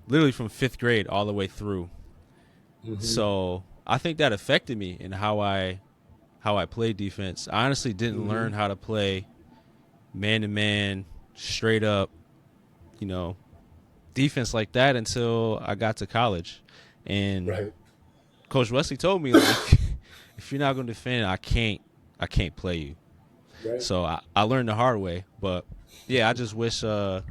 Literally from 5th grade all the way through. So I think that affected me in how I played defense. I honestly didn't learn how to play man-to-man, straight up, defense like that until I got to college. And Coach Wesley told me, like, if you're not going to defend, I can't play you. Right. So I learned the hard way. But yeah, I just wish I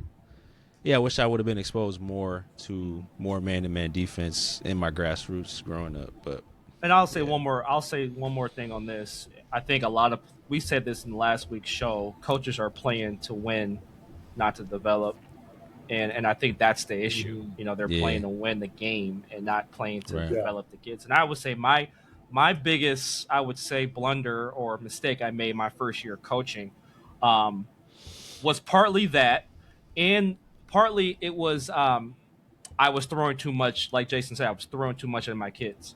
wish I would have been exposed more to more man-to-man defense in my grassroots growing up. And I'll say one more thing on this. I think we said this in last week's show. Coaches are playing to win, not to develop, and I think that's the issue. They're playing to win the game and not playing to develop the kids. And I would say my biggest, blunder or mistake I made my first year coaching was partly that, and partly it was I was throwing too much. Like Jason said, I was throwing too much at my kids.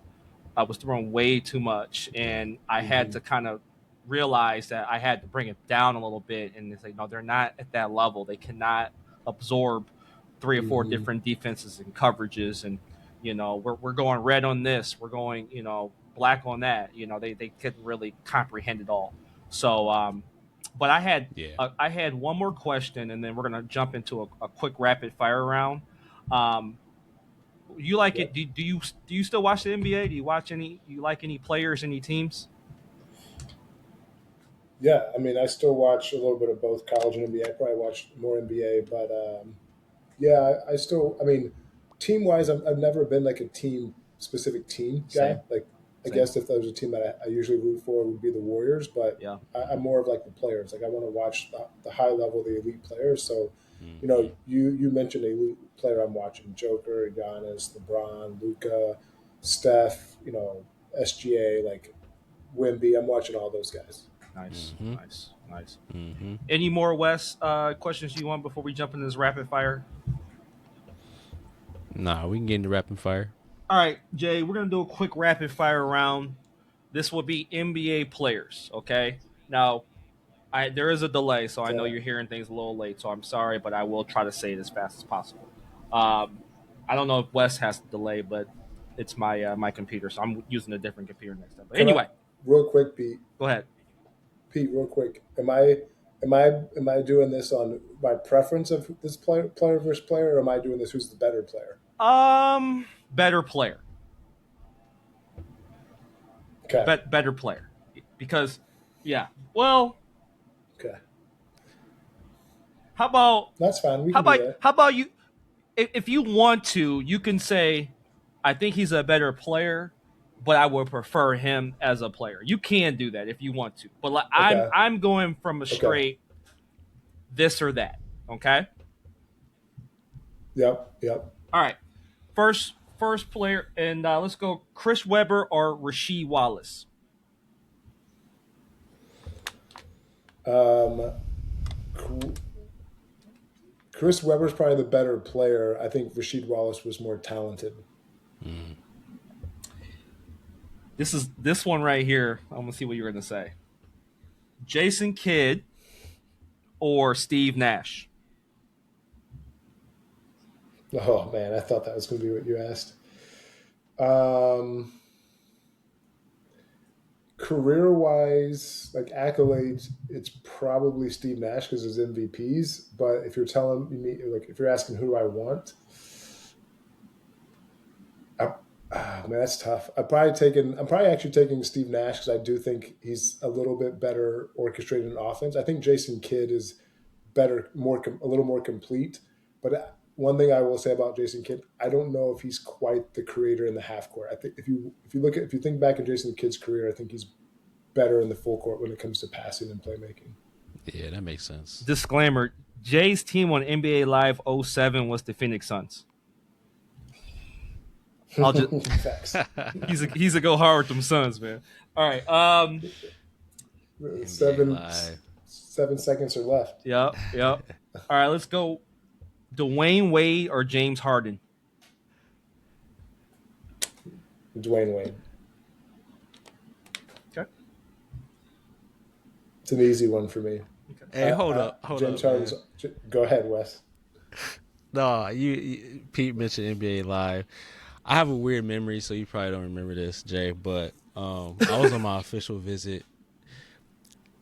I was throwing way too much, and I had to kind of realize that I had to bring it down a little bit. And it's like, no, they're not at that level. They cannot absorb 3 or 4 different defenses and coverages, and we're going red on this, we're going black on that. They couldn't really comprehend it all. So, but I had one more question, and then we're gonna jump into a quick rapid fire round. You like it? Do you still watch the NBA? Do you watch any? You like any players, any teams? Yeah, I mean, I still watch a little bit of both college and NBA. I probably watch more NBA, but yeah, I still. I mean, team wise, I've never been like a team specific team guy. Same. Like, I Same. guess if there was a team that I usually root for, it would be the Warriors. But Yeah. I'm more of like the players. Like, I want to watch the high level, the elite players. So, you mentioned a elite player I'm watching: Joker, Giannis, LeBron, Luca, Steph. SGA, like Wemby. I'm watching all those guys. Nice. Mm-hmm. Any more Wes questions you want before we jump into this rapid fire? Nah, we can get into rapid fire. All right, Jay, we're gonna do a quick rapid fire round. This will be NBA players. Okay. Now, there is a delay, so I know you're hearing things a little late. So I'm sorry, but I will try to say it as fast as possible. I don't know if Wes has the delay, but it's my computer, so I'm using a different computer next time. But anyway, real quick, Pete. Go ahead. Pete, real quick. Am I doing this on my preference of this player versus player, or am I doing this who's the better player? Better player. Okay. Better player, because well. Okay. How about that's fine? We how can about do that. how about you? If you want to, you can say, I think he's a better player, but I would prefer him as a player. You can do that if you want to, but like, Okay. I'm going from a straight this or that. Okay. Yep. All right. First player, and let's go Chris Webber or Rasheed Wallace. Chris Webber's probably the better player. I think Rasheed Wallace was more talented. This one right here. I'm gonna see what you're gonna say. Jason Kidd or Steve Nash. Oh man, I thought that was going to be what you asked. Career-wise, like accolades, it's probably Steve Nash because his MVPs. But if you're telling me, like, if you're asking who I want, man, that's tough. I'm probably actually taking Steve Nash because I do think he's a little bit better orchestrated in offense. I think Jason Kidd is better, a little more complete. But one thing I will say about Jason Kidd, I don't know if he's quite the creator in the half court. I think if you think back at Jason Kidd's career, I think he's better in the full court when it comes to passing and playmaking. Yeah, that makes sense. Disclaimer: Jay's team on NBA Live 07 was the Phoenix Suns. I'll just Facts. he's a go hard with them Suns, man. All right. 7 seconds are left. Yep. All right, let's go. Dwayne Wade or James Harden? Dwayne Wade. Okay. It's an easy one for me. Okay. Hey, hold up. James Harden's. Go ahead, Wes. No, you Pete mentioned NBA Live. I have a weird memory, so you probably don't remember this, Jay. But I was on my official visit,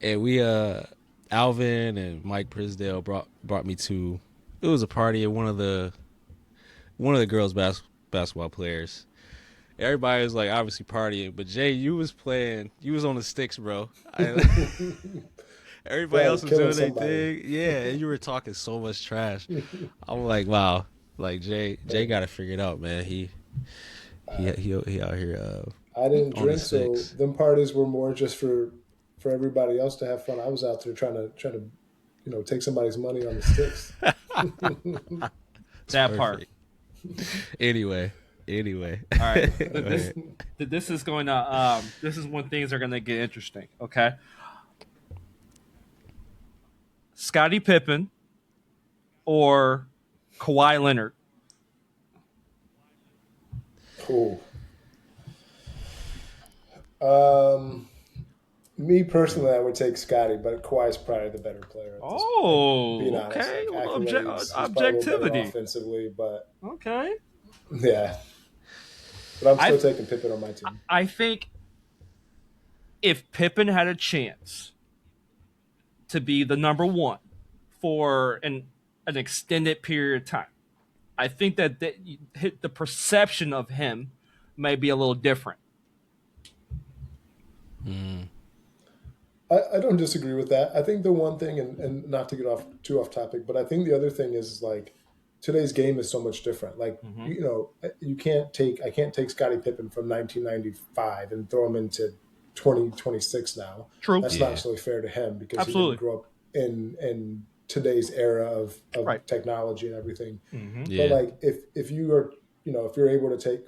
and we Alvin and Mike Prisdale brought me to. It was a party at one of the girls' basketball players. Everybody was like obviously partying, but Jay, you was on the sticks, bro. Everybody else was doing their thing. Yeah, and you were talking so much trash. I'm like, wow, like Jay got to figure it out, man. He out here. I didn't drink, so them parties were more just for everybody else to have fun. I was out there trying to take somebody's money on the sticks. That part. Anyway. All right. This is going to this is when things are going to get interesting. Okay. Scottie Pippen or Kawhi Leonard? Cool. Me personally, I would take Scotty, but Kawhi's probably the better player. At this point. Being honest, okay. like, Well, accolades, he's probably a little objectivity. better offensively, but Okay. yeah. But I'm still taking Pippen on my team. I think if Pippen had a chance to be the number one for an extended period of time, I think that the perception of him may be a little different. I don't disagree with that. I think the one thing, and not to get too off topic, but I think the other thing is like today's game is so much different. Like I can't take Scottie Pippen from 1995 and throw him into 2026 now. True. That's not necessarily fair to him because Absolutely. he didn't grow up in today's era of Right. technology and everything. Yeah. But like if you are if you're able to take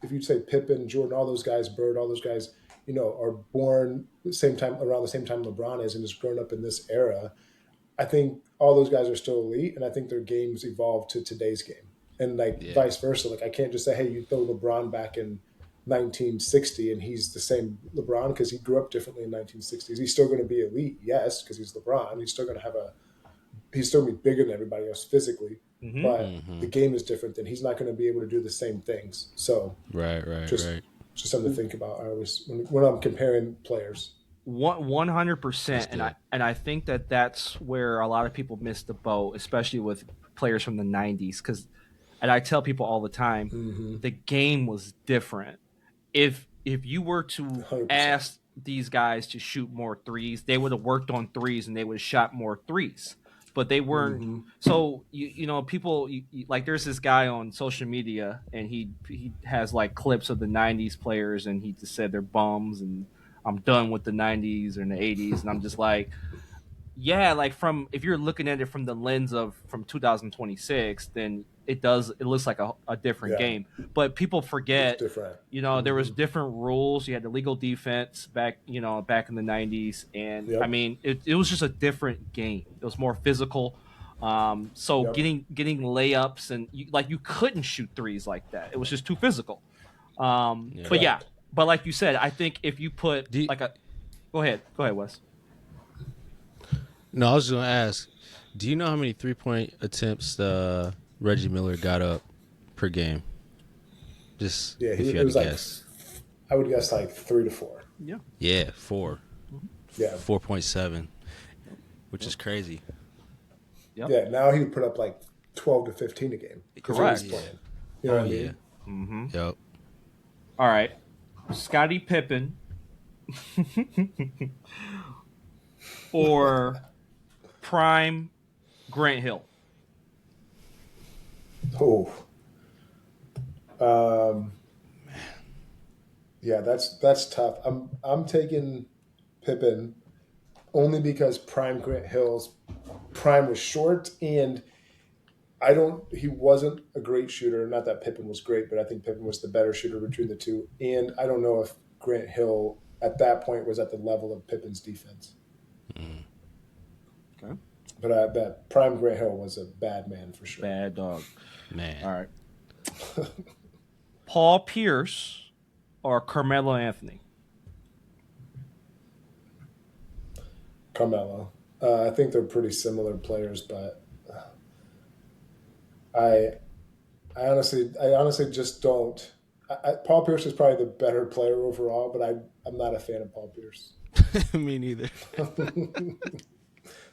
if you say Pippen, Jordan, all those guys, Bird, all those guys, are born around the same time LeBron is and has grown up in this era, I think all those guys are still elite, and I think their games evolved to today's game, and vice versa. Like I can't just say, hey, you throw LeBron back in 1960 and he's the same LeBron because he grew up differently in 1960s. He's still going to be elite, yes, because he's LeBron. He's still going to he's still going to be bigger than everybody else physically, but the game is different. Then he's not going to be able to do the same things. So right. Just something to think about. I always when I'm comparing players. 100%, and I think that's where a lot of people miss the boat, especially with players from the 90s. And I tell people all the time, the game was different. If you were to 100%. ask these guys to shoot more threes, they would have worked on threes and they would have shot more threes. But they weren't. So people like there's this guy on social media and he has like clips of the 90s players and he just said they're bums and I'm done with the 90s or the 80s, and I'm just like, yeah, like if you're looking at it from the lens of from 2026, then it looks like a different game. But people forget, It's different. There was different rules. You had the legal defense back in the 90s, and I mean, it was just a different game. It was more physical. Getting layups and you couldn't shoot threes like that. It was just too physical. But yeah. But like you said, I think if you put go ahead, Wes. No, I was going to ask, do you know how many 3-point attempts Reggie Miller got up per game? Just if you had to guess. I would guess like 3 to 4. Yeah. Yeah, 4. Yeah. 4.7, which is crazy. Yep. Yeah, now he would put up like 12 to 15 a game. Correct. You know what I mean? Mm-hmm. Yep. All right. Scottie Pippen or prime Grant Hill? Oh. Yeah, that's tough. I'm taking Pippen only because prime Grant Hill's prime was short and he wasn't a great shooter. Not that Pippen was great, but I think Pippen was the better shooter between the two. And I don't know if Grant Hill at that point was at the level of Pippen's defense. Okay. But I bet prime Grant Hill was a bad man for sure. Bad dog. Man. All right. Paul Pierce or Carmelo Anthony? Carmelo. I think they're pretty similar players, but I honestly just don't. Paul Pierce is probably the better player overall, but I'm not a fan of Paul Pierce. Me neither.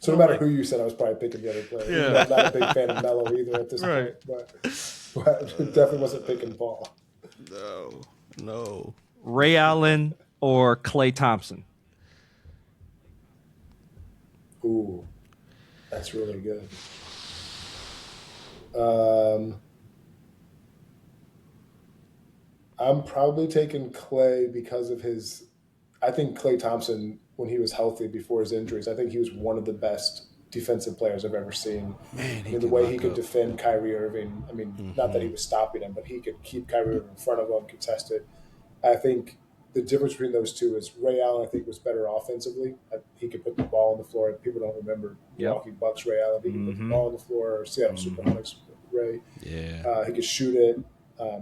So no matter who you said, I was probably picking the other player. Yeah. I'm not a big fan of Melo either at this point, but definitely wasn't picking Paul. No. Ray Allen or Klay Thompson? Ooh, that's really good. I'm probably taking Klay because of his. I think Klay Thompson, when he was healthy before his injuries, I think he was one of the best defensive players I've ever seen. Man, the way he could defend Kyrie Irving. I mean, not that he was stopping him, but he could keep Kyrie Irving in front of him, contest it. I think the difference between those two is Ray Allen, I think, was better offensively. He could put the ball on the floor. People don't remember Milwaukee Bucks Ray Allen. He could put the ball on the floor. Seattle Supersonics Ray. Yeah. He could shoot it.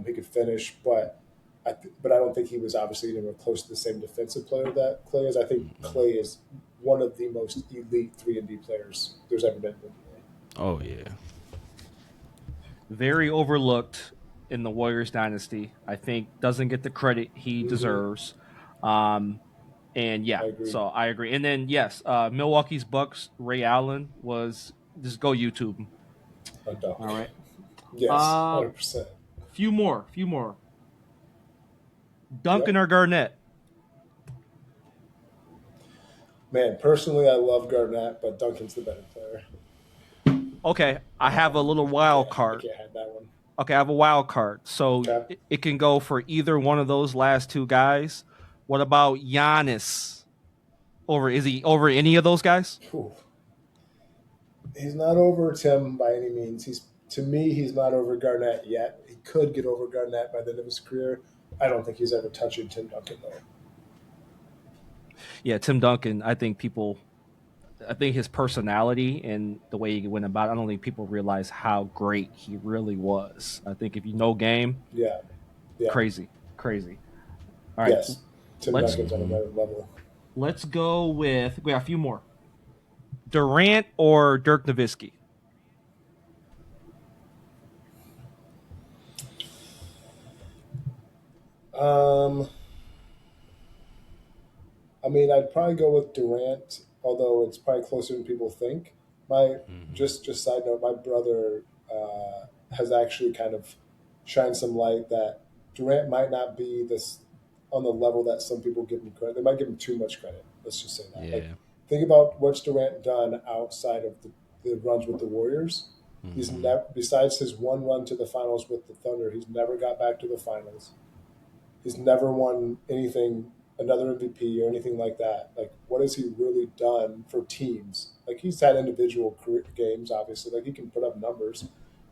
He could finish, but I don't think he was obviously anywhere close to the same defensive player that Clay is. I think Clay is one of the most elite 3-and-D players there's ever been in the NBA. Oh yeah. Very overlooked in the Warriors dynasty. I think doesn't get the credit he deserves. And yeah, so I agree. And then yes, Milwaukee's Bucks, Ray Allen was just go YouTube him. All right. Yes, 100%. Few more. Duncan or Garnett? Man, personally, I love Garnett, but Duncan's the better player. Okay, I have a little wild card. I can't have that one. Okay, I have a wild card. So it can go for either one of those last two guys. What about Giannis? Is he over any of those guys? Ooh. He's not over Tim by any means. To me, he's not over Garnett yet. He could get over Garnett by the end of his career. I don't think he's ever touching Tim Duncan, though. Yeah, Tim Duncan, I think his personality and the way he went about it, I don't think people realize how great he really was. I think if you know game, crazy. All right. Yes, Tim Duncan's on another level. Let's go with, we got a few more. Durant or Dirk Nowitzki? I mean, I'd probably go with Durant, although it's probably closer than people think. Just side note, my brother has actually kind of shined some light that Durant might not be this on the level that some people give him credit. They might give him too much credit. Let's just say that. Yeah. Think about what's Durant done outside of the runs with the Warriors. Mm-hmm. He's never, besides his one run to the finals with the Thunder, he's never got back to the finals. He's never won anything, another MVP or anything like that. Like, what has he really done for teams? Like, he's had individual career games, obviously. Like, he can put up numbers,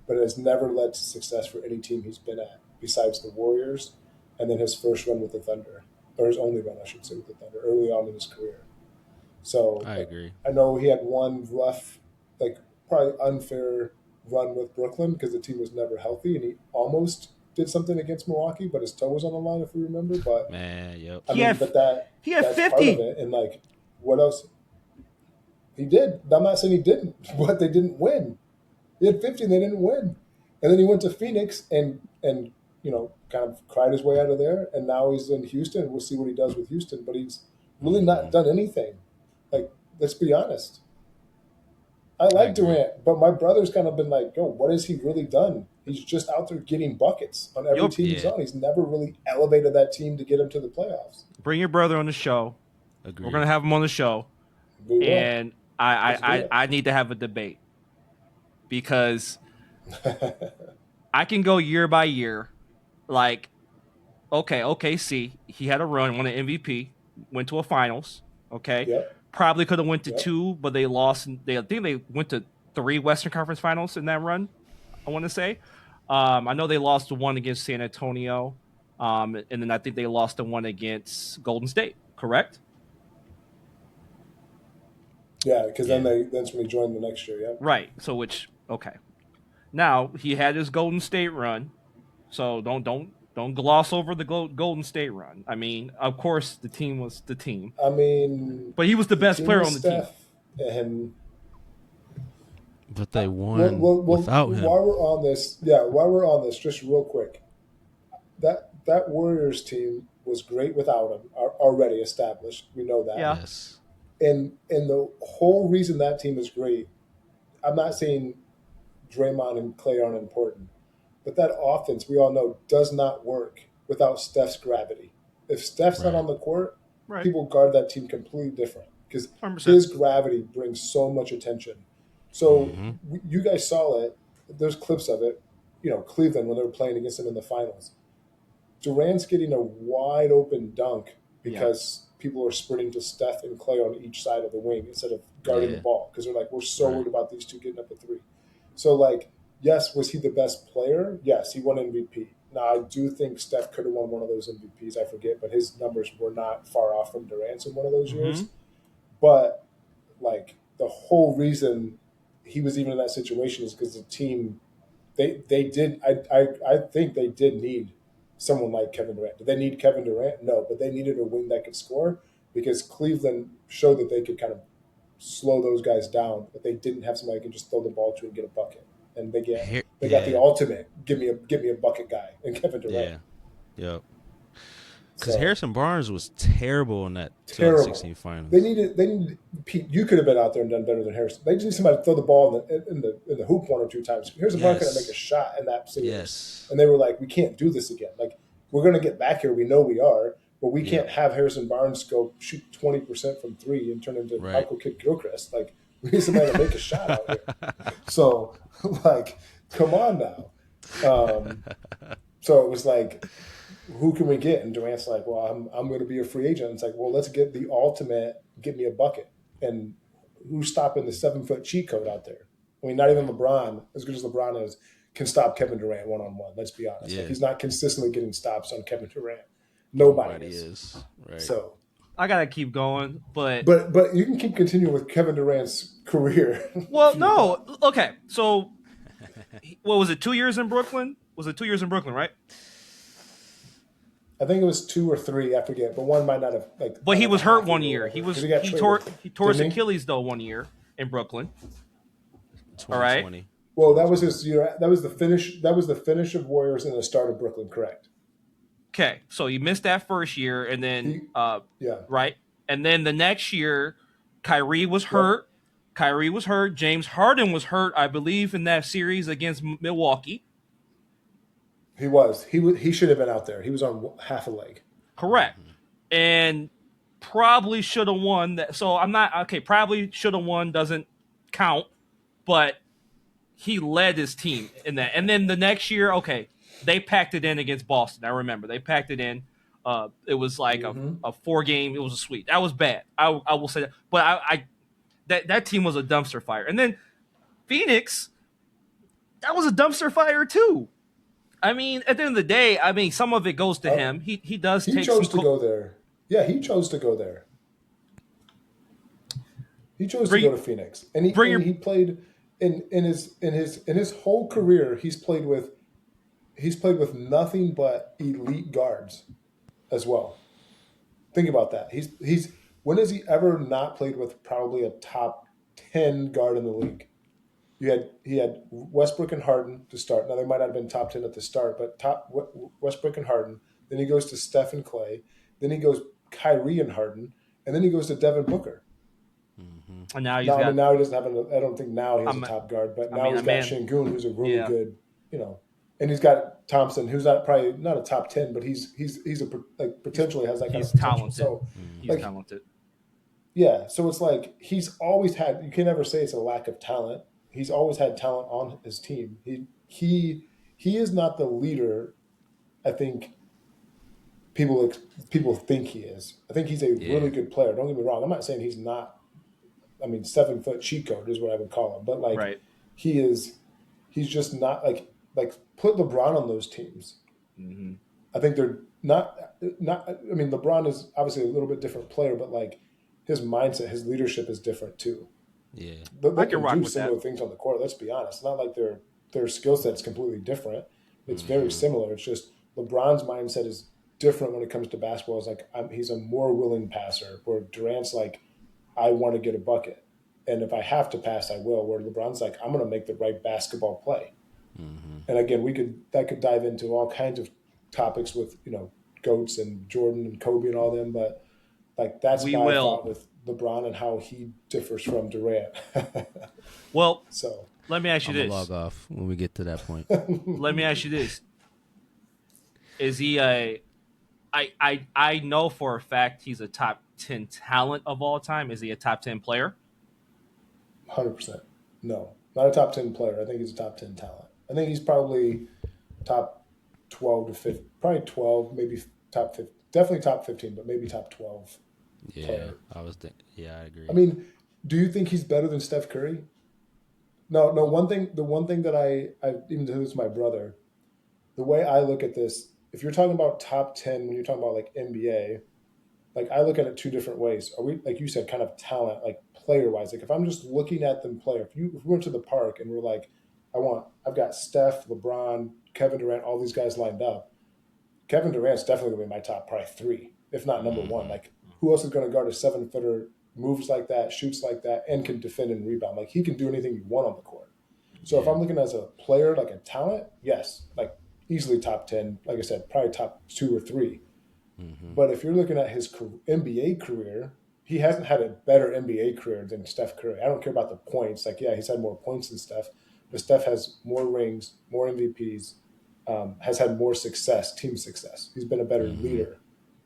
but it has never led to success for any team he's been at, besides the Warriors, and then his first run with the Thunder, or his only run, I should say, with the Thunder, early on in his career. So I agree. I know he had one rough, like, probably unfair run with Brooklyn because the team was never healthy, and he almost did something against Milwaukee, but his toe was on the line, if we remember. But man, yep. He had 50. Part of it. And like, what else? He did. I'm not saying he didn't, but they didn't win. He had 50 and they didn't win. And then he went to Phoenix and kind of cried his way out of there. And now he's in Houston. We'll see what he does with Houston. But he's really not done anything. Like, let's be honest. I like Durant, but my brother's kind of been like, yo, what has he really done? He's just out there getting buckets on every team he's on. He's never really elevated that team to get him to the playoffs. Bring your brother on the show. Agreed. We're going to have him on the show. And I need to have a debate because I can go year by year. Like, OKC, he had a run, won an MVP, went to a finals. Okay. Yep. Probably could have went to 2, but they lost. I think they went to 3 Western Conference Finals in that run, I want to say. I know they lost the one against San Antonio, and then I think they lost the one against Golden State, correct? Yeah, because that's when he joined the next year, yeah. Right, so okay. Now, he had his Golden State run, so don't gloss over the Golden State run. I mean, of course, the team was the team. I mean, but he was the best player on the team. And but they won without him. While we're on this, just real quick, that Warriors team was great without him. Already established, we know that. Yeah. Yes. And the whole reason that team is great, I'm not saying Draymond and Clay aren't important. But that offense, we all know, does not work without Steph's gravity. If Steph's not on the court, people guard that team completely different because his gravity brings so much attention. So you guys saw it. There's clips of it. Cleveland when they were playing against him in the finals. Durant's getting a wide open dunk because people are sprinting to Steph and Clay on each side of the wing instead of guarding the ball because they're like, we're so worried about these two getting up a 3. So like, yes, was he the best player? Yes, he won MVP. Now, I do think Steph could have won one of those MVPs. I forget, but his numbers were not far off from Durant's in one of those years. But, like, the whole reason he was even in that situation is because the team they did. I think they did need someone like Kevin Durant. Did they need Kevin Durant? No, but they needed a wing that could score because Cleveland showed that they could kind of slow those guys down, but they didn't have somebody who could just throw the ball to and get a bucket. And they got the ultimate give me a bucket guy in Kevin Durant. Yeah, yep. Because Harrison Barnes was terrible in that Terrible. 2016 finals. They needed Pete. You could have been out there and done better than Harrison. They just need somebody to throw the ball in the hoop 1 or 2 times. Harrison Barnes couldn't make a shot in that series. Yes. And they were like, we can't do this again. Like, we're going to get back here. We know we are, but we can't have Harrison Barnes go shoot 20% from 3 and turn into Michael Kidd-Gilchrist. Like, we need somebody to make a shot out here. So, like, come on now. So it was like, who can we get? And Durant's like, well, I'm going to be a free agent. It's like, well, let's get the ultimate, get me a bucket. And who's stopping the 7-foot cheat code out there? I mean, not even LeBron, as good as LeBron is, can stop Kevin Durant one-on-one. Let's be honest. Yeah. Like, he's not consistently getting stops on Kevin Durant. Nobody is. Right. So I gotta keep going, but you can keep continuing with Kevin Durant's career. well, no, okay. So, what was it? 2 years in Brooklyn? Was it 2 years in Brooklyn? Right. I think it was 2 or 3. I forget, but one might not have like. But he was hurt 1 year. He tore his Didn't he? Achilles though 1 year in Brooklyn. All right. Well, that was his year. That was the finish. That was the finish of Warriors and the start of Brooklyn. Correct. Okay, so he missed that first year, and then right, and then the next year, Kyrie was hurt. Kyrie was hurt. James Harden was hurt, I believe, in that series against Milwaukee. He was. He should have been out there. He was on half a leg. Correct, and probably should have won that. So I'm not okay. Probably should have won doesn't count, but he led his team in that. And then the next year, okay, they packed it in against Boston. I remember they packed it in. It was like a 4-game. It was a sweep. That was bad. I will say that. But I that team was a dumpster fire. And then Phoenix, that was a dumpster fire too. I mean, at the end of the day, I mean, some of it goes to him. He does. He chose to go there. Yeah, he chose to go there. He chose to go to Phoenix, and he played in his whole career. He's played with nothing but elite guards as well. Think about that. He's when has he ever not played with probably a top 10 guard in the league? He had Westbrook and Harden to start. Now they might not have been top 10 at the start, but Westbrook and Harden. Then he goes to Steph and Clay. Then he goes Kyrie and Harden, and then he goes to Devin Booker. And now he doesn't have. I don't think now he has a top guard, but now he's got Şengün, who's a really good, and he's got Thompson, who's probably not a top 10, but he's potentially has that kind of potential. Talented. So he's talented. Yeah, so it's like he's always had. You can never say it's a lack of talent. He's always had talent on his team. He is not the leader. I think people think he is. I think he's a really good player. Don't get me wrong. I'm not saying he's not. I mean, 7-foot cheat code is what I would call him. But he's just not like put LeBron on those teams. Mm-hmm. I think they're not. I mean, LeBron is obviously a little bit different player, but like his mindset, his leadership is different too. Yeah, they can do similar things on the court. Let's be honest. It's not like their skill set's completely different. It's very similar. It's just LeBron's mindset is different when it comes to basketball. It's like he's a more willing passer. Where Durant's like, I want to get a bucket, and if I have to pass, I will. Where LeBron's like, I'm going to make the right basketball play. Mm-hmm. And again, that could dive into all kinds of topics with GOATs and Jordan and Kobe and all them, but like that's my thought with LeBron and how he differs from Durant. Well, so let me ask you this: log off when we get to that point. Let me ask you this: is he a? I know for a fact he's a top 10 talent of all time. Is he a top 10 player? 100%. No, not a top 10 player. I think he's a top 10 talent. I think he's probably top 12 to 15, probably 12, maybe top 15, definitely top 15, but maybe top 12. Yeah, player. I agree. I mean, do you think he's better than Steph Curry? No. The one thing that I even to this my brother, the way I look at this, if you're talking about top 10, when you're talking about like NBA, like I look at it 2 different ways. Are we, like you said, kind of talent, like player wise? Like if I'm just looking at them play, if we went to the park and we're like, I've got Steph, LeBron, Kevin Durant, all these guys lined up. Kevin Durant's definitely gonna be my top probably 3, if not number 1. Like, who else is gonna guard a 7-footer, moves like that, shoots like that, and can defend and rebound? Like, he can do anything you want on the court. So if I'm looking as a player, like a talent, yes, like easily top 10. Like I said, probably top 2 or 3. But if you're looking at his NBA career, he hasn't had a better NBA career than Steph Curry. I don't care about the points. Like, yeah, he's had more points than Steph, but Steph has more rings, more MVPs, has had more success, team success. He's been a better leader.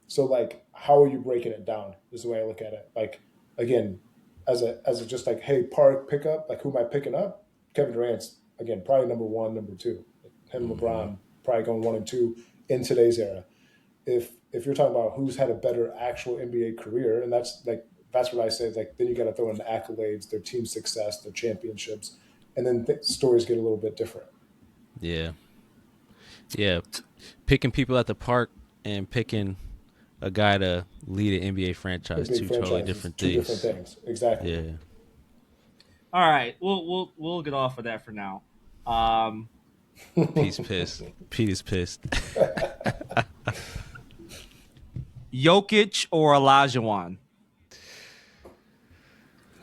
So, like, how are you breaking it down is the way I look at it. Like, again, as a just like, hey, Park pickup, like, who am I picking up? Kevin Durant's, again, probably number 1, number 2. Him, LeBron, probably going 1 and 2 in today's era. If you're talking about who's had a better actual NBA career, and that's what I say, like, then you got to throw in the accolades, their team success, their championships, and then stories get a little bit different. Yeah. Picking people at the park and picking a guy to lead an NBA franchise, totally different things. Two different things, exactly. Yeah. All right, we'll get off of that for now. Pete's pissed. Pete is pissed. Jokic or Olajuwon?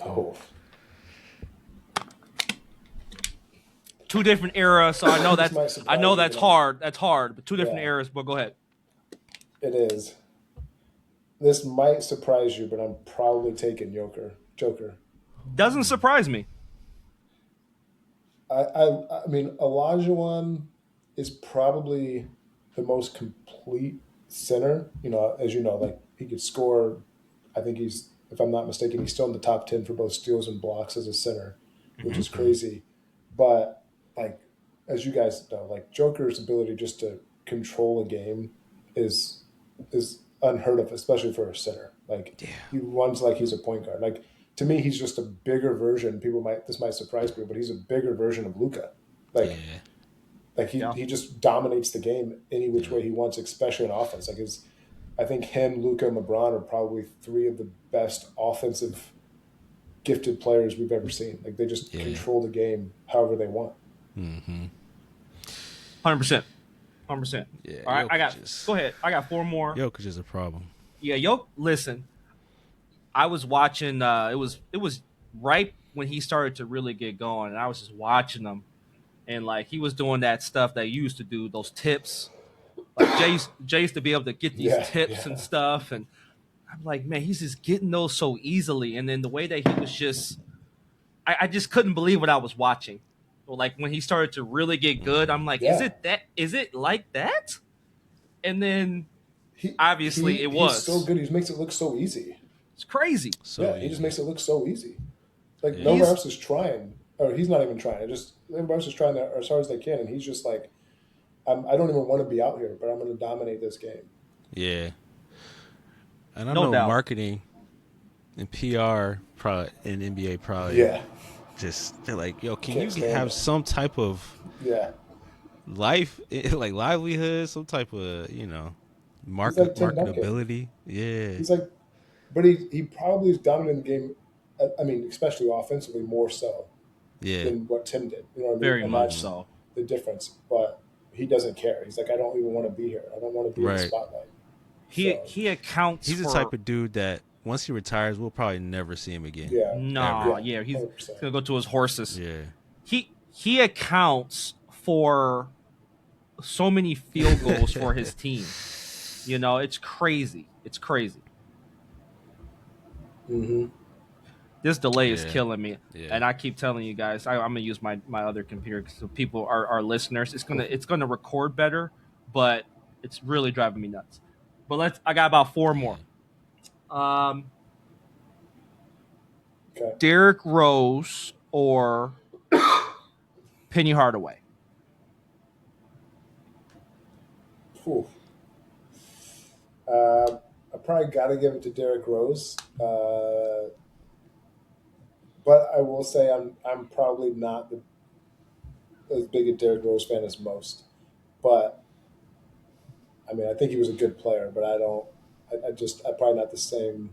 Oh. Two different eras, so I know that's hard. That's hard, but two different eras. But go ahead. It is. This might surprise you, but I'm probably taking Joker. Doesn't surprise me. I mean, Olajuwon is probably the most complete center. You know, as you know, like, he could score. I think he's, if I'm not mistaken, he's still in the top 10 for both steals and blocks as a center, which is crazy. But, like, as you guys know, like, Joker's ability just to control a game is unheard of, especially for a center. Like, he runs like he's a point guard. Like, to me, he's just a bigger version. This might surprise people, but he's a bigger version of Luka. Like, he just dominates the game any which way he wants, especially in offense. Like, I think him, Luka, and LeBron are probably 3 of the best offensive gifted players we've ever seen. Like, they just control the game however they want. 100%. 100%. Yeah, all right, go ahead. I got 4 more. Jokic is a problem. Yeah, listen. I was watching. It was right when he started to really get going, and I was just watching him, and, like, he was doing that stuff that you used to do, those tips. Like, Jay used to be able to get these tips and stuff, and I'm like, man, he's just getting those so easily. And then the way that he was just, I just couldn't believe what I was watching. Like, when he started to really get good, I'm like, is it like that? And then obviously it was. He's so good. He makes it look so easy. It's crazy. He just makes it look so easy. Like, nobody else is trying, or he's not even trying. Everybody else is trying that as hard as they can, and he's just like, I don't even want to be out here, but I'm going to dominate this game. Yeah. And I know marketing and PR probably in NBA probably just, they're like, yo, can you have some type of life, like livelihood, some type of, marketability? Yeah. He's like, but he probably is dominating the game, I mean, especially offensively, more so than what Tim did. You know what I mean? Very much so. The difference. But he doesn't care. He's like, I don't even want to be here. I don't want to be in the spotlight. He accounts He's the type of dude that once he retires, we'll probably never see him again. Yeah. He's going to go to his horses. Yeah. He accounts for so many field goals for his team. You know, it's crazy. It's crazy. Mm-hmm. This delay is killing me, and I keep telling you guys, I'm gonna use my other computer so people are listeners. It's gonna record better, but it's really driving me nuts. But I got about 4 more. Derrick Rose or Penny Hardaway. I probably got to give it to Derrick Rose. But I will say I'm probably not as big a Derrick Rose fan as most. But, I mean, I think he was a good player, but I'm probably not the same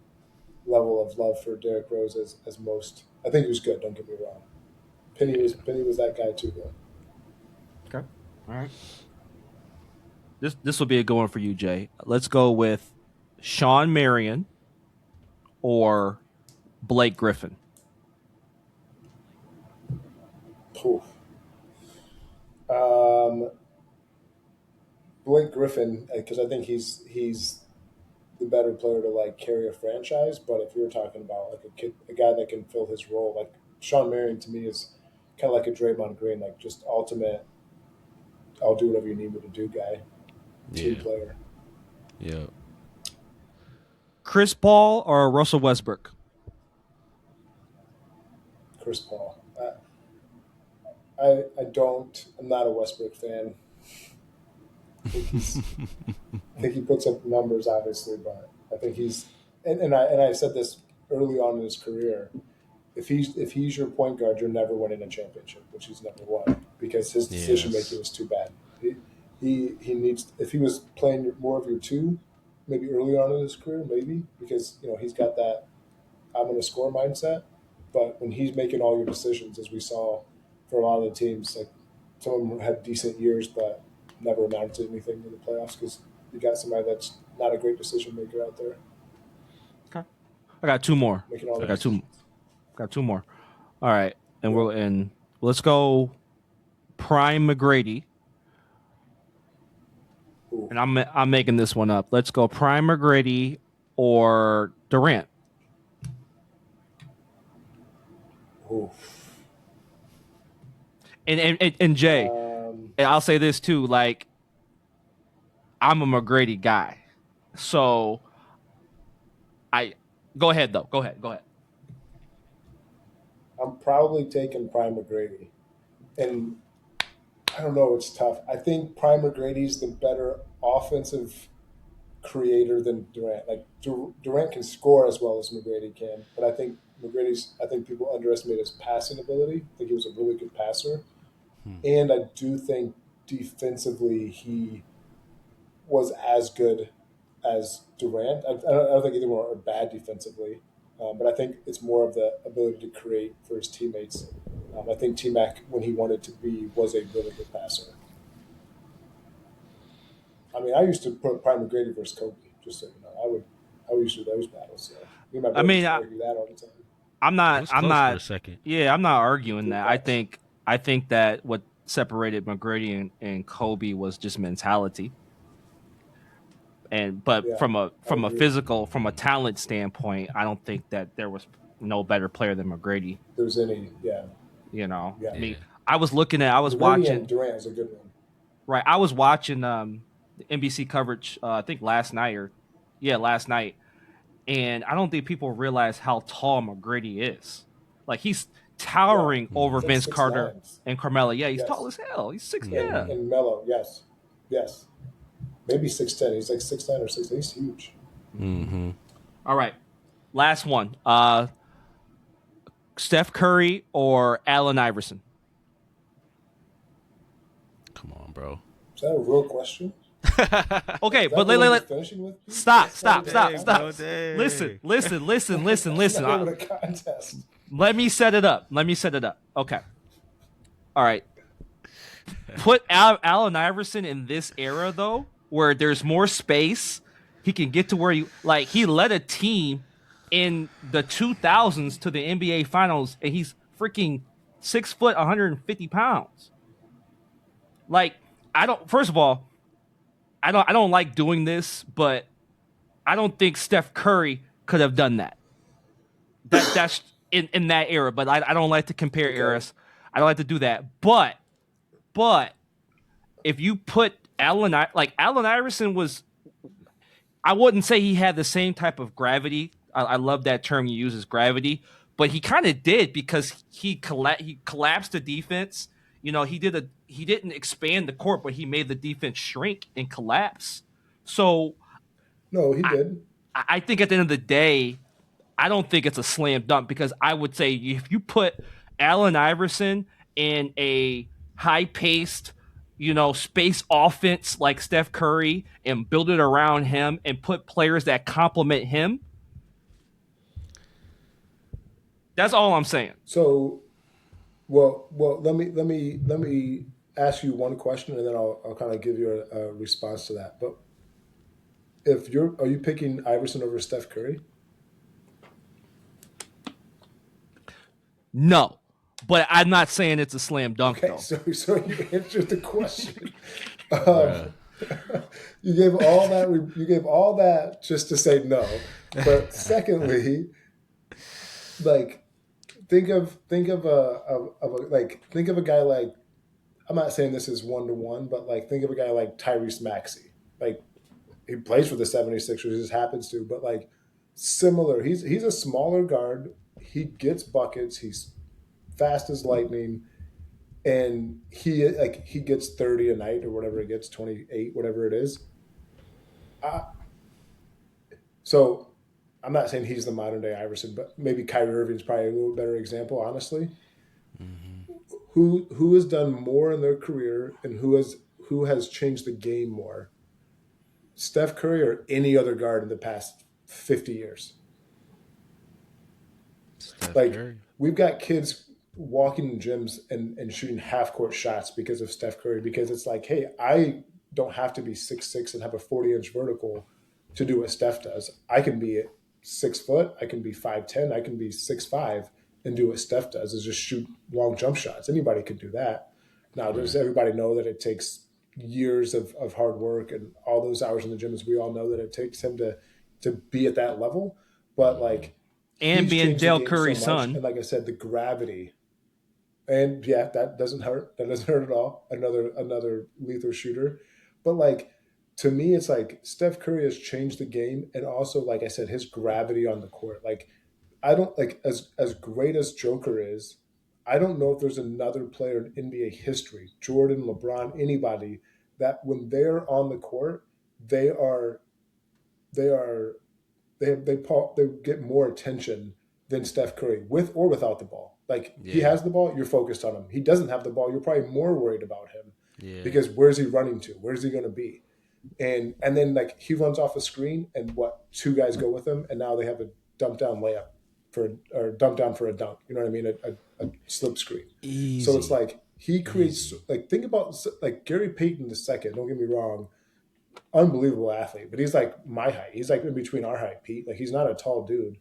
level of love for Derrick Rose as most. I think he was good, don't get me wrong. Penny was that guy too, though. All right. This will be a good one for you, Jay. Let's go with Sean Marion or Blake Griffin. Oof. Blake Griffin, because I think he's the better player to like carry a franchise. But if you're talking about like a guy that can fill his role, like Sean Marion to me is kind of like a Draymond Green, like just ultimate. I'll do whatever you need me to do, guy. Team player. Yeah. Chris Paul or Russell Westbrook? Chris Paul. I'm not a Westbrook fan. I think he puts up numbers, obviously, but I think he's and I said this early on in his career. If he's your point guard, you're never winning a championship, which he's never won because his decision making is too bad. He needs, if he was playing more of your two, maybe early on in his career, maybe because he's got that I'm going to score mindset. But when he's making all your decisions, as we saw for a lot of the teams, like some of them had decent years, but never amounted to anything in the playoffs because you got somebody that's not a great decision maker out there. Okay, I got two more. Got two more. All right, and let's go Prime McGrady. Ooh. And I'm making this one up. Let's go Prime McGrady or Durant. Ooh. And Jay, and I'll say this too. Like, I'm a McGrady guy, so go ahead though. Go ahead. I'm probably taking Prime McGrady, and I don't know. It's tough. I think Prime McGrady's the better offensive creator than Durant. Like Durant can score as well as McGrady can, but I think people underestimate his passing ability. I think he was a really good passer, and I do think defensively he was as good as Durant. I don't think either one are bad defensively, but I think it's more of the ability to create for his teammates. I think T-Mac, when he wanted to be, was a really good passer. I mean, I used to put Prime McGrady versus Kobe, just so you know. I would used to do those battles. So argue that all the time. I'm not. For a second. Yeah, I'm not arguing that. I think that what separated McGrady and Kobe was just mentality. But from a physical, from a talent standpoint, I don't think that there was no better player than McGrady. There's any, yeah. Yeah. I mean, I was watching. Durant is a good one. Right, I was watching the NBC coverage. I think last night, and I don't think people realize how tall McGrady is. Like he's towering over Vince Carter and Carmelo. Yeah, he's tall as hell. He's 6'. Yeah, and Melo, yes, maybe 6'10". He's like 6'9" or 6'8". He's huge. Mm-hmm. All right, last one. Steph Curry or Allen Iverson? Come on, bro. Is that a real question? Okay, but stop. Listen. Let me set it up. Okay. All right. Put Allen Iverson in this era though, where there's more space. He can get to where he led a team in the 2000s to the NBA Finals, and he's freaking 6 foot, 150 pounds. Like, first of all, I don't like doing this, but I don't think Steph Curry could have done that. That's in that era, but I don't like to compare eras. I don't like to do that. But if you put Allen Iverson was, I wouldn't say he had the same type of gravity. I love that term you use, is gravity, but he kind of did because he collapsed the defense. He didn't expand the court, but he made the defense shrink and collapse. So no, he did. I think at the end of the day, I don't think it's a slam dunk, because I would say if you put Allen Iverson in a high-paced, space offense like Steph Curry and build it around him and put players that complement him, that's all I'm saying. So, well, let me ask you one question, and then I'll kind of give you a response to that. But are you picking Iverson over Steph Curry? No, but I'm not saying it's a slam dunk though. So you answered the question. You gave all that. You gave all that just to say no. But secondly, like think of a guy like, I'm not saying this is 1-to-1, but like think of a guy like Tyrese Maxey. Like he plays for the 76ers, he just happens to, but like similar. He's a smaller guard. He gets buckets. He's fast as lightning, and he gets 30 a night or whatever it gets, 28, whatever it is. So I'm not saying he's the modern day Iverson, but maybe Kyrie Irving's probably a little better example, honestly. Mm-hmm. Who has done more in their career and who has changed the game more? Steph Curry or any other guard in the past 50 years? Steph Curry. We've got kids walking in gyms and shooting half-court shots because of Steph Curry, because it's like, hey, I don't have to be 6'6" and have a 40-inch vertical to do what Steph does. I can be 6 foot, I can be 5'10", I can be 6'5", and do what Steph does, is just shoot long jump shots. Anybody can do that. Now, does everybody know that it takes years of hard work and all those hours in the gym, as we all know that it takes him to be at that level? But like, and being Dale Curry's son. And like I said, the gravity. And yeah, that doesn't hurt. That doesn't hurt at all. Another lethal shooter. But like, to me, it's like Steph Curry has changed the game. And also, like I said, his gravity on the court. Like, I don't like, as great as Joker is, I don't know if there's another player in NBA history, Jordan, LeBron, anybody, that when they're on the court, they get more attention than Steph Curry, with or without the ball. Like, he has the ball, you're focused on him. He doesn't have the ball, you're probably more worried about him, because where's he running to? Where's he going to be? And then like he runs off a screen, and two guys go with him, and now they have a dump down layup or dump down for a dunk. You know what I mean? A slip screen. Easy. So it's like he creates like, think about like Gary Payton II. Don't get me wrong, unbelievable athlete, but he's like my height. He's like in between our height, Pete. Like, he's not a tall dude.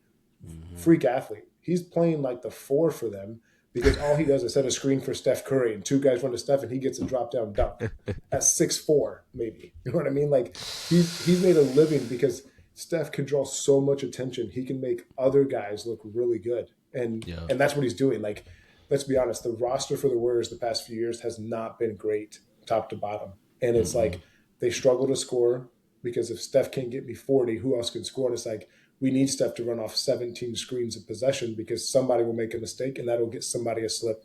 Mm-hmm. Freak athlete. He's playing like the 4 for them, because all he does is set a screen for Steph Curry, and 2 guys run to Steph, and he gets a drop down dunk at 6'4", maybe. You know what I mean? Like, he's made a living because Steph can draw so much attention. He can make other guys look really good, and that's what he's doing. Like, let's be honest, the roster for the Warriors the past few years has not been great top to bottom, and it's like they struggle to score, because if Steph can't get me 40, who else can score? And it's like, we need Steph to run off 17 screens of possession, because somebody will make a mistake, and that'll get somebody a slip.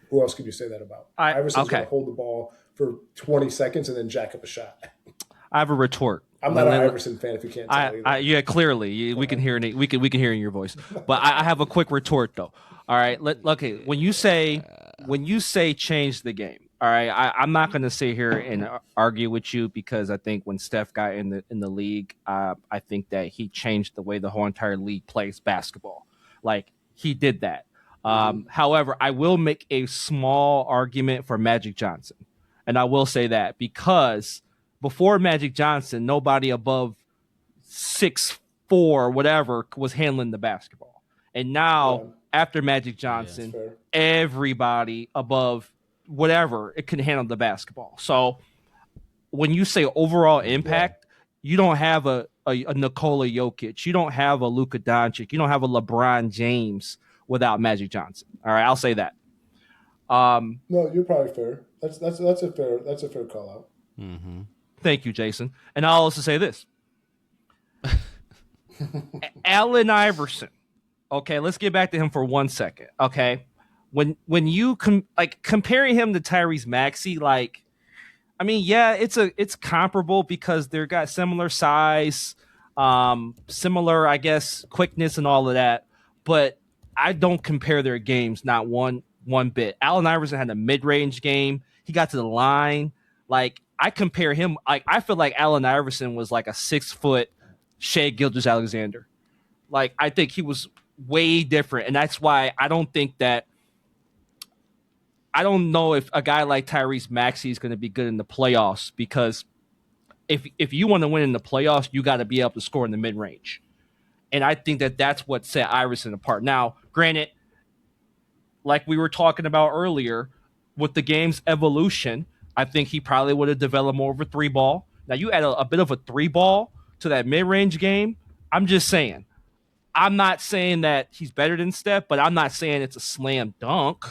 Who else could you say that about? Iverson's going to hold the ball for 20 seconds and then jack up a shot. I have a retort. I'm not an Iverson fan, if you can't tell. Yeah, clearly we can hear it. We can hear in your voice. But I have a quick retort though. All right, okay. When you say change the game, all right, I'm not going to sit here and argue with you, because I think when Steph got in the league, I think that he changed the way the whole entire league plays basketball. Like, he did that. However, I will make a small argument for Magic Johnson, and I will say that because before Magic Johnson, nobody above 6'4", whatever, was handling the basketball, and now after Magic Johnson, everybody above whatever, it can handle the basketball. So when you say overall impact, you don't have a Nikola Jokic, you don't have a Luka Doncic, you don't have a LeBron James without Magic Johnson. All right, I'll say that. No, you're probably fair. That's a fair call out. Mm-hmm. Thank you, Jason. And I'll also say this: Allen Iverson. Okay, let's get back to him for 1 second. Okay. When you comparing him to Tyrese Maxey, like, I mean, yeah, it's comparable because they're got similar size, similar, I guess, quickness and all of that. But I don't compare their games, not one bit. Allen Iverson had a mid-range game. He got to the line. Like, I compare him. I feel like Allen Iverson was like a 6-foot Shai Gilgeous-Alexander. Like, I think he was way different, and that's why I don't think that. I don't know if a guy like Tyrese Maxey is going to be good in the playoffs, because if you want to win in the playoffs, you got to be able to score in the mid range, and I think that's what set Iverson apart. Now, granted, like we were talking about earlier, with the game's evolution, I think he probably would have developed more of a 3-ball. Now, you add a bit of a 3-ball to that mid range game. I'm just saying. I'm not saying that he's better than Steph, but I'm not saying it's a slam dunk.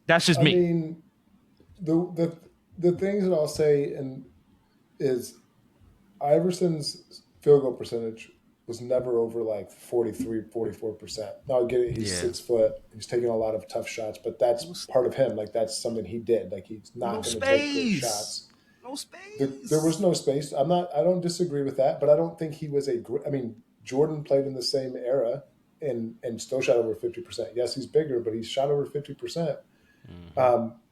That's just me. I mean, the things that I'll say is Iverson's field goal percentage was never over like 43, 44%. Now I get it, he's 6 foot, he's taking a lot of tough shots, but that's part of him. Like that's something he did. Like he's not going to take great shots. No space. There was no space. I don't disagree with that, but I don't think he was Jordan played in the same era and still shot over 50%. Yes, he's bigger, but he shot over 50%.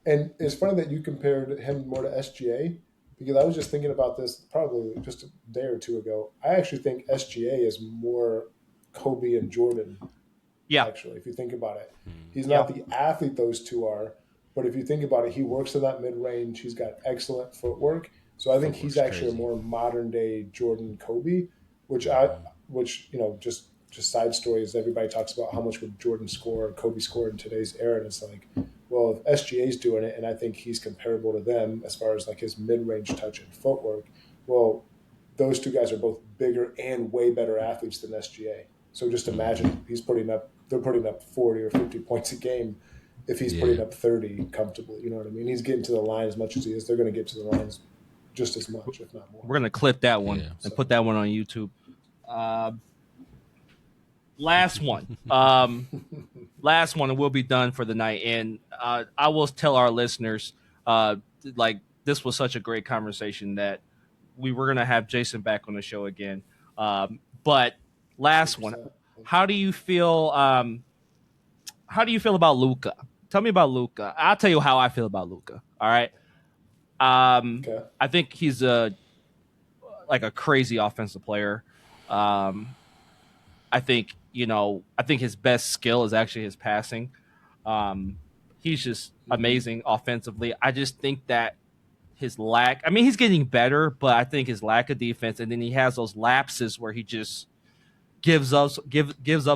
And it's funny that you compared him more to SGA, because I was just thinking about this probably just a day or two ago. I actually think SGA is more Kobe and Jordan. Yeah. Actually, if you think about it, he's not the athlete those two are, but if you think about it, he works in that mid range. He's got excellent footwork. So I think he's actually a more modern day Jordan Kobe, which just side stories. Everybody talks about how much would Jordan score or Kobe score in today's era, and it's like, well, if SGA's doing it, and I think he's comparable to them as far as like his mid-range touch and footwork, well, those two guys are both bigger and way better athletes than SGA. So just imagine they're putting up 40 or 50 points a game if he's putting up 30 comfortably. You know what I mean? He's getting to the line as much as he is. They're going to get to the lines just as much, if not more. We're going to clip that one and put that one on YouTube. Last one. Last one, and we'll be done for the night. And I will tell our listeners, like, this was such a great conversation that we were going to have Jason back on the show again. But last one, how do you feel about Luka? Tell me about Luka. I'll tell you how I feel about Luka. All right. I think he's a crazy offensive player. I think his best skill is actually his passing. He's just amazing offensively. I just think that he's getting better, but I think his lack of defense, and then he has those lapses where he just gives up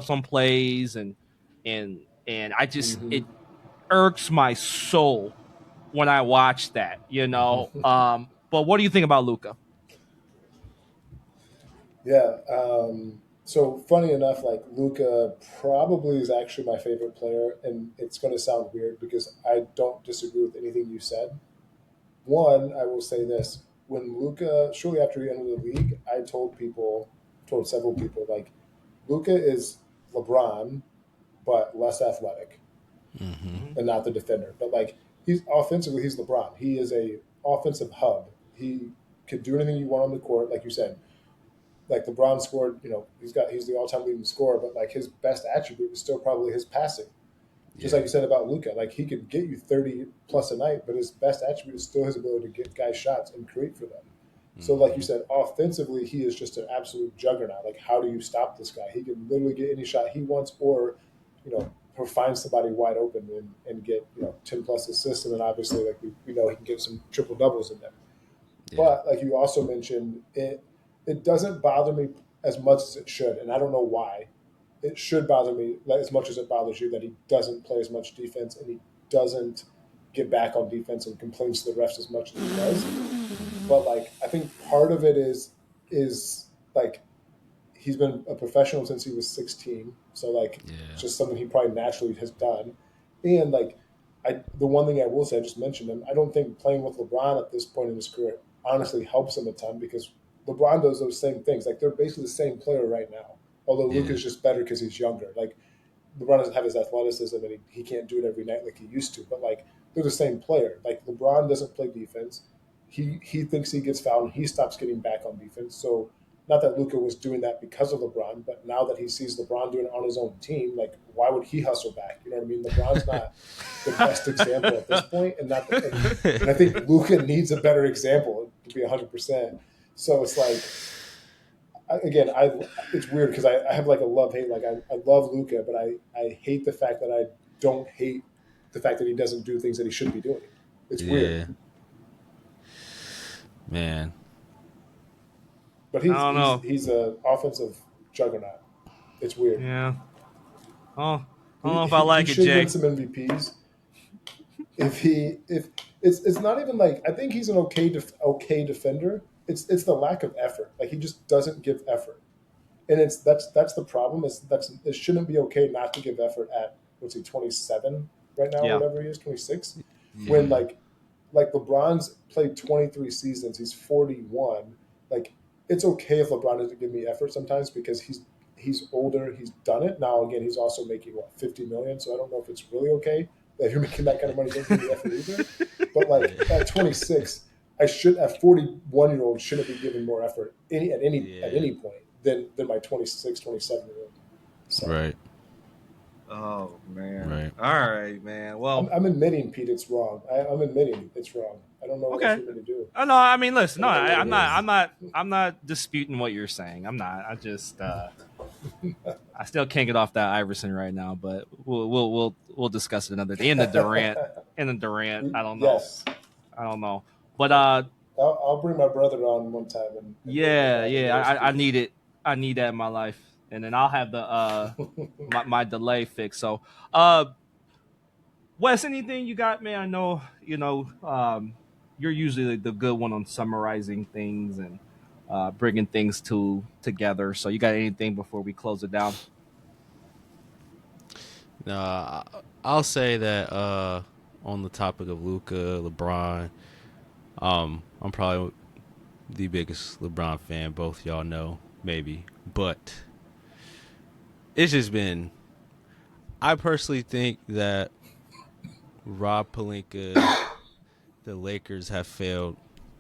some plays, and I just it irks my soul when I watch that, But what do you think about Luka? Yeah. So funny enough, like Luka probably is actually my favorite player, and it's going to sound weird because I don't disagree with anything you said. One, I will say this: when Luka, shortly after he entered the league, I told several people, like, Luka is LeBron, but less athletic, and not the defender. But like, he's LeBron. He is a offensive hub. He could do anything you want on the court, like you said. Like LeBron scored, he's the all-time leading scorer, but like his best attribute is still probably his passing. Just like you said about Luka, like he could get you 30 plus a night, but his best attribute is still his ability to get guys shots and create for them. So like you said, offensively, he is just an absolute juggernaut. Like, how do you stop this guy? He can literally get any shot he wants, or, or find somebody wide open and get, 10 plus assists. And then obviously, like we know he can get some triple doubles in there. Yeah. But like you also mentioned, it doesn't bother me as much as it should. And I don't know why. It should bother me as much as it bothers you that he doesn't play as much defense and he doesn't get back on defense and complains to the refs as much as he does. But like, I think part of it is like he's been a professional since he was 16. So like, it's just something he probably naturally has done. And like, the one thing I will say, I just mentioned him, I don't think playing with LeBron at this point in his career honestly helps him a ton, because LeBron does those same things. Like, they're basically the same player right now. Although Luka's just better because he's younger. Like, LeBron doesn't have his athleticism and he can't do it every night like he used to. But like, they're the same player. Like, LeBron doesn't play defense. He thinks he gets fouled and he stops getting back on defense. So not that Luka was doing that because of LeBron, but now that he sees LeBron doing it on his own team, like, why would he hustle back? You know what I mean? LeBron's not the best example at this point, and I think Luka needs a better example to be 100%. So it's like, It's weird because I have like a love hate. Like I love Luka, but I hate the fact that I don't hate the fact that he doesn't do things that he should be doing. It's weird. Man. But I don't know. he's an offensive juggernaut. It's weird. Yeah. Oh, I don't know if I like it, Jake. He should Jake. win some MVPs. If it's not even like I think he's an okay defender. It's the lack of effort. Like he just doesn't give effort, and that's the problem. It shouldn't be okay not to give effort at what's he 27 right now, Yeah. whatever he is 26. Yeah. When like LeBron's played 23 seasons, he's 41. Like it's okay if LeBron doesn't give me effort sometimes because he's older, he's done it. Now again, he's also making what 50 million, so I don't know if it's really okay that you're making that kind of money, don't give me effort either. But like at 26, at 41-year-old shouldn't be given more effort at any point than my 26, 27-year-old. So. Right. Oh man. Right. All right, man. Well, I'm admitting, Pete, it's wrong. I'm admitting it's wrong. I don't know what else you're going to do. No, I mean, listen, no, I'm not disputing what you're saying. I'm not. I just, I still can't get off that Iverson right now, but we'll discuss it another day. And the Durant, I don't know. Yes. I don't know, but I'll bring my brother on one time. I need it. I need that in my life, and then I'll have the my delay fixed. So, Wes, anything you got, man? I know you're usually the good one on summarizing things and bringing things together. So, you got anything before we close it down? No, I'll say that on the topic of Luka, LeBron, I'm probably the biggest LeBron fan. Both y'all know, maybe, but it's just been. I personally think that Rob Pelinka, the Lakers have failed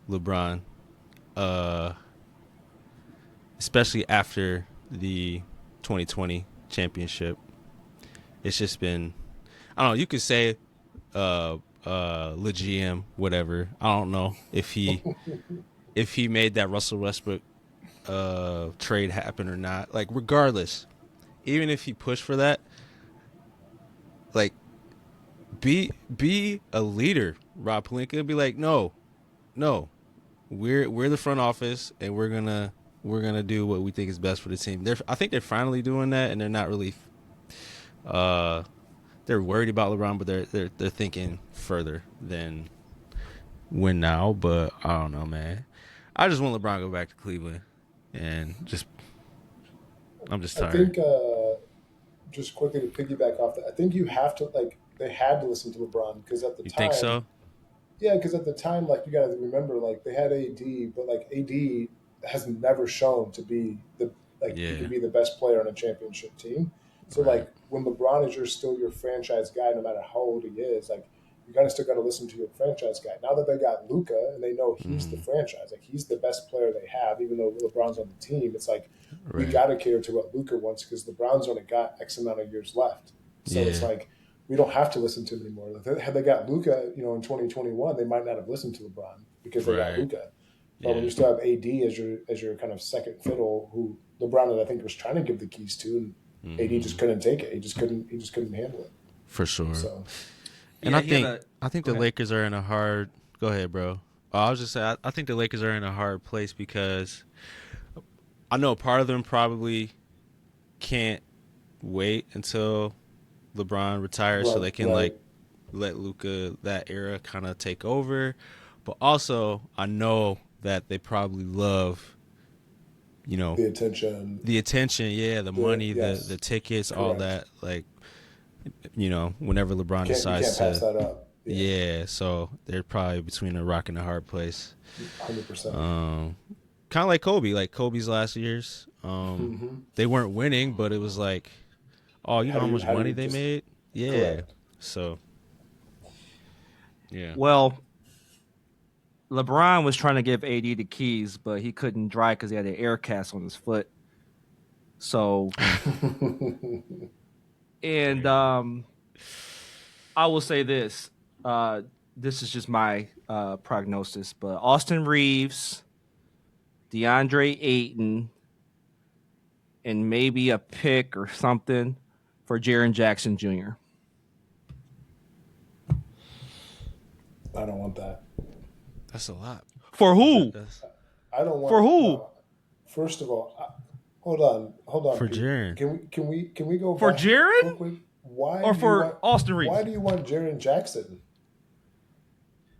LeBron, especially after the 2020 championship. It's just been, I don't know. You could say, GM, whatever. I don't know if he made that Russell Westbrook trade happen or not. Like, regardless, even if he pushed for that, like, be a leader, Rob Pelinka. Be like, no, we're the front office, and we're gonna do what we think is best for the team. I think they're finally doing that, and they're not really. They're worried about LeBron, but they're thinking further than win now. But I don't know, man. I just want LeBron to go back to Cleveland, and I'm just tired. I think just quickly to piggyback off that, I think you have to they had to listen to LeBron because at the time. You think so? Yeah, because at the time, you got to remember, they had AD, but AD has never shown to be he could be the best player on a championship team. So right. When LeBron is still your franchise guy, no matter how old he is, you still got to listen to your franchise guy. Now that they got Luka and they know he's the franchise, he's the best player they have, even though LeBron's on the team, it's we got to cater to what Luka wants because LeBron's only got X amount of years left. So it's we don't have to listen to him anymore. Had they got Luka, in 2021, they might not have listened to LeBron because they got Luka. But when you still have AD as your kind of second fiddle, who LeBron I think was trying to give the keys to, and AD just couldn't take it. He just couldn't handle it. For sure. So, and I think the Lakers are in a hard. Go ahead, bro. I was just saying I think the Lakers are in a hard place because I know part of them probably can't wait until LeBron retires so they can let Luka that era kind of take over. But also I know that they probably love the attention, the money, the tickets, correct. All that, whenever LeBron decides to pass that up. Yeah, so they're probably between a rock and a hard place. 100%. Kind of like Kobe, Kobe's last years. They weren't winning, but it was how much money they made? Yeah. Correct. So, yeah. Well, LeBron was trying to give AD the keys, but he couldn't drive because he had an air cast on his foot. So, and I will say this. This is just my prognosis, but Austin Reeves, DeAndre Ayton, and maybe a pick or something for Jaren Jackson Jr. I don't want that. That's a lot. For who? I don't want. For who? First of all, hold on. For Pete. Jaren. Can we go For back Jaren? real quick? Why Or do you for want- Austin Reeves? Why do you want Jaren Jackson?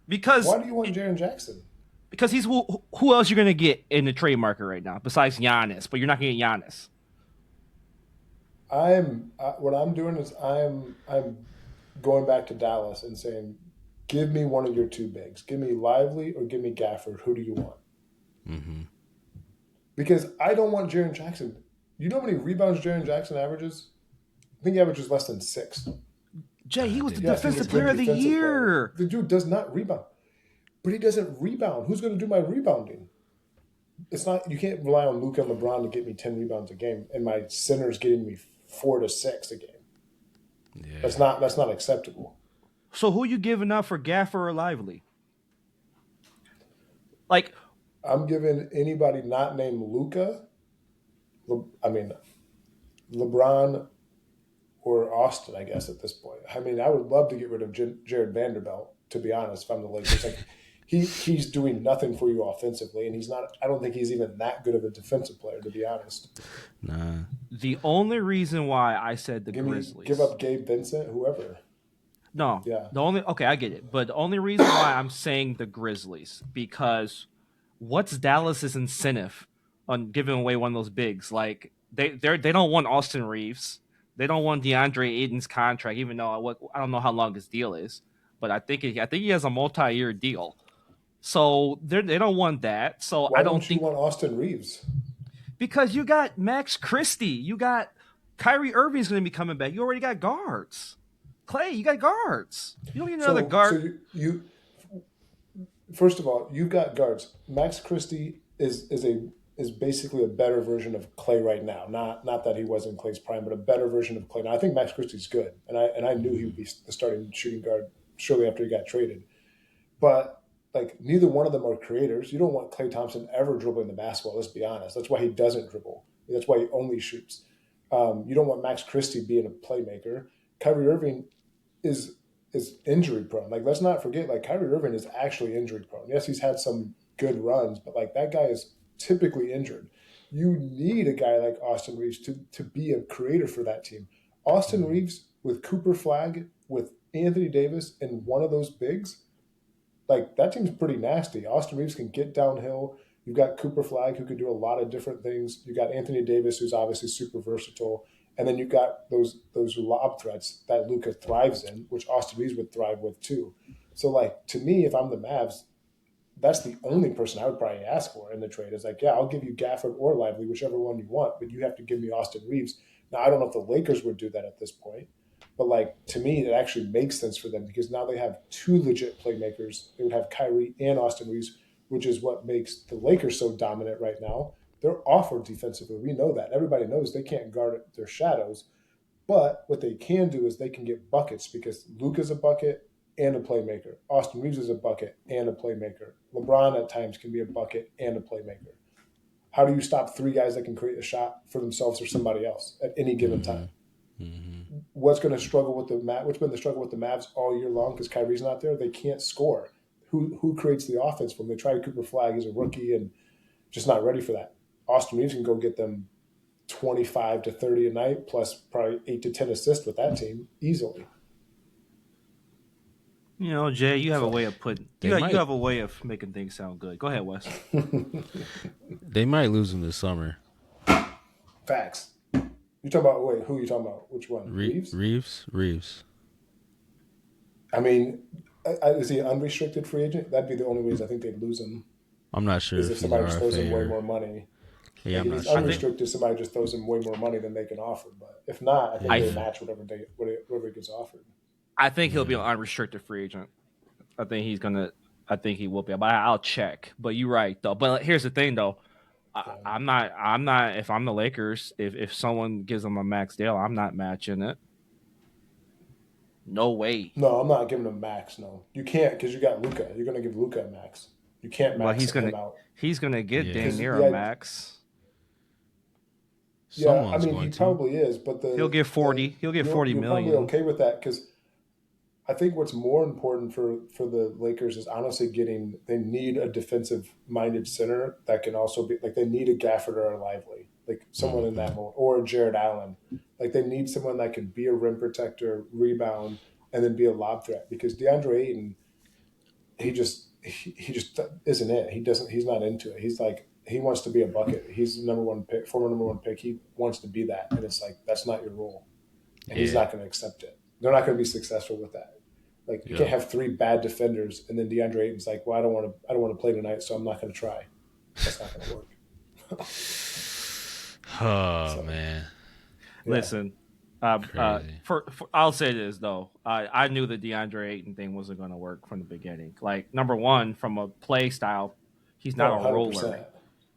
Because Why do you want Jaren Jackson? Because he's who else you're gonna get in the trade market right now besides Giannis? But you're not gonna get Giannis. What I'm doing is I'm going back to Dallas and saying, give me one of your two bigs. Give me Lively or give me Gafford. Who do you want? Mm-hmm. Because I don't want Jaren Jackson. You know how many rebounds Jaren Jackson averages? I think he averages less than 6. Jay, he was the Yes, he's a defensive good player of the defensive year. player. The dude does not rebound. But he doesn't rebound. Who's going to do my rebounding? It's not. You can't rely on Luka and LeBron to get me 10 rebounds a game, and my center's getting me 4 to 6 a game. Yeah. That's not acceptable. So who you giving up for Gaffer or Lively? Like, I'm giving anybody not named Luka. LeBron or Austin, I guess, at this point. I mean, I would love to get rid of Jared Vanderbilt, to be honest, if I'm the Lakers. Like, he's doing nothing for you offensively, and he's not. I don't think he's even that good of a defensive player, to be honest. Nah. the only reason why I said the Grizzlies. Give up Gabe Vincent, whoever. No. Yeah. Okay, I get it. But the only reason why I'm saying the Grizzlies, because what's Dallas's incentive on giving away one of those bigs? Like they don't want Austin Reeves. They don't want DeAndre Ayton's contract, even though I don't know how long his deal is. But I think he has a multi-year deal. So they don't want that. So Why I don't you think want Austin Reeves? because you got Max Christie, you got Kyrie Irving's going to be coming back. You already got guards. Clay, you got guards. You don't need another guard. So you first of all, you've got guards. Max Christie is basically a better version of Clay right now. Not that he was in Clay's prime, but a better version of Clay. Now I think Max Christie's good, and I knew he would be the starting shooting guard shortly after he got traded. But like neither one of them are creators. You don't want Klay Thompson ever dribbling the basketball. Let's be honest. That's why he doesn't dribble. That's why he only shoots. You don't want Max Christie being a playmaker. Kyrie Irving is injury prone. Like let's not forget, like Kyrie Irving is actually injury prone. Yes, he's had some good runs, but like that guy is typically injured. You need a guy like Austin Reeves to be a creator for that team. Austin Reeves with Cooper Flagg, with Anthony Davis, and one of those bigs, like that team's pretty nasty. Austin Reeves can get downhill. You've got Cooper Flagg who can do a lot of different things. You got Anthony Davis who's obviously super versatile. And then you've got those lob threats that Luka thrives in, which Austin Reeves would thrive with too. So, like, to me, if I'm the Mavs, that's the only person I would probably ask for in the trade. Is like, yeah, I'll give you Gafford or Lively, whichever one you want, but you have to give me Austin Reeves. Now, I don't know if the Lakers would do that at this point, but, like, to me, it actually makes sense for them because now they have 2 legit playmakers. They would have Kyrie and Austin Reeves, which is what makes the Lakers so dominant right now. They're awful defensively. We know that. Everybody knows they can't guard their shadows. But what they can do is they can get buckets because Luka's a bucket and a playmaker. Austin Reeves is a bucket and a playmaker. LeBron at times can be a bucket and a playmaker. How do you stop 3 guys that can create a shot for themselves or somebody else at any given time? Mm-hmm. What's been the struggle with the Mavs all year long because Kyrie's not there? They can't score. Who creates the offense for them? They tried Cooper Flagg as a rookie and just not ready for that. Austin Reeves can go get them 25 to 30 a night, plus probably 8 to 10 assists with that team easily. You know, Jay, you have a way of They you might. have a way of making things sound good. Go ahead, Wes. They might lose him this summer. Facts. You talking about who are you talking about? Which one? Reeves? Reeves. I mean, is he an unrestricted free agent? That'd be the only reason I think they'd lose him. I'm not sure Is if if somebody he's just throws him way RFA more money. Yeah, I'm If not he's sure. unrestricted, somebody just throws him way more money than they can offer. But if not, I think they match whatever he gets offered. I think he'll be an unrestricted free agent. I think he will be. But I'll check. But you're right though. But here's the thing though. I'm not. If I'm the Lakers, if someone gives them a max deal, I'm not matching it. No way. No, I'm not giving him max. No, you can't because you got Luka. You're going to give Luka a max. You can't max him out. He's gonna get Yeah. dang near Yeah. a max. Yeah, I Someone's mean, going he to. probably is, but He'll get 40. He'll get 40 you're probably million. okay with that because I think what's more important for the Lakers is honestly they need a defensive minded center that can also be like they need a Gafford or a Lively, like someone in that mold, or a Jared Allen. Like they need someone that can be a rim protector, rebound, and then be a lob threat because DeAndre Ayton, he just isn't it. He's not into it. He's like he wants to be a bucket. He's the number one pick, former number one pick. He wants to be that, and it's like that's not your role, and he's not going to accept it. They're not going to be successful with that. Like you can't have 3 bad defenders, and then DeAndre Ayton's like, "Well, I don't want to play tonight, so I'm not going to try." That's not going to work. Man. Yeah. Listen, I'll say this though, I knew the DeAndre Ayton thing wasn't going to work from the beginning. Like number one, from a play style, he's not a roller.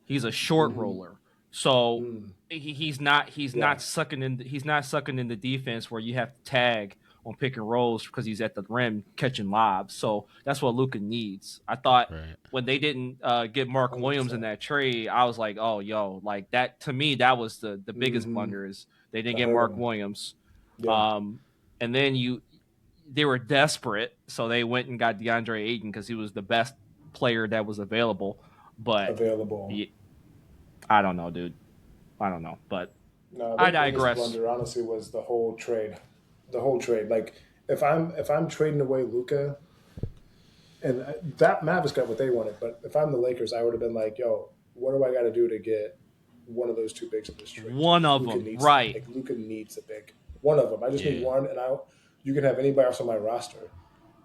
He's a short roller. So he's not sucking in the defense where you have to tag on pick and rolls because he's at the rim catching lobs. So that's what Luka needs. I thought when they didn't get Mark Williams in that trade, I was like, oh, yo, like that to me, that was the biggest blunder is they didn't get Mark Williams. Yeah. And then they were desperate, so they went and got DeAndre Ayton because he was the best player that was available. But I don't know, dude. I don't know, but no, I digress. The biggest blunder, honestly, was the whole trade. Like, if I'm trading away Luka, and that Mavericks got what they wanted, but if I'm the Lakers, I would have been like, yo, what do I got to do to get one of those 2 bigs in this trade? One of them, right? Like Luka needs a big. One of them. I just need one, and you can have anybody else on my roster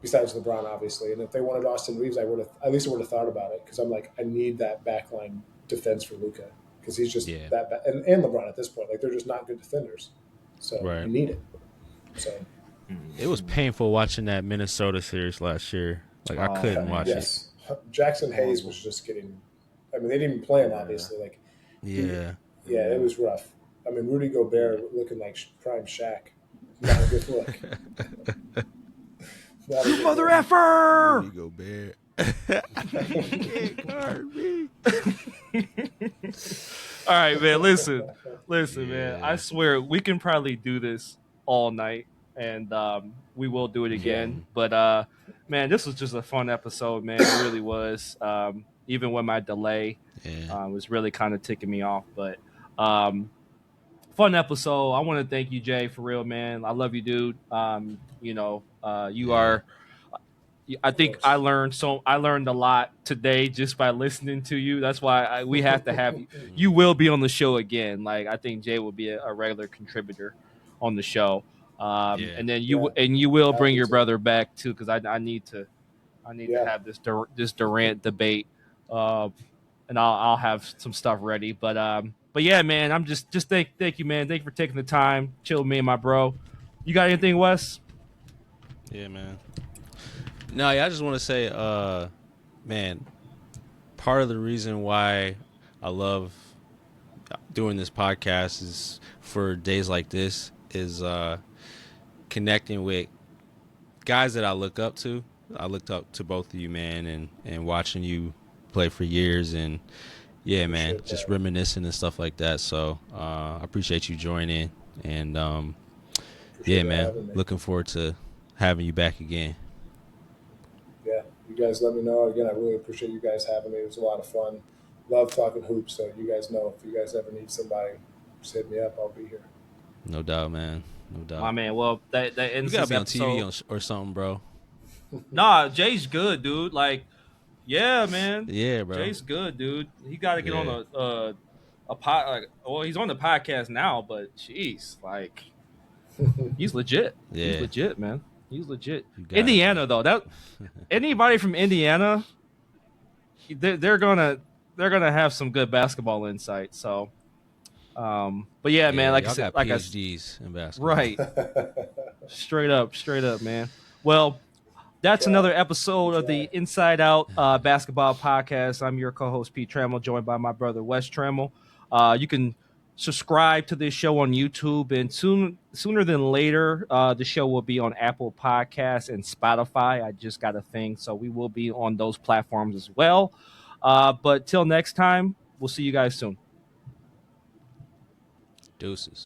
besides LeBron, obviously. And if they wanted Austin Reeves, I would have thought about it because I'm like, I need that backline defense for Luka because he's just that bad, and LeBron at this point, like they're just not good defenders, so you need it. So it was painful watching that Minnesota series last year. Like I couldn't watch it. Jackson Hayes was just getting. I mean, they didn't even play him obviously. Like it was rough. I mean, Rudy Gobert looking like prime Shaq. Not a good look. Mother effer! Rudy Gobert. All right, man. Listen, man. I swear we can probably do this all night, and we will do it again. But man, this was just a fun episode, man. It really was. Even with my delay, was really kind of ticking me off. But fun episode. I want to thank you, Jay, for real, man. I love you, dude. You are. I think I learned a lot today just by listening to you. That's why we have to have you. You will be on the show again. Like I think Jay will be a regular contributor on the show. And then you will bring your brother back too, because I need to have this Durant debate, and I'll have some stuff ready. But yeah, man, I'm just thank you, man. Thank you for taking the time, chill with me and my bro. You got anything, Wes? Yeah, man. No, I just want to say, man, part of the reason why I love doing this podcast is for days like this is connecting with guys that I look up to. I looked up to both of you, man, and watching you play for years and, yeah, man, just reminiscing and stuff like that. So I appreciate you joining and, yeah, man, looking forward to having you back again. Yeah, you guys let me know. Again, I really appreciate you guys having me. It was a lot of fun. Love talking hoops, so you guys know if you guys ever need somebody, just hit me up. I'll be here. No doubt, man. No doubt. My man, well, that ends you gotta be on episode. TV or something, bro. Nah, Jay's good, dude. Like, yeah, man. Yeah, bro. Jay's good, dude. He got to get on a pod. Like, well, he's on the podcast now, but jeez, like, he's legit. Yeah. He's legit, man. He's legit. Indiana, though, that anybody from Indiana, they're gonna have some good basketball insight. So, but yeah, man, like I said, got PhDs in basketball, right? straight up, man. Well, that's another episode of the Inside Out Basketball Podcast. I'm your co-host Pete Trammell, joined by my brother Wes Trammell. You can subscribe to this show on YouTube, and sooner than later, the show will be on Apple Podcasts and Spotify. I just got a thing, so we will be on those platforms as well. But till next time, we'll see you guys soon. Deuces.